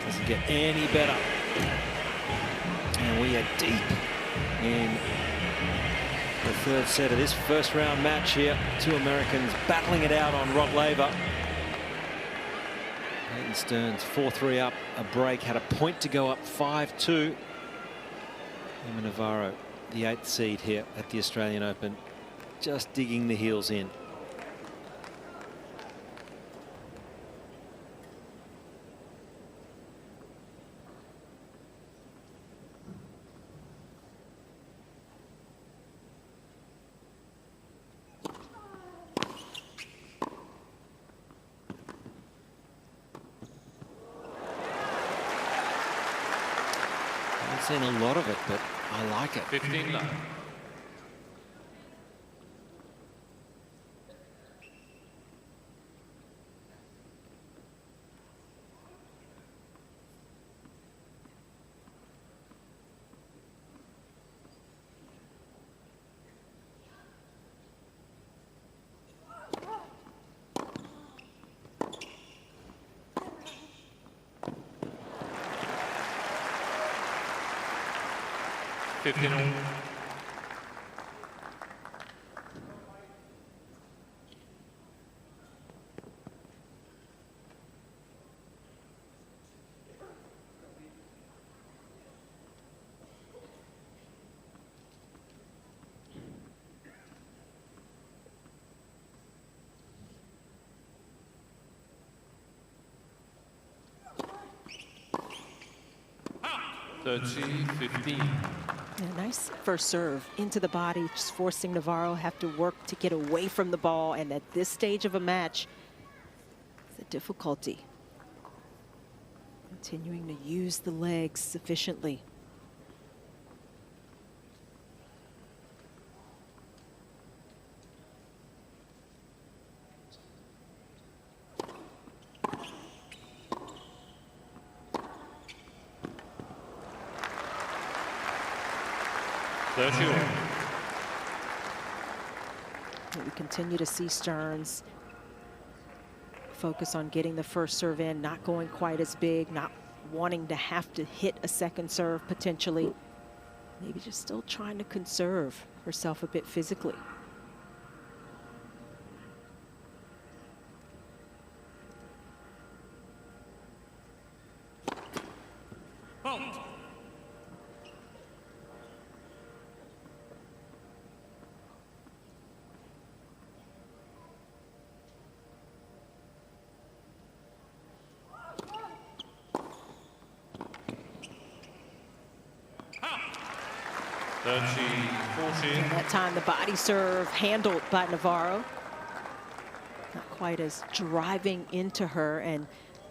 Doesn't get any better. And we are deep in the third set of this first round match here. Two Americans battling it out on Rod Laver. Peyton Stearns 4-3 up, a break, had a point to go up 5-2. Emma Navarro, the 8th seed here at the Australian Open, just digging the heels in. Seen a lot of it, but I like it. 15-9. Yeah, nice first serve into the body, just forcing Navarro have to work to get away from the ball. And at this stage of a match, it's a difficulty. Continuing to use the legs sufficiently. We continue to see Stearns focus on getting the first serve in, not going quite as big, not wanting to have to hit a second serve potentially. Maybe just still trying to conserve herself a bit physically. And that time the body serve handled by Navarro. Not quite as driving into her, and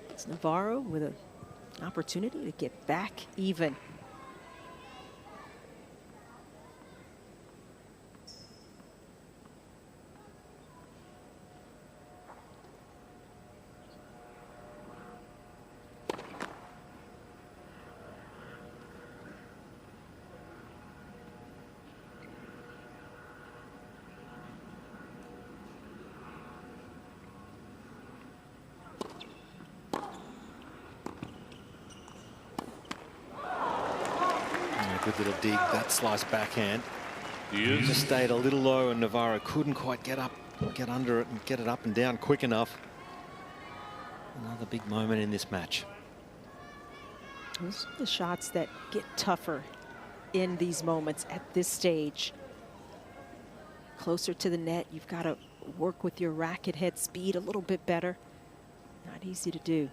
it's Navarro with an opportunity to get back even. Good little dig, that slice backhand. Just stayed a little low, and Navarro couldn't quite get under it and get it up and down quick enough. Another big moment in this match. Those are the shots that get tougher in these moments at this stage. Closer to the net, you've got to work with your racket head speed a little bit better. Not easy to do.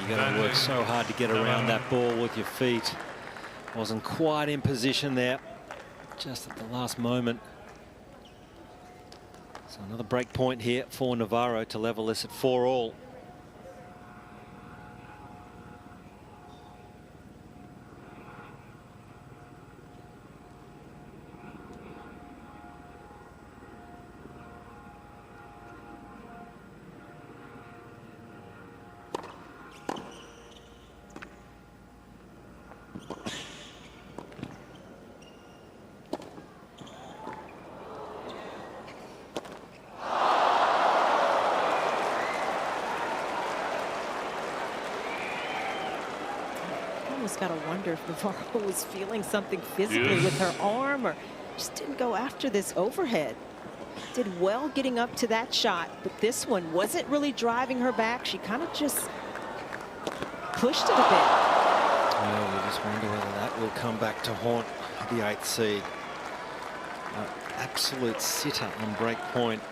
You got to work so hard to get around that ball with your feet. Wasn't quite in position there. just at the last moment. So another break point here for Navarro to level this at 4-all. Got to wonder if Navarro was feeling something physically with her arm, or just didn't go after this overhead. Did well getting up to that shot, but this one wasn't really driving her back. She kind of just pushed it a bit. Well, we just wonder whether that will come back to haunt the 8th seed. An absolute sitter on break point.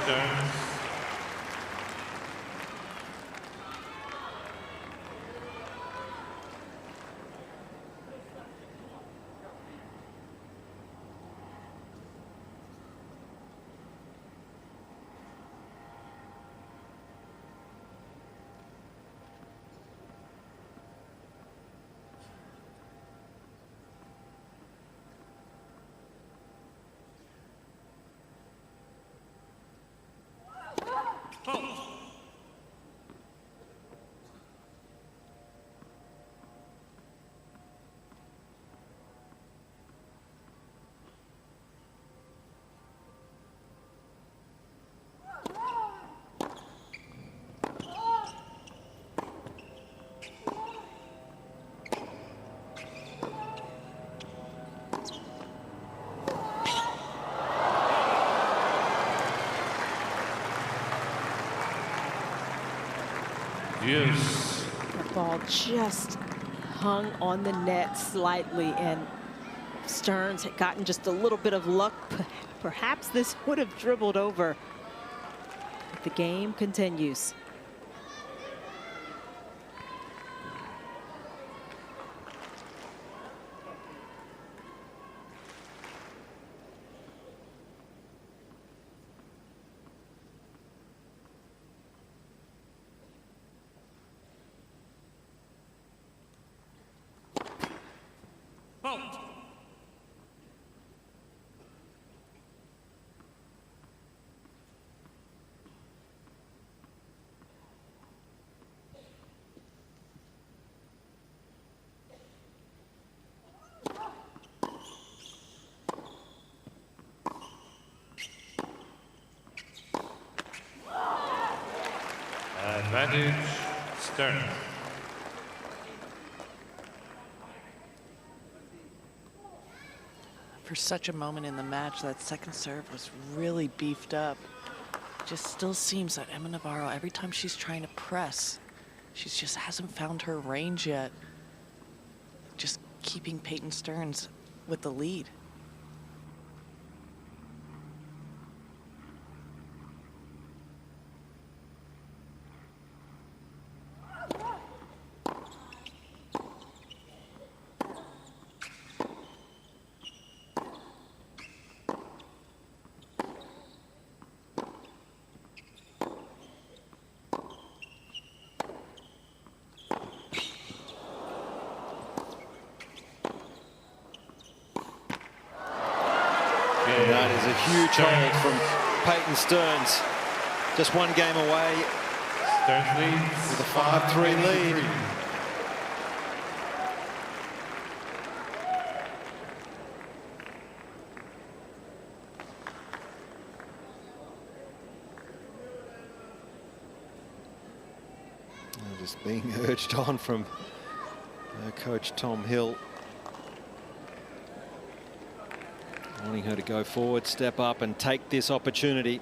Stearns. Yes. The ball just hung on the net slightly, and Stearns had gotten just a little bit of luck. Perhaps this would have dribbled over. But the game continues. Advantage, Stearns. For such a moment in the match, that second serve was really beefed up. Just still seems that Emma Navarro, every time she's trying to press, she just hasn't found her range yet. Just keeping Peyton Stearns with the lead. And that is a huge hold from Peyton Stearns. Just one game away Stearns leads with a 5-3 lead. Just being urged on from Coach Tom Hill. Wanting her to go forward, step up and take this opportunity.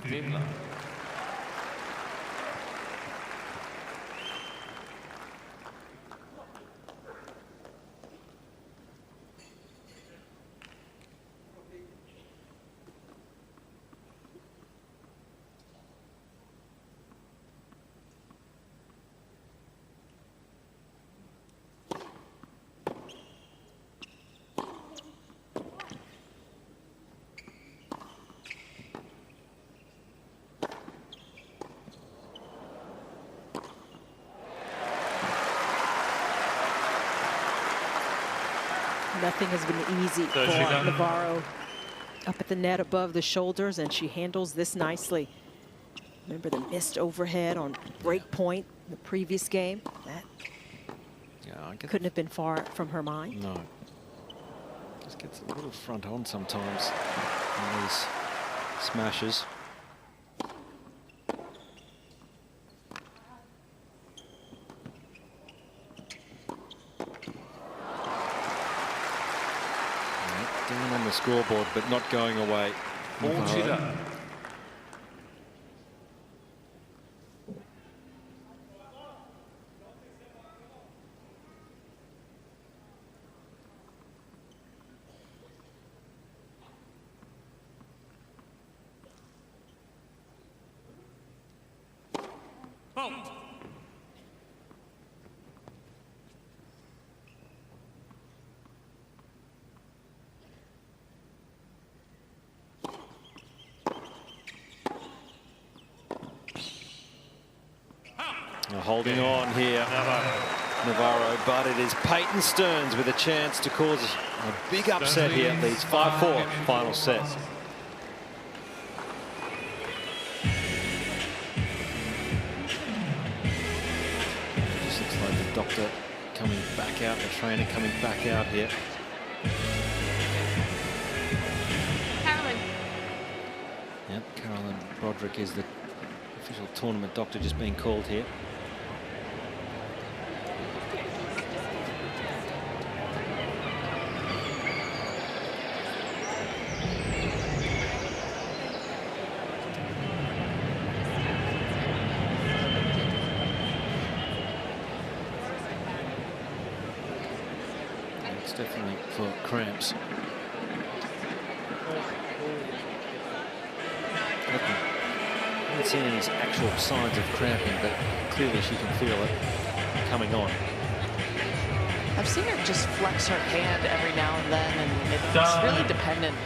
15 love. Nothing has been easy for Navarro. Up at the net above the shoulders, and she handles this nicely. Remember the missed overhead on break point in the previous game? That couldn't have been far from her mind. No. Just gets a little front on sometimes in these smashes. Down on the scoreboard, but not going away. Navarro. Holding on here, Navarro, but it is Peyton Stearns with a chance to cause a big upset here. These 5-4 final sets. Just looks like the doctor coming back out, the trainer coming back out here. Carolyn. Yep, Carolyn Broderick is the official tournament doctor just being called here. It's definitely for cramps. I haven't seen any actual signs of cramping, but clearly she can feel it coming on. I've seen her just flex her hand every now and then, and it's really dependent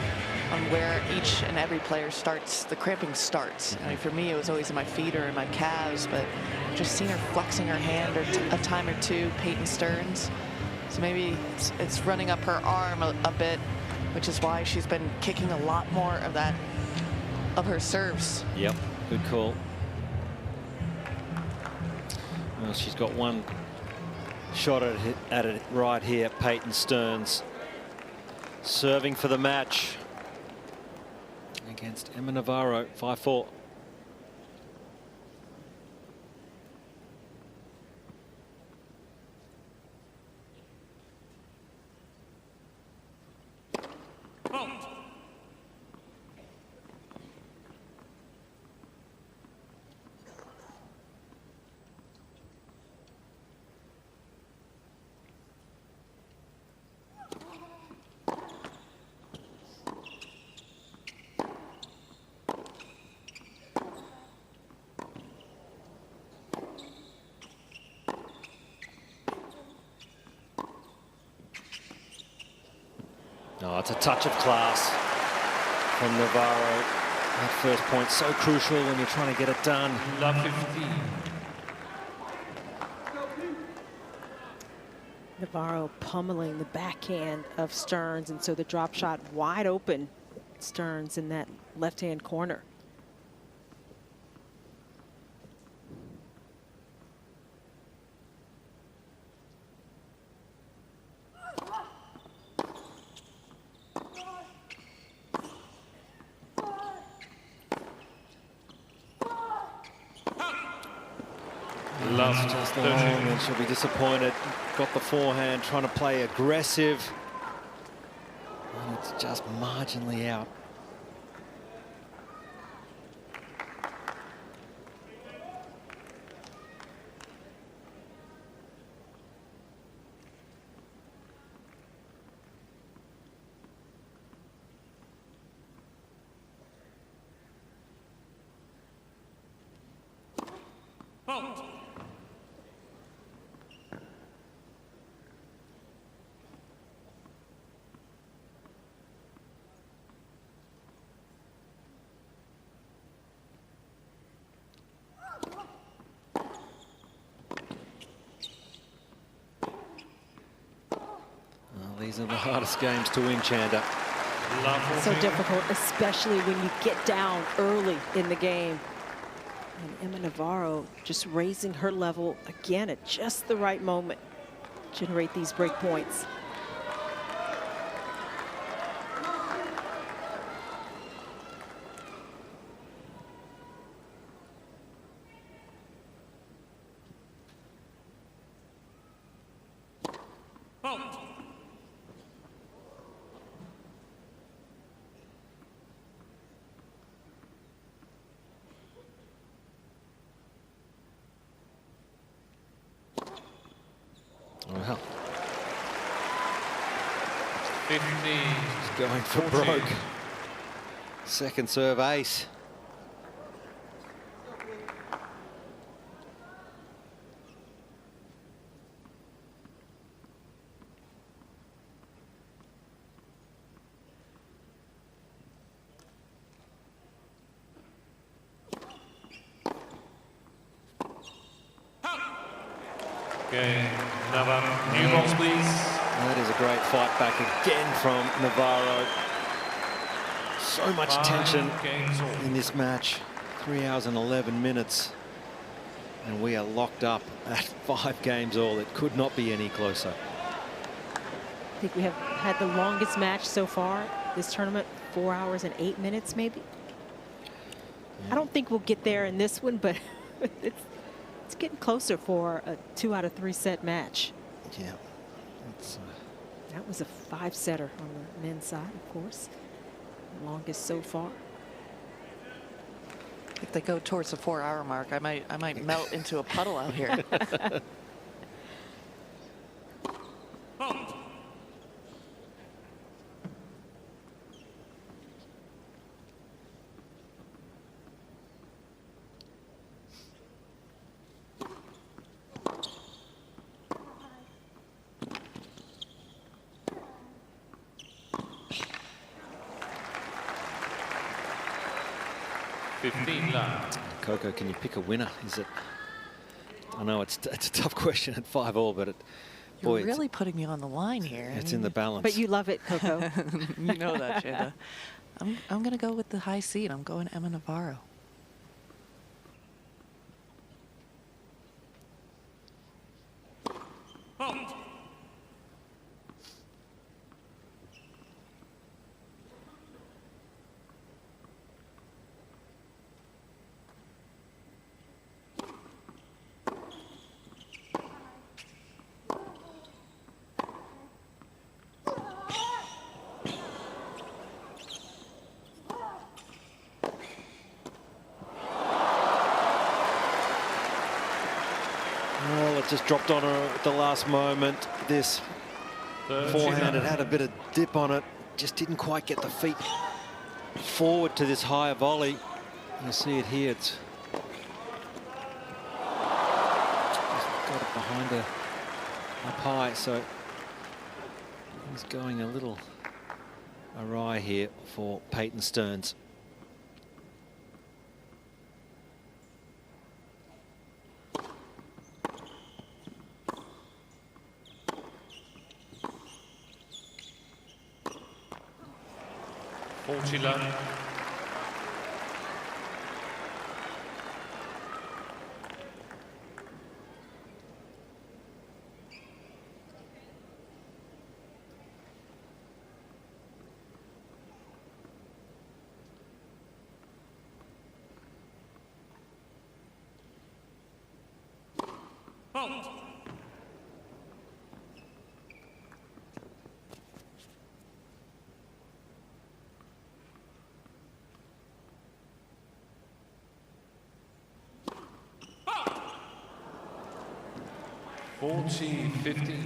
on where each and every player starts. The cramping starts. I mean, for me, it was always in my feet or in my calves, but I've just seen her flexing her hand a time or two. Peyton Stearns. So maybe it's running up her arm a bit, which is why she's been kicking a lot more of that, of her serves. Yep, good call. Well, she's got one shot at it right here. Peyton Stearns serving for the match against Emma Navarro, 5-4. Oh, it's a touch of class from Navarro. That first point so crucial when you're trying to get it done. Love 15. Navarro pummeling the backhand of Stearns, and so the drop shot wide open. Stearns in that left-hand corner. Just long, and she'll be disappointed. Got the forehand, trying to play aggressive. And it's just marginally out. Fault. These are the hardest games to win, Chanda. So difficult, especially when you get down early in the game. And Emma Navarro just raising her level again at just the right moment. Generate these break points. Well, 15. he's going for 14. broke. Second serve ace. Cain, Navarro. New box, please. That is a great fight back again from Navarro. So much 5 tension games all. in this match. 3 hours and 11 minutes. And we are locked up at 5 games all. It could not be any closer. I think we have had the longest match so far this tournament, 4 hours and 8 minutes maybe. I don't think we'll get there in this one, but it's getting closer for a 2 out of 3 set match. Yeah. It's, That was a 5-setter on the men's side, of course. Longest so far. If they go towards the 4-hour mark, I might melt into a puddle out here. Fault. Coco, can you pick a winner? Is it? I know it's a tough question at 5 all, but You're really putting me on the line here. It's in the balance. But you love it, Coco. You know that, Chanda. I'm going to go with the high seed. I'm going Emma Navarro. Fault. Well, it just dropped on her at the last moment. This forehand, it had a bit of dip on it. Just didn't quite get the feet forward to this higher volley. You see it here. It's just got it behind her up high. So he's going a little awry here for Peyton Stearns. Fortila. Fault. 40-15.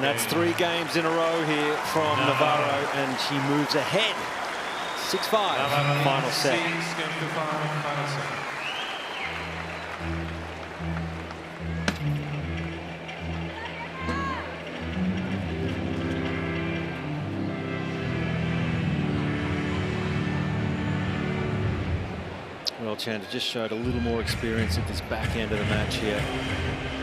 that's 3 games in a row here from Navarro, and she moves ahead. 6-5, final set. Well, Chandler just showed a little more experience at this back end of the match here.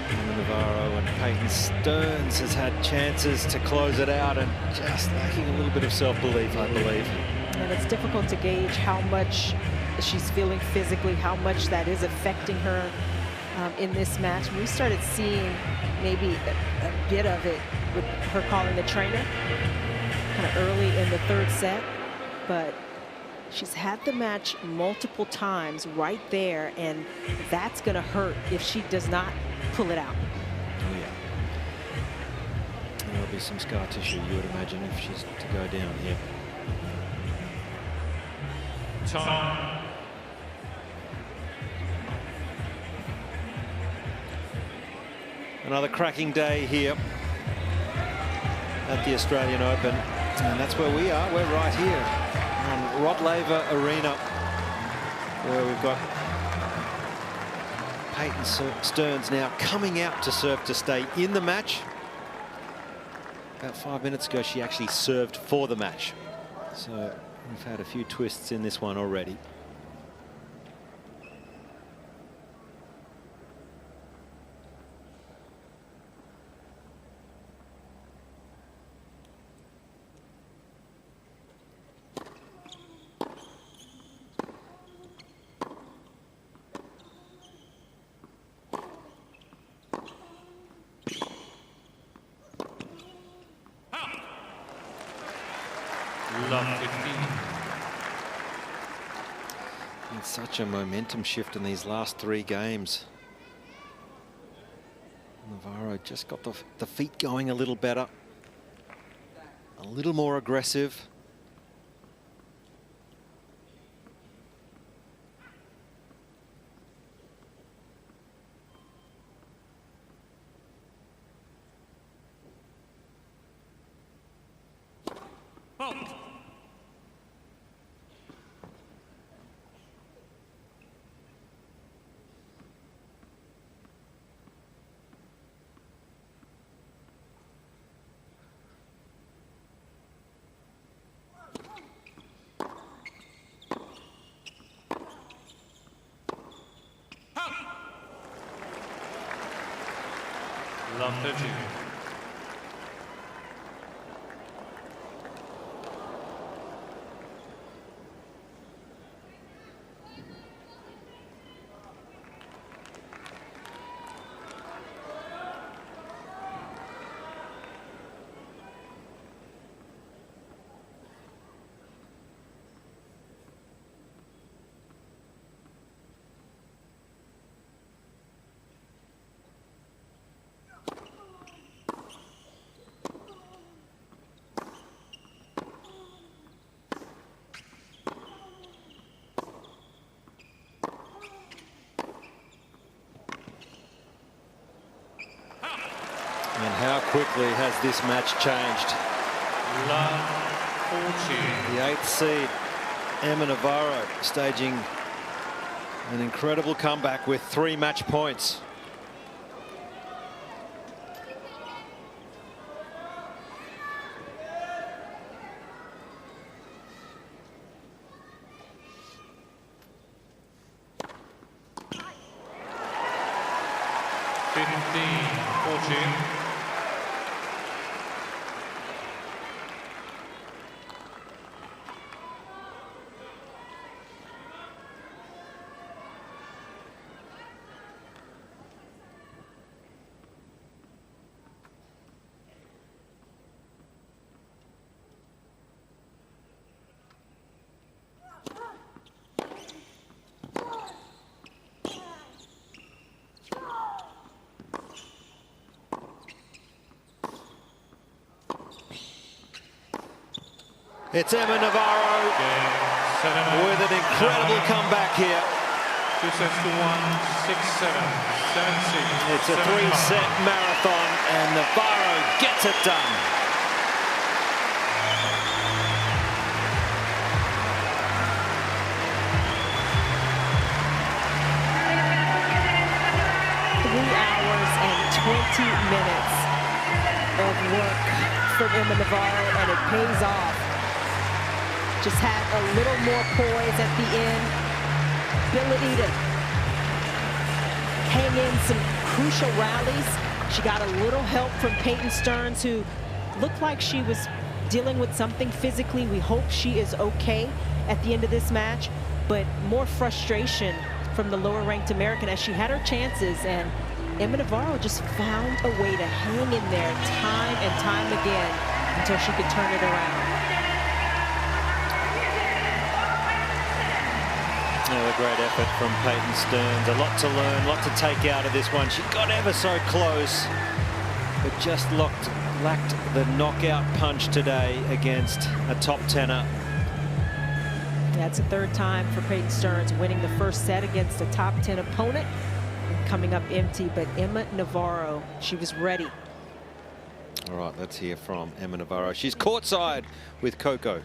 Emma Navarro, and Peyton Stearns has had chances to close it out and just lacking a little bit of self-belief, I believe. And it's difficult to gauge how much she's feeling physically, how much that is affecting her in this match. We started seeing maybe a bit of it with her calling the trainer kind of early in the 3rd set, but she's had the match multiple times right there, and that's going to hurt if she does not pull it out. Oh, yeah. There'll be some scar tissue, you would imagine, if she's to go down here. Time. Another cracking day here at the Australian Open, and that's where we are. We're right here on Rod Laver Arena, where we've got Peyton Stearns now coming out to serve to stay in the match. About 5 minutes ago, she actually served for the match. So we've had a few twists in this one already. It's such a momentum shift in these last 3 games. Navarro just got the feet going a little better, a little more aggressive. Love 13. And how quickly has this match changed? The 8th seed, Emma Navarro, staging an incredible comeback with 3 match points. It's Emma Navarro with an incredible comeback here. 2 sets to 1, 6-7, 7-6. It's a 3-set marathon, and Navarro gets it done. And 20 minutes of work from Emma Navarro, and it pays off. Just had a little more poise at the end, ability to hang in some crucial rallies. She got a little help from Peyton Stearns, who looked like she was dealing with something physically. We hope she is okay at the end of this match, but more frustration from the lower-ranked American as she had her chances, and Emma Navarro just found a way to hang in there time and time again until she could turn it around. A great effort from Peyton Stearns. A lot to learn, a lot to take out of this one. She got ever so close, but just lacked the knockout punch today against a top tenor. That's the third time for Peyton Stearns, winning the first set against a top 10 opponent and coming up empty. But Emma Navarro, she was ready. All right, let's hear from Emma Navarro. She's courtside with Coco.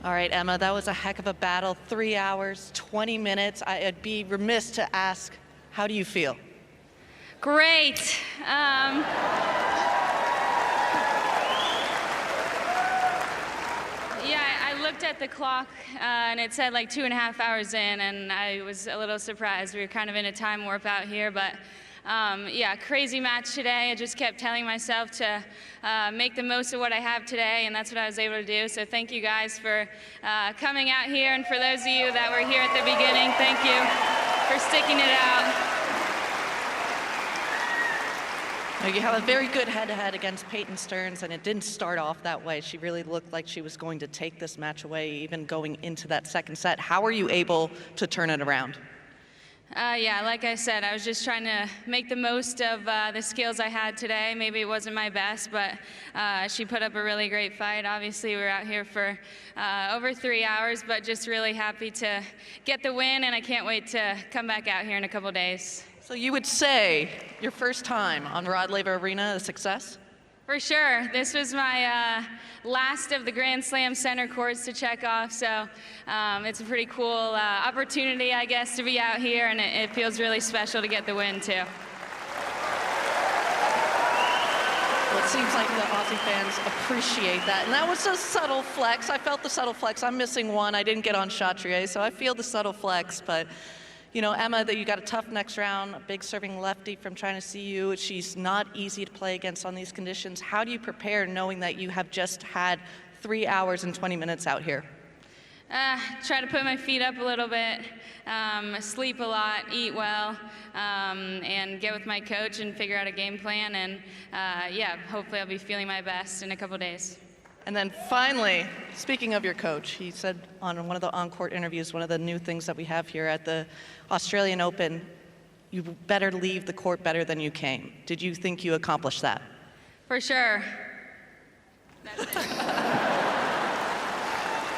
All right, Emma, that was a heck of a battle. 3 hours, 20 minutes. I'd be remiss to ask, how do you feel? Great. Yeah, I looked at the clock and it said like 2.5 hours in, and I was a little surprised. We were kind of in a time warp out here, but yeah, crazy match today. I just kept telling myself to make the most of what I have today, and that's what I was able to do. So thank you guys for coming out here, and for those of you that were here at the beginning, thank you for sticking it out. You have a very good head-to-head against Peyton Stearns, and it didn't start off that way. She really looked like she was going to take this match away, even going into that second set. How were you able to turn it around? Yeah, like I said, I was just trying to make the most of the skills I had today. Maybe it wasn't my best, but she put up a really great fight. Obviously, we were out here for over 3 hours, but just really happy to get the win, and I can't wait to come back out here in a couple days. So you would say your first time on Rod Laver Arena a success? For sure. This was my last of the Grand Slam center courts to check off, so it's a pretty cool opportunity, I guess, to be out here, and it feels really special to get the win, too. Well, it seems like the Aussie fans appreciate that, and that was a subtle flex. I felt the subtle flex. I'm missing one. I didn't get on Chatrier, so I feel the subtle flex, but you know, Emma, that you got a tough next round, a big serving lefty from China CU. She's not easy to play against on these conditions. How do you prepare knowing that you have just had 3 hours and 20 minutes out here? Try to put my feet up a little bit, sleep a lot, eat well, and get with my coach and figure out a game plan. And yeah, hopefully I'll be feeling my best in a couple days. And then finally, speaking of your coach, he said on one of the on-court interviews, one of the new things that we have here at the Australian Open, you better leave the court better than you came. Did you think you accomplished that? For sure. That's it.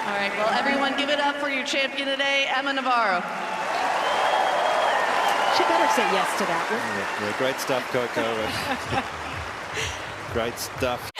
All right, well, everyone give it up for your champion today, Emma Navarro. She better say yes to that one. Yeah, great stuff, Coco. Great stuff.